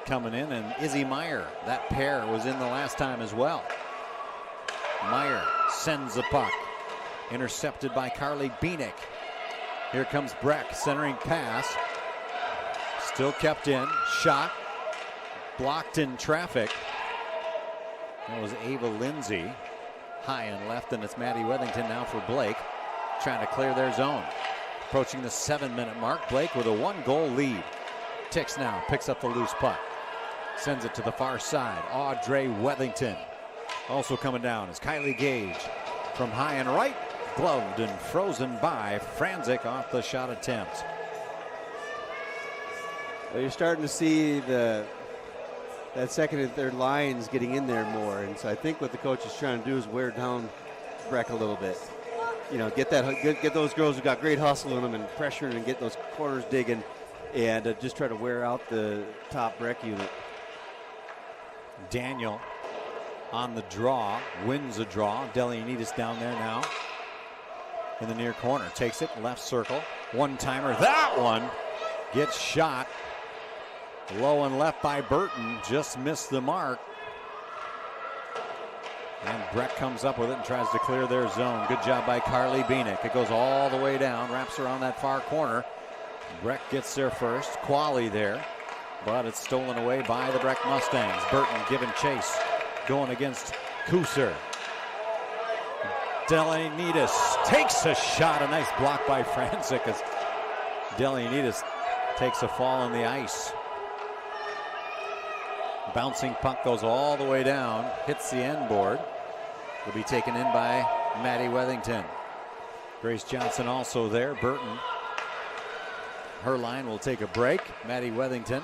[SPEAKER 1] coming in, and Izzy Meyer. That pair was in the last time as well. Meyer sends the puck. Intercepted by Carly Bieniek. Here comes Breck, centering pass. Still kept in. Shot. Blocked in traffic. That was Ava Lindsay. High and left, and it's Maddie Wethington now for Blake, trying to clear their zone. Approaching the 7-minute mark, Blake with a 1-goal lead. Tix now picks up the loose puck. Sends it to the far side. Audrey Wethington. Also coming down is Kylie Gage from high and right. Gloved and frozen by Franzik off the shot attempt.
[SPEAKER 2] Well, you're starting to see that second and third lines getting in there more, and so I think what the coach is trying to do is wear down Breck a little bit. You know, get those girls who got great hustle in them and pressure and get those corners digging, and just try to wear out the top Breck unit.
[SPEAKER 1] Daniel on the draw, wins a draw. Delianidis down there now in the near corner, takes it left circle, one-timer. That one gets shot. Low and left by Burton, just missed the mark. And Breck comes up with it and tries to clear their zone. Good job by Carly Bieniek. It goes all the way down, wraps around that far corner. Breck gets there first, Qualley there, but it's stolen away by the Breck Mustangs. Burton giving chase, going against Kuser. Delianidis takes a shot, a nice block by Franzik as Delianidis takes a fall on the ice. Bouncing puck goes all the way down, hits the end board. Will be taken in by Maddie Wethington. Grace Johnson also there. Burton, her line will take a break. Maddie Wethington.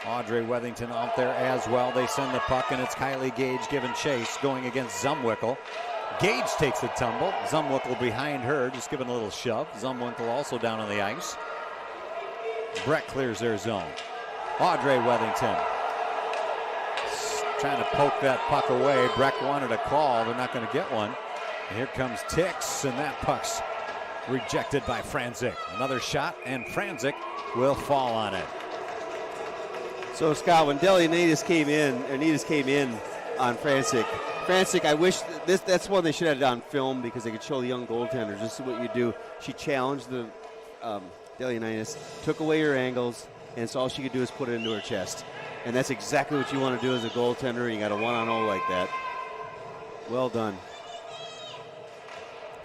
[SPEAKER 1] Audrey Wethington out there as well. They send the puck, and it's Kylie Gage giving chase, going against Zumwickel. Gage takes a tumble. Zumwickel behind her, just giving a little shove. Zumwickel also down on the ice. Breck clears their zone. Audrey Wethington trying to poke that puck away. Breck wanted a call. They're not going to get one. And here comes Tix, and that puck's rejected by Franzik. Another shot, and Franzik will fall on it.
[SPEAKER 2] So, Scott, when Delianidis came in on Franzik, I wish that's one they should have done on film because they could show the young goaltenders. This is what you do. She challenged the Delianidis, took away her angles, and so all she could do is put it into her chest. And that's exactly what you want to do as a goaltender. You got a 1-on-0 like that. Well done.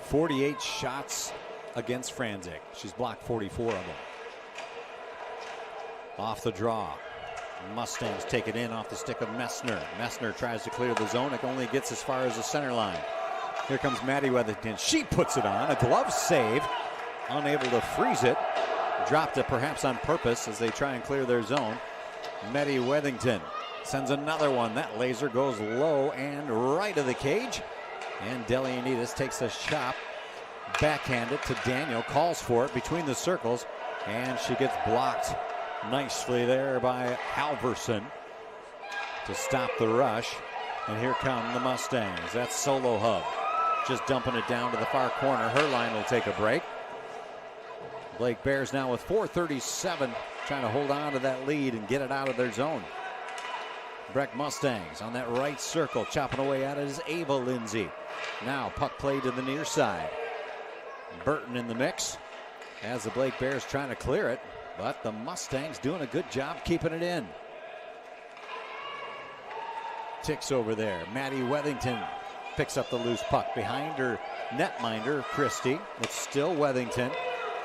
[SPEAKER 1] 48 shots against Franzik. She's blocked 44 of them. Off the draw. Mustangs take it in off the stick of Messner. Messner tries to clear the zone. It only gets as far as the center line. Here comes Maddie Wethington. She puts it on. A glove save. Unable to freeze it. Dropped it perhaps on purpose as they try and clear their zone. Maddie Wethington sends another one. That laser goes low and right of the cage. And Delianidis takes a shot. Backhand it to Daniel. Calls for it between the circles. And she gets blocked nicely there by Halverson to stop the rush. And here come the Mustangs. That's Solo Hub. Just dumping it down to the far corner. Her line will take a break. Blake Bears now with 4:37, trying to hold on to that lead and get it out of their zone. Breck Mustangs on that right circle, chopping away at it is Ava Lindsay. Now puck play to the near side. Burton in the mix as the Blake Bears trying to clear it, but the Mustangs doing a good job keeping it in. Ticks over there. Maddie Wethington picks up the loose puck behind her netminder, Christie. It's still Wethington.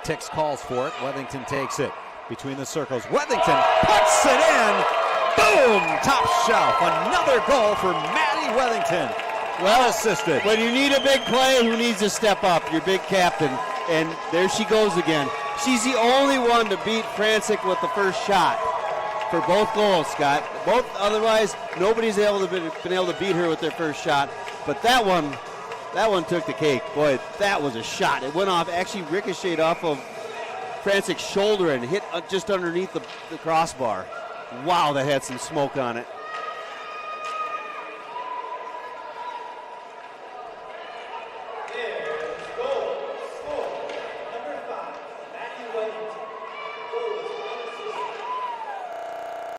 [SPEAKER 1] Ticks calls for it. Wethington takes it between the circles. Wethington puts it in. Boom! Top shelf. Another goal for Maddie Wethington. Well assisted.
[SPEAKER 2] When you need a big play, who needs to step up? Your big captain. And there she goes again. She's the only one to beat Francic with the first shot for both goals, Scott. Otherwise, nobody's been able to beat her with their first shot. But that one took the cake. Boy, that was a shot. It went off, actually ricocheted off of Francic's shoulder and hit just underneath the crossbar. Wow, that had some smoke on it.